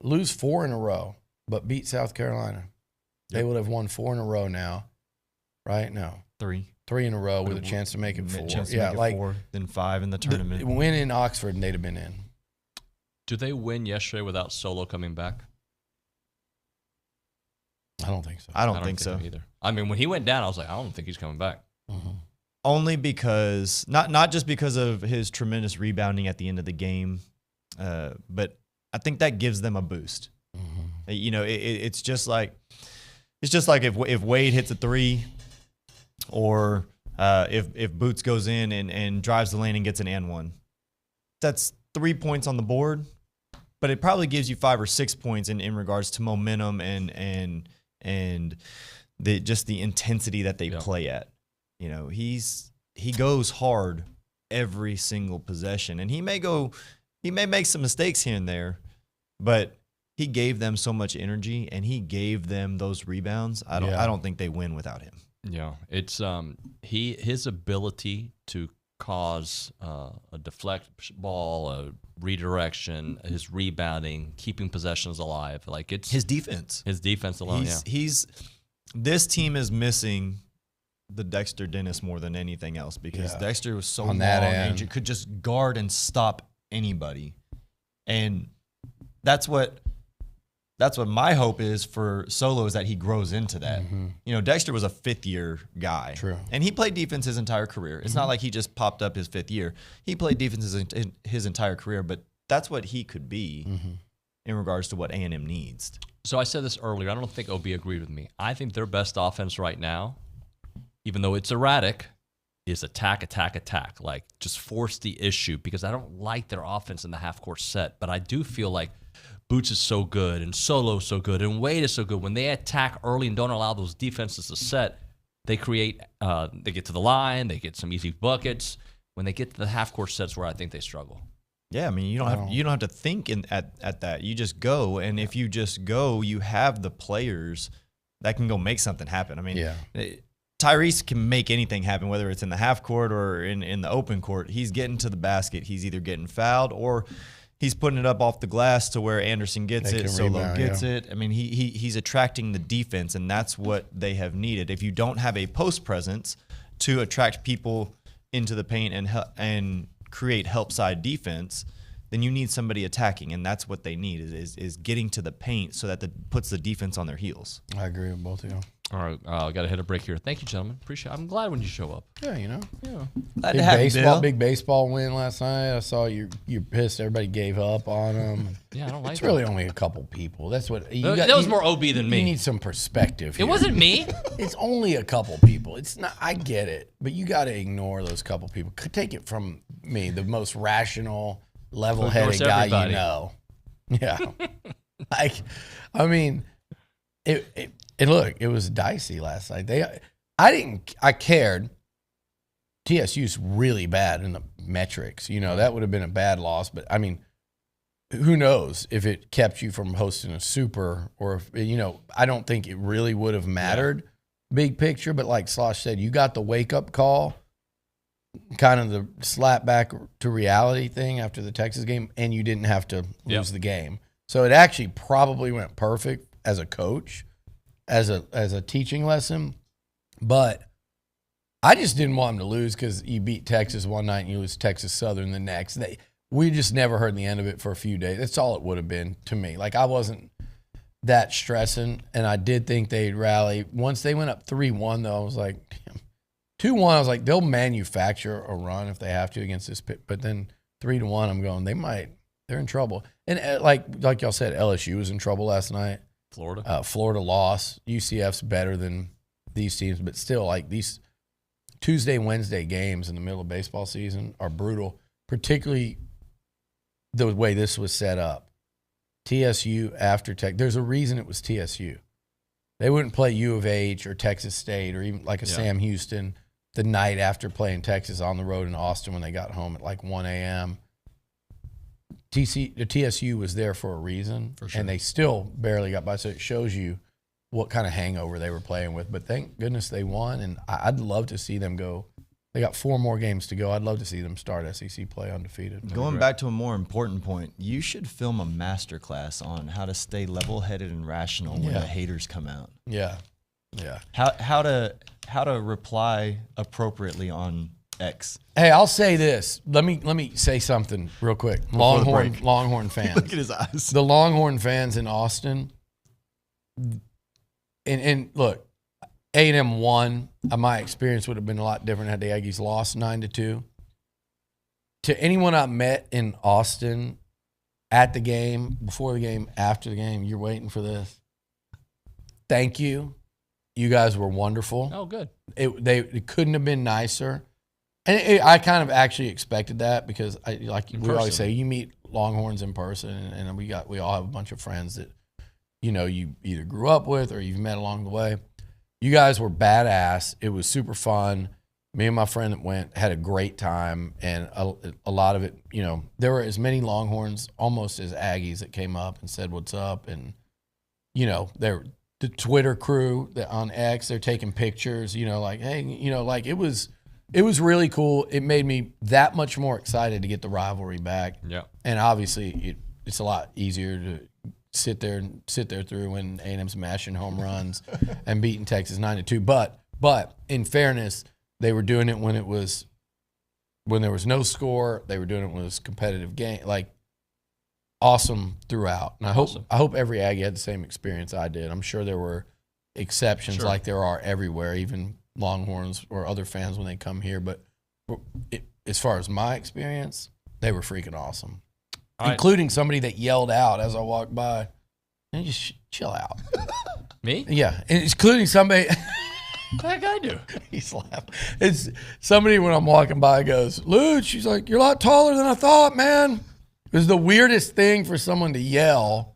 Lose 4 in a row, but beat South Carolina. They would have won 4 in a row now, right? No. 3 in a row with a chance to make it 4. Yeah, like 4, then 5 in the tournament. Win in Oxford and they'd have been in. Do they win yesterday without Solo coming back? I don't think so. I don't think so either. I mean, when he went down, I was like, I don't think he's coming back. Mm-hmm. Only because not just because of his tremendous rebounding at the end of the game, but I think that gives them a boost. Mm-hmm. It's just like if Wade hits a 3, or if Boots goes in and drives the lane and gets an and 1. That's 3 points on the board, but it probably gives you 5 or 6 points in regards to momentum and the intensity that they play at. He goes hard every single possession, and he may make some mistakes here and there, but he gave them so much energy and he gave them those rebounds. I don't think they win without him. Yeah, it's his ability to cause a deflect ball, a redirection, his rebounding, keeping possessions alive. Like it's his defense. His defense alone. This team is missing the Dexter Dennis more than anything else because Dexter was so On long that and end. could just guard and stop anybody, and that's what my hope is for Solo, is that he grows into that. Mm-hmm. Dexter was a 5th-year guy. True. And he played defense his entire career. It's not like he just popped up his 5th year. He played defense his entire career, but that's what he could be in regards to what A&M needs. So I said this earlier. I don't think OB agreed with me. I think their best offense right now, even though it's erratic, is attack, attack, attack. Like, just force the issue, because I don't like their offense in the half-court set. But I do feel like Boots is so good and Solo is so good and Wade is so good. When they attack early and don't allow those defenses to set, they create, they get to the line, they get some easy buckets. When they get to the half-court sets, where I think they struggle. Yeah, I mean, you don't have to think at that. You just go, and if you just go, you have the players that can go make something happen. I mean, Tyrese can make anything happen, whether it's in the half court or in the open court. He's getting to the basket. He's either getting fouled or he's putting it up off the glass to where Anderson gets it, Solo gets it. I mean, he's attracting the defense, and that's what they have needed. If you don't have a post presence to attract people into the paint and create help side defense, then you need somebody attacking, and that's what they need is getting to the paint so that puts the defense on their heels. I agree with both of you. All right, I got to hit a break here. Thank you, gentlemen. Appreciate it. I'm glad when you show up. Yeah, Yeah. Big baseball win last night. I saw you're pissed. Everybody gave up on them. Yeah, I don't like It's that. really only a couple people. That's what That was more OB than me. You need some perspective. It wasn't me. It's only a couple people. It's not. I get it, but you got to ignore those couple people. Take it from me, the most rational, level-headed guy everybody. you know. Yeah, I mean, and look, it was dicey last night. I cared. TSU's really bad in the metrics. That would have been a bad loss. But I mean, who knows if it kept you from hosting a super, or if, I don't think it really would have mattered big picture. But like Slosh said, you got the wake up call, kind of the slap back to reality thing after the Texas game, and you didn't have to lose the game. So it actually probably went perfect as a coach, as a teaching lesson. But I just didn't want him to lose because you beat Texas one night and you lose Texas Southern the next. We just never heard the end of it for a few days. That's all it would have been to me. Like, I wasn't that stressing, and I did think they'd rally. Once they went up 3-1, though, I was like, damn. 2-1, I was like, they'll manufacture a run if they have to against this pit. But then 3-1, I'm going, they're in trouble. And like y'all said, LSU was in trouble last night. Florida lost. UCF's better than these teams, but still, like, these Tuesday, Wednesday games in the middle of baseball season are brutal, particularly the way this was set up. TSU after Tech. There's a reason it was TSU. They wouldn't play U of H or Texas State or even like a Sam Houston the night after playing Texas on the road in Austin when they got home at like 1 a.m. The TSU was there for a reason, and they still barely got by. So it shows you what kind of hangover they were playing with. But thank goodness they won, and I'd love to see them go. They got 4 more games to go. I'd love to see them start SEC play undefeated. Going back to a more important point, you should film a masterclass on how to stay level-headed and rational when the haters come out. Yeah, yeah. How to reply appropriately on X. Hey, I'll say this. Let me say something real quick. Longhorn fans. Look at his eyes. The Longhorn fans in Austin. And look, A&M won. My experience would have been a lot different had the Aggies lost 9-2. To anyone I met in Austin at the game, before the game, after the game, you're waiting for this. Thank you. You guys were wonderful. Oh, good. It couldn't have been nicer. And I kind of actually expected that because, we always say, you meet Longhorns in person, and we all have a bunch of friends that, you either grew up with or you've met along the way. You guys were badass. It was super fun. Me and my friend that went had a great time, and a lot of it, there were as many Longhorns almost as Aggies that came up and said what's up, and the Twitter crew that on X, they're taking pictures, like, hey, like it was really cool. It made me that much more excited to get the rivalry back. Yeah. And obviously it's a lot easier to sit there through when A&M's mashing home runs and beating Texas 9-2. But in fairness, they were doing it when there was no score. They were doing it when it was a competitive game. Like, awesome throughout. And I hope every Aggie had the same experience I did. I'm sure there were exceptions like there are everywhere, even Longhorns or other fans when they come here. But as far as my experience, they were freaking awesome. Including somebody that yelled out as I walked by, and just chill out. Me? Yeah, and including somebody. What that guy do? He's laughing. It's somebody when I'm walking by goes, Luch, she's like, you're a lot taller than I thought, man. It was the weirdest thing for someone to yell.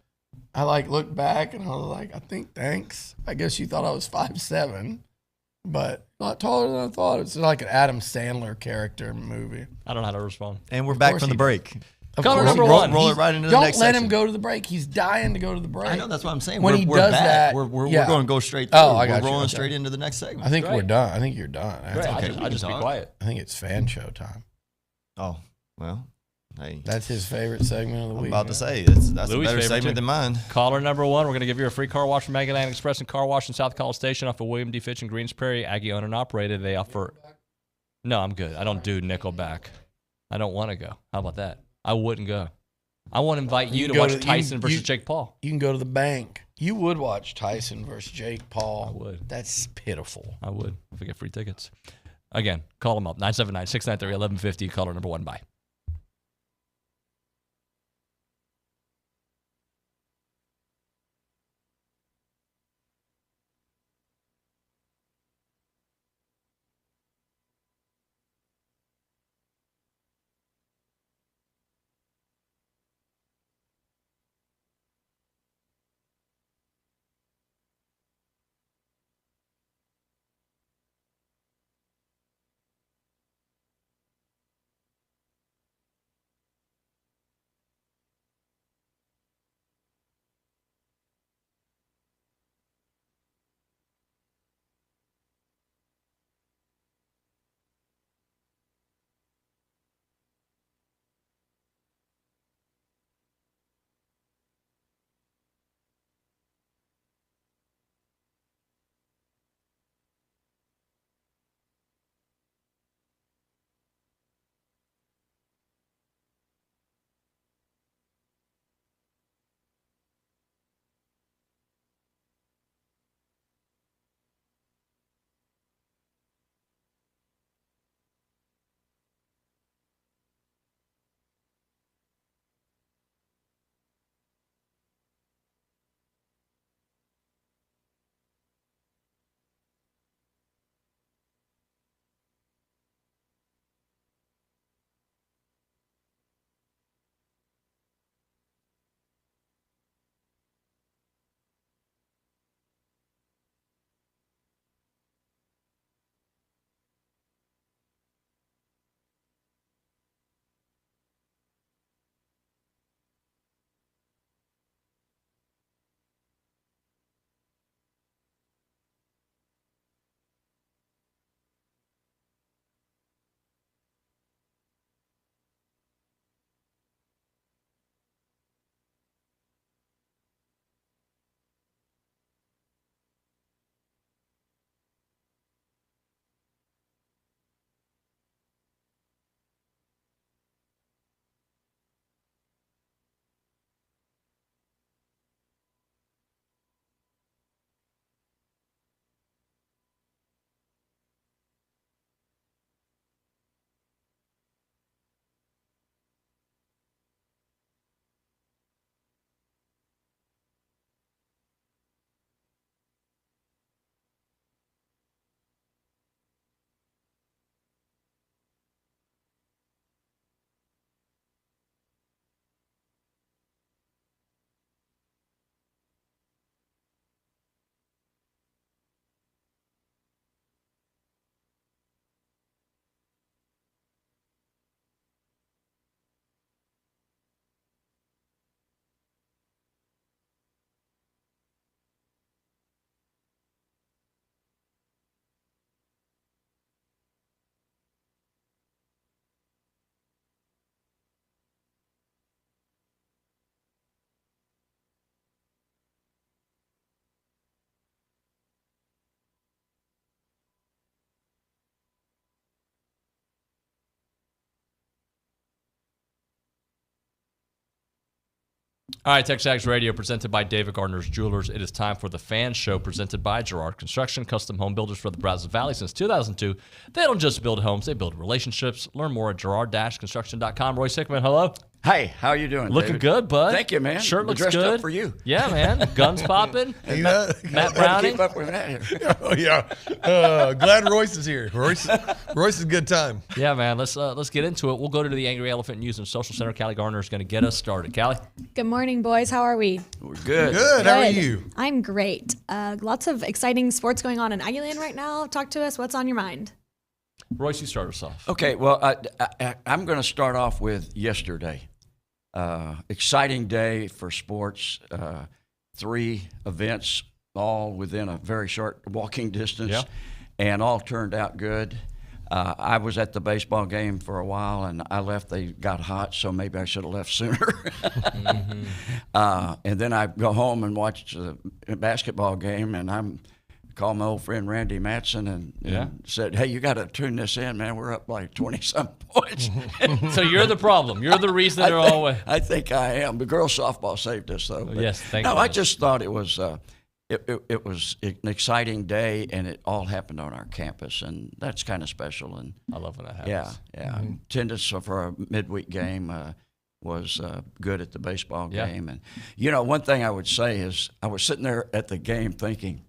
I looked back and I was like, I think thanks. I guess you thought I was 5'7", but a lot taller than I thought. It's like an Adam Sandler character movie. I don't know how to respond. And we're back from the break. Caller number one. Roll it right into the next Don't let section. him go to the break. He's dying to go to the break. I know, that's what I'm saying. When he does back. that, we're going to go straight through. I got we're rolling you. straight into the next segment. I think we're done. I think you're done. Great. Okay. I just be quiet. I think it's fan show time. Oh, well, hey. That's his favorite segment of the I'm week. about to say, that's Louis' a better favorite segment too. than mine. Caller number one, we're going to give you a free car wash from Mega Land Express and Car Wash in South College Station off of William D. Fitch in Greens Prairie. Aggie owned and operated. They offer. No, I'm good. I don't do Nickelback. I don't want to go. How about that? I wouldn't go. I want to invite you to watch Tyson versus Jake Paul. You can go to the bank. You would watch Tyson versus Jake Paul. I would. That's pitiful. I would if we get free tickets. Again, call them up. 979-693-1150. Caller number one. Bye. All right, TexAgs Radio presented by David Gardner's Jewelers. It is time for the Fan Show presented by Girard Construction, custom home builders for the Brazos Valley since 2002. They don't just build homes, they build relationships. Learn more at girard-construction.com. Roy Sickman, hello. Hey, how you doing, Looking David? good, bud. Thank you, man. Shirt looks Dressed good. up for you. Yeah, man. Guns popping. Matt Browning. Keep up with that here. Oh, yeah. Glad Royce is here. Royce is a good time. Yeah, man. Let's get into it. We'll go to the Angry Elephant News and Social Center. Callie Garner is going to get us started. Callie? Good morning, boys. How are we? We're good. Good. How are you? I'm great. Lots of exciting sports going on in Aggieland right now. Talk to us. What's on your mind? Royce, you start us off. Okay, well, I'm going to start off with yesterday. Exciting day for sports. 3 events, all within a very short walking distance, and all turned out good. I was at the baseball game for a while, and I left. They got hot, so maybe I should have left sooner. And then I go home and watch the basketball game, and I'm called my old friend Randy Matson and said, hey, you got to tune this in, man. We're up like 20-some points. So you're the problem. You're the reason they're all. I think I am. The girls' softball saved us, though. But yes, thank you. No, goodness. I just thought it was it was an exciting day, and it all happened on our campus, and that's kind of special. And I love when that happens. Yeah. Mm-hmm. Attendance for a midweek game was good at the baseball game. And, one thing I would say is I was sitting there at the game thinking,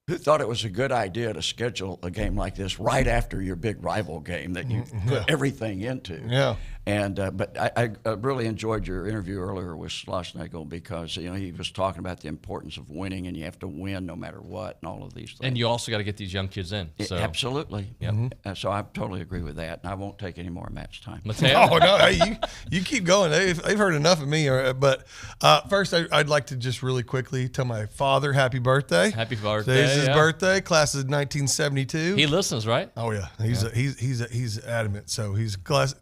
who thought it was a good idea to schedule a game like this right after your big rival game that you put everything into? Yeah. And but I really enjoyed your interview earlier with Schlossnagle because he was talking about the importance of winning, and you have to win no matter what, and all of these things. And you also got to get these young kids in. So. Absolutely. Yep. So I totally agree with that, and I won't take any more Matt's time. Mateo? Oh, no, hey, you keep going. They've heard enough of me. But first, I'd like to just really quickly tell my father happy birthday. Happy birthday. Today's his birthday. Class is 1972. He listens, right? Oh yeah, he's adamant. So he's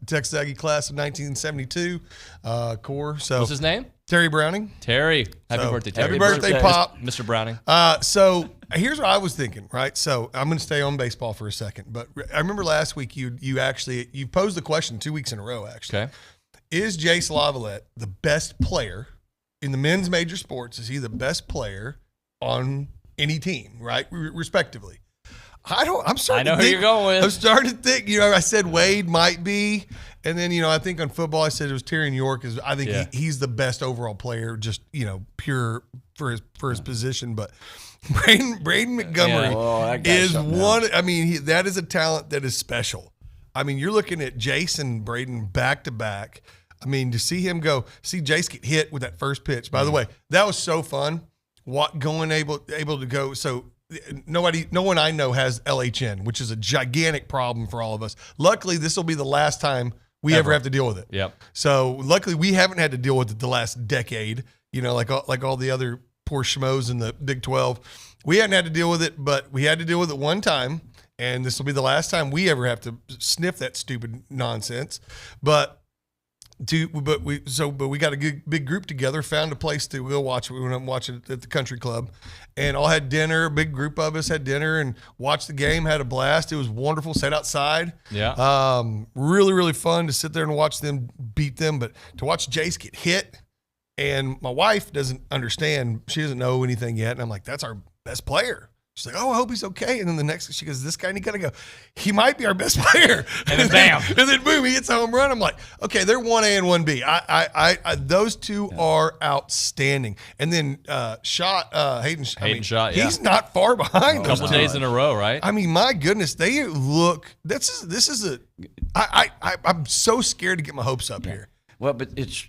Texas Aggie class of 1972 core. So what's his name? Terry Browning. Terry, happy birthday, Terry. Happy birthday, Pop, Mr. Browning. So here's what I was thinking. Right. So I'm going to stay on baseball for a second, but I remember last week you posed the question 2 weeks in a row. Actually, okay. Is Jace Lavalette the best player in the men's major sports? Is he the best player on any team, right? Respectively. I know who you're going with. I'm starting to think, I said Wade might be. And then, I think on football, I said it was Terry York. I think he's the best overall player, just, pure for his position. But Braden Montgomery is one. I mean, that is a talent that is special. I mean, you're looking at Jason Braden back to back. I mean, to see Jace get hit with that first pitch. By the way, that was so fun. Able to go. So no one I know has LHN, which is a gigantic problem for all of us. Luckily, this will be the last time we ever have to deal with it. Yep. So luckily, we haven't had to deal with it the last decade. Like all the other poor schmoes in the Big 12. We hadn't had to deal with it, but we had to deal with it one time, and this will be the last time we ever have to sniff that stupid nonsense. But we got a good big group together, found a place to go watch it. We went up and watched it at the country club, and all had dinner. A big group of us had dinner and watched the game, had a blast. It was wonderful. Sat outside. Yeah. Really, really fun to sit there and watch them beat them. But to watch Jace get hit, and my wife doesn't understand. She doesn't know anything yet. And I'm like, that's our best player. She's like, oh, I hope he's okay. And then the next, she goes, this guy, and you got to go, he might be our best player. And then bam. And then boom, he hits a home run. I'm like, okay, they're 1A and 1B. I those two are outstanding. And then Hayden Schott, he's not far behind. A couple of days in a row, right? I mean, my goodness, they look, I'm so scared to get my hopes up here. Well, but it's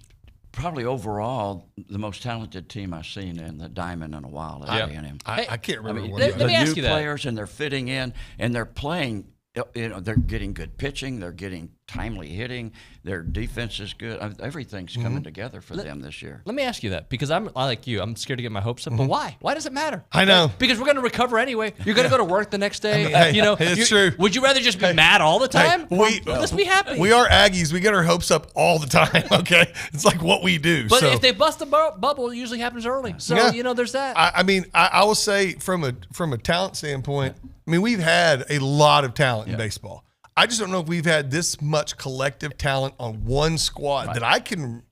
probably overall the most talented team I've seen in the diamond in a while at A&M. I can't remember. Let me ask you that. Players, and they're fitting in, and they're playing. They're getting good pitching. They're getting timely hitting. Their defense is good. Everything's coming together for them this year. Let me ask you that, because I like you. I'm scared to get my hopes up. But why? Why does it matter? I know. Because we're going to recover anyway. You're going to go to work the next day. It's true. Would you rather just be mad all the time? Let's be happy. We are Aggies. We get our hopes up all the time. Okay, it's like what we do. But if they bust the bubble, it usually happens early. So there's that. I will say from a talent standpoint. I mean, we've had a lot of talent in baseball. I just don't know if we've had this much collective talent on one squad that I can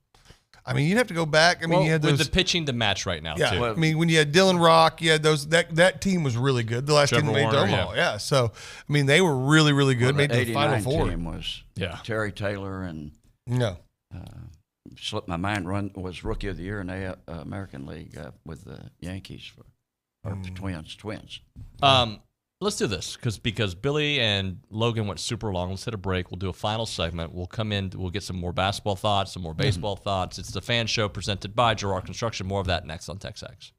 I mean, you'd have to go back. I mean, you had those. With the pitching to match right now, Yeah, too. I mean, when you had Dylan Rock, you had those. That team was really good. The last team Trevor made Warner, Omaha. Yeah. So, I mean, they were really, really good. Well, made the Final 89 Four. team was Terry Taylor and slipped my mind. Was Rookie of the Year in the American League with the Yankees or the Twins. Let's do this because Billy and Logan went super long. Let's hit a break. We'll do a final segment. We'll come in. We'll get some more basketball thoughts, some more baseball thoughts. It's the Fan Show presented by Girard Construction. More of that next on TexAgs.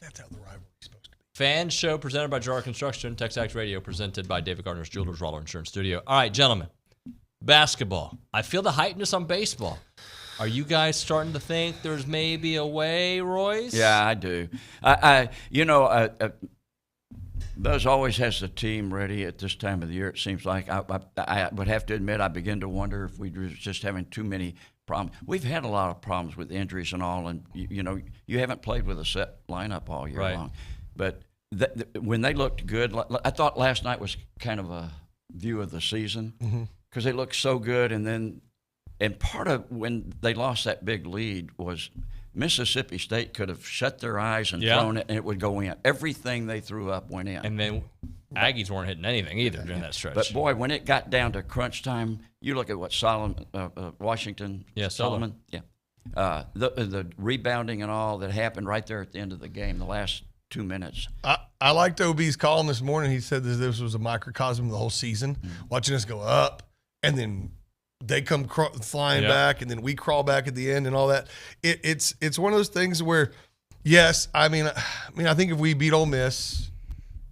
That's how the rivalry's supposed to be. Fan Show presented by Girard Construction. TexAgs Radio presented by David Gardner's Jewelers, Roller Insurance Studio. All right, gentlemen. Basketball. I feel the hypeness on baseball. Are you guys starting to think there's maybe a way, Royce? Yeah, I do. Buzz always has the team ready at this time of the year, it seems like. I would have to admit, I begin to wonder if we were just having too many problems. We've had a lot of problems with injuries and all, and, you haven't played with a set lineup all year long. But when they looked good, I thought last night was kind of a view of the season because they looked so good. And part of when they lost that big lead was Mississippi State could have shut their eyes and thrown it, and it would go in. Everything they threw up went in. And then Aggies weren't hitting anything either during that stretch. But, boy, when it got down to crunch time, you look at what Washington, Solomon. The rebounding and all that happened right there at the end of the game, the last 2 minutes. I liked OB's column this morning. He said that this was a microcosm of the whole season, watching us go up, and then they come flying back, and then we crawl back at the end and all that. It's one of those things where, yes, I mean, I think if we beat Ole Miss,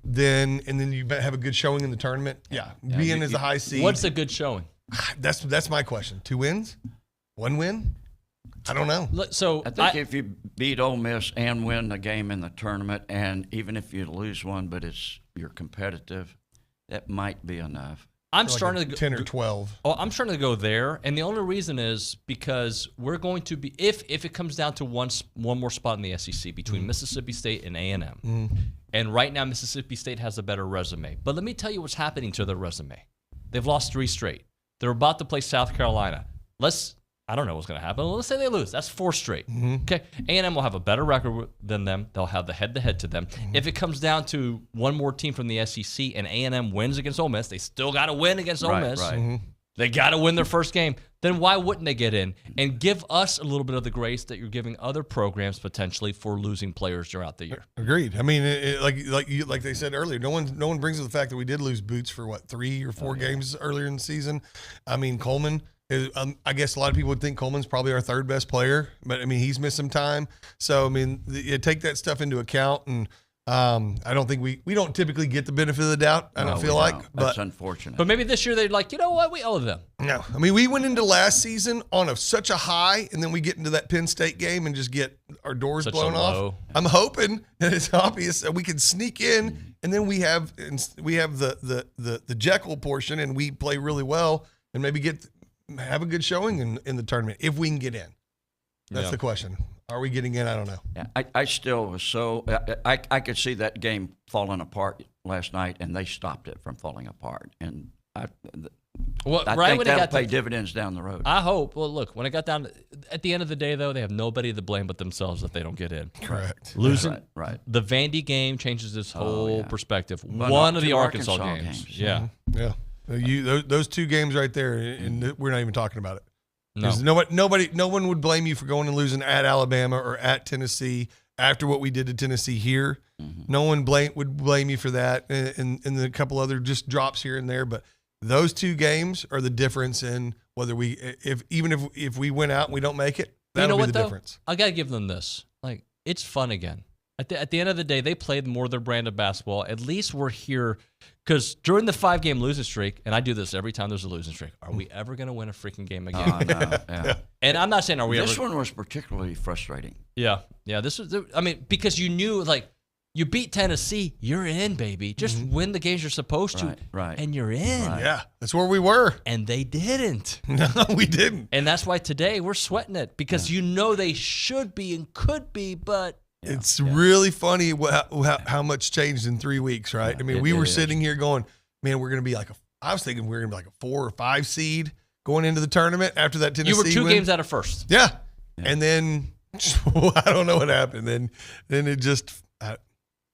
then you have a good showing in the tournament. Yeah, being as a high seed. What's a good showing? That's my question. 2 wins, 1 win. I don't know. So I think if you beat Ole Miss and win the game in the tournament, and even if you lose one, but you're competitive, that might be enough. I'm like starting to go 10 or 12. Oh, I'm starting to go there, and the only reason is because we're going to be if it comes down to one more spot in the SEC between Mississippi State and A&M, and right now Mississippi State has a better resume. But let me tell you what's happening to their resume. They've lost 3 straight. They're about to play South Carolina. I don't know what's going to happen. Let's say they lose. That's 4 straight. Okay, A&M will have a better record than them. They'll have the head-to-head to them. If it comes down to one more team from the SEC and A&M wins against Ole Miss, they still got to win against Ole Miss. They got to win their first game. Then why wouldn't they get in and give us a little bit of the grace that you're giving other programs potentially for losing players throughout the year? Agreed. I mean, like they said earlier, no one brings up the fact that we did lose Boots for 3 or 4 games earlier in the season. I mean, Coleman. I guess a lot of people would think Coleman's probably our 3rd best player, but I mean he's missed some time. So I mean, you take that stuff into account, and I don't think we don't typically get the benefit of the doubt. I don't feel like, but that's unfortunate. But maybe this year they're like, you know what, we owe them. No, I mean we went into last season on such a high, and then we get into that Penn State game and just get our doors blown off. I'm hoping that it's obvious that we can sneak in, and then we have the Jekyll portion, and we play really well, and maybe have a good showing in the tournament if we can get in. That's the question. Are we getting in? I don't know. Yeah, I still was so I could see that game falling apart last night, and they stopped it from falling apart. And I think that'll pay dividends down the road. I hope. Well, look, when it got down, at the end of the day, though, they have nobody to blame but themselves if they don't get in. Correct. Losing right. The Vandy game changes this whole perspective. One of the Arkansas games. Yeah. Yeah. Those 2 games right there, and we're not even talking about it. No. No one would blame you for going and losing at Alabama or at Tennessee after what we did to Tennessee here. No one would blame you for that, and a couple other just drops here and there. But those 2 games are the difference in whether if we win out and we don't make it, that'll be the difference. I gotta give them this. Like, it's fun again. At the end of the day, they played more their brand of basketball. At least we're here because during the 5-game losing streak, and I do this every time there's a losing streak, are we ever going to win a freaking game again? No, yeah. And I'm not saying This one was particularly frustrating. Yeah. This was, because you knew, like, you beat Tennessee, you're in, baby. Just win the games you're supposed to, right. and you're in. Right. Yeah, that's where we were. And they didn't. No, we didn't. And that's why today we're sweating it because you know they should be and could be, but it's really funny how much changed in 3 weeks, right? I mean, we were sitting here going, man, we're going to be I was thinking we were going to be like a 4 or 5 seed going into the tournament after that Tennessee win. You were 2 games out of first. Yeah. And then I don't know what happened. Then it just,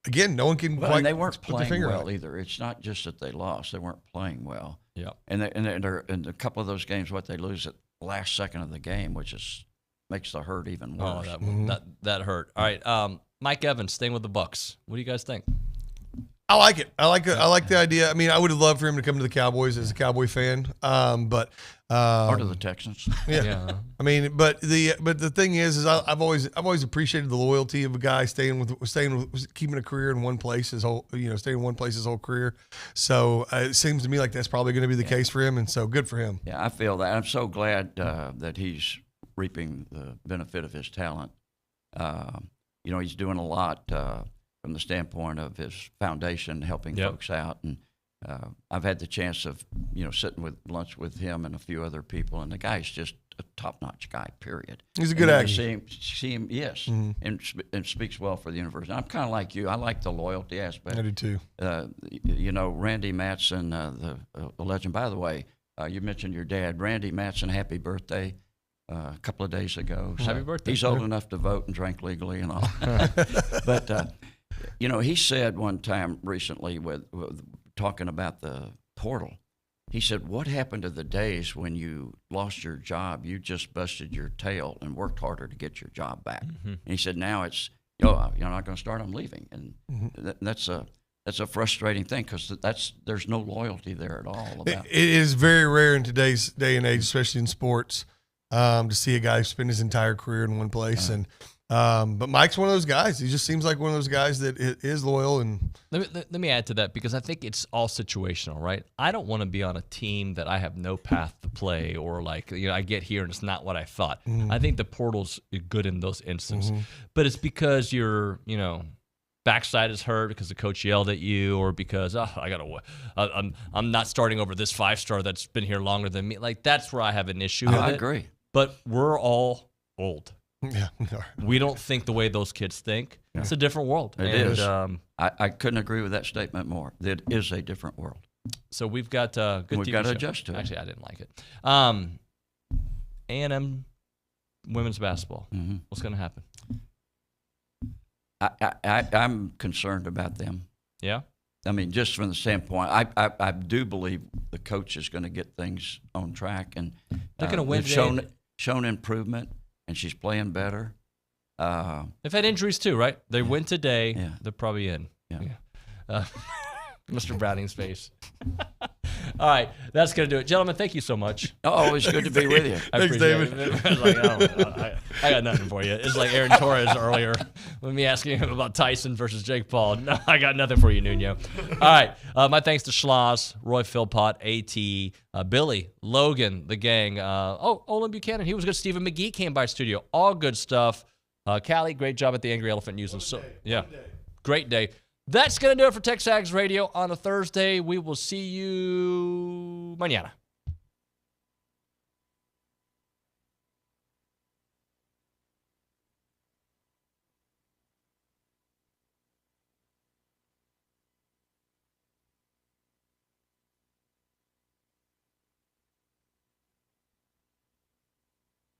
again, no one can quite and they weren't put playing their finger well either. It's not just that they lost. They weren't playing well. Yeah. And a couple of those games, they lose at the last second of the game, which makes the hurt even worse. Oh, that hurt. All right, Mike Evans, staying with the Bucks. What do you guys think? I like it. I like the idea. I mean, I would have loved for him to come to the Cowboys as a Cowboy fan, but part of the Texans. Yeah. I mean, but the thing is I've always appreciated the loyalty of a guy staying with keeping a career in one place staying in one place his whole career. So it seems to me like that's probably going to be the case for him, and so good for him. Yeah, I feel that. I'm so glad that he's reaping the benefit of his talent. He's doing a lot from the standpoint of his foundation, helping folks out. And I've had the chance of, sitting with lunch with him and a few other people, and the guy's just a top-notch guy, period. He's a good Aggie. See him, yes, and speaks well for the university. I'm kind of like you. I like the loyalty aspect. I do too. Randy Matson, the legend. By the way, you mentioned your dad. Randy Matson, happy birthday. A couple of days ago. Happy birthday. He's old enough to vote and drank legally and all. But, he said one time recently with talking about the portal, he said, what happened to the days when you lost your job, you just busted your tail and worked harder to get your job back? And he said, now it's oh, you're not going to start, I'm leaving. And that's a frustrating thing because there's no loyalty there at all. About it is very rare in today's day and age, especially in sports, to see a guy spend his entire career in one place. But Mike's one of those guys. He just seems like one of those guys that is loyal. And let me add to that because I think it's all situational, right? I don't want to be on a team that I have no path to play or I get here and it's not what I thought. I think the portal's good in those instances, but it's because you're, backside is hurt because the coach yelled at you, or because I'm not starting over this 5-star that's been here longer than me. That's where I have an issue. I agree. But we're all old. Yeah, we are. We don't think the way those kids think. Yeah. It's a different world. It is. I couldn't agree with that statement more. It is a different world. So we've got good. We've TV got to show. adjust to it. Actually, I didn't like it. A&M women's basketball. What's going to happen? I'm concerned about them. Yeah. I mean, just from the standpoint, I do believe the coach is going to get things on track, and they're going to win. They've shown improvement, and she's playing better. They've had injuries too, right? They win today. Yeah. They're probably in. Yeah. Mr. Browning's face. All right, that's going to do it. Gentlemen, thank you so much. Oh, it's good to be with you. Thanks, David. I got nothing for you. It's like Aaron Torres earlier with me asking him about Tyson versus Jake Paul. No, I got nothing for you, Nuño. All right, my thanks to Schloss, Roy Philpott, AT, Billy, Logan, the gang. Olin Buchanan, he was good. Stephen McGee came by studio. All good stuff. Callie, great job at the Angry Elephant News. Great day. That's going to do it for TexAgs Radio on a Thursday. We will see you mañana.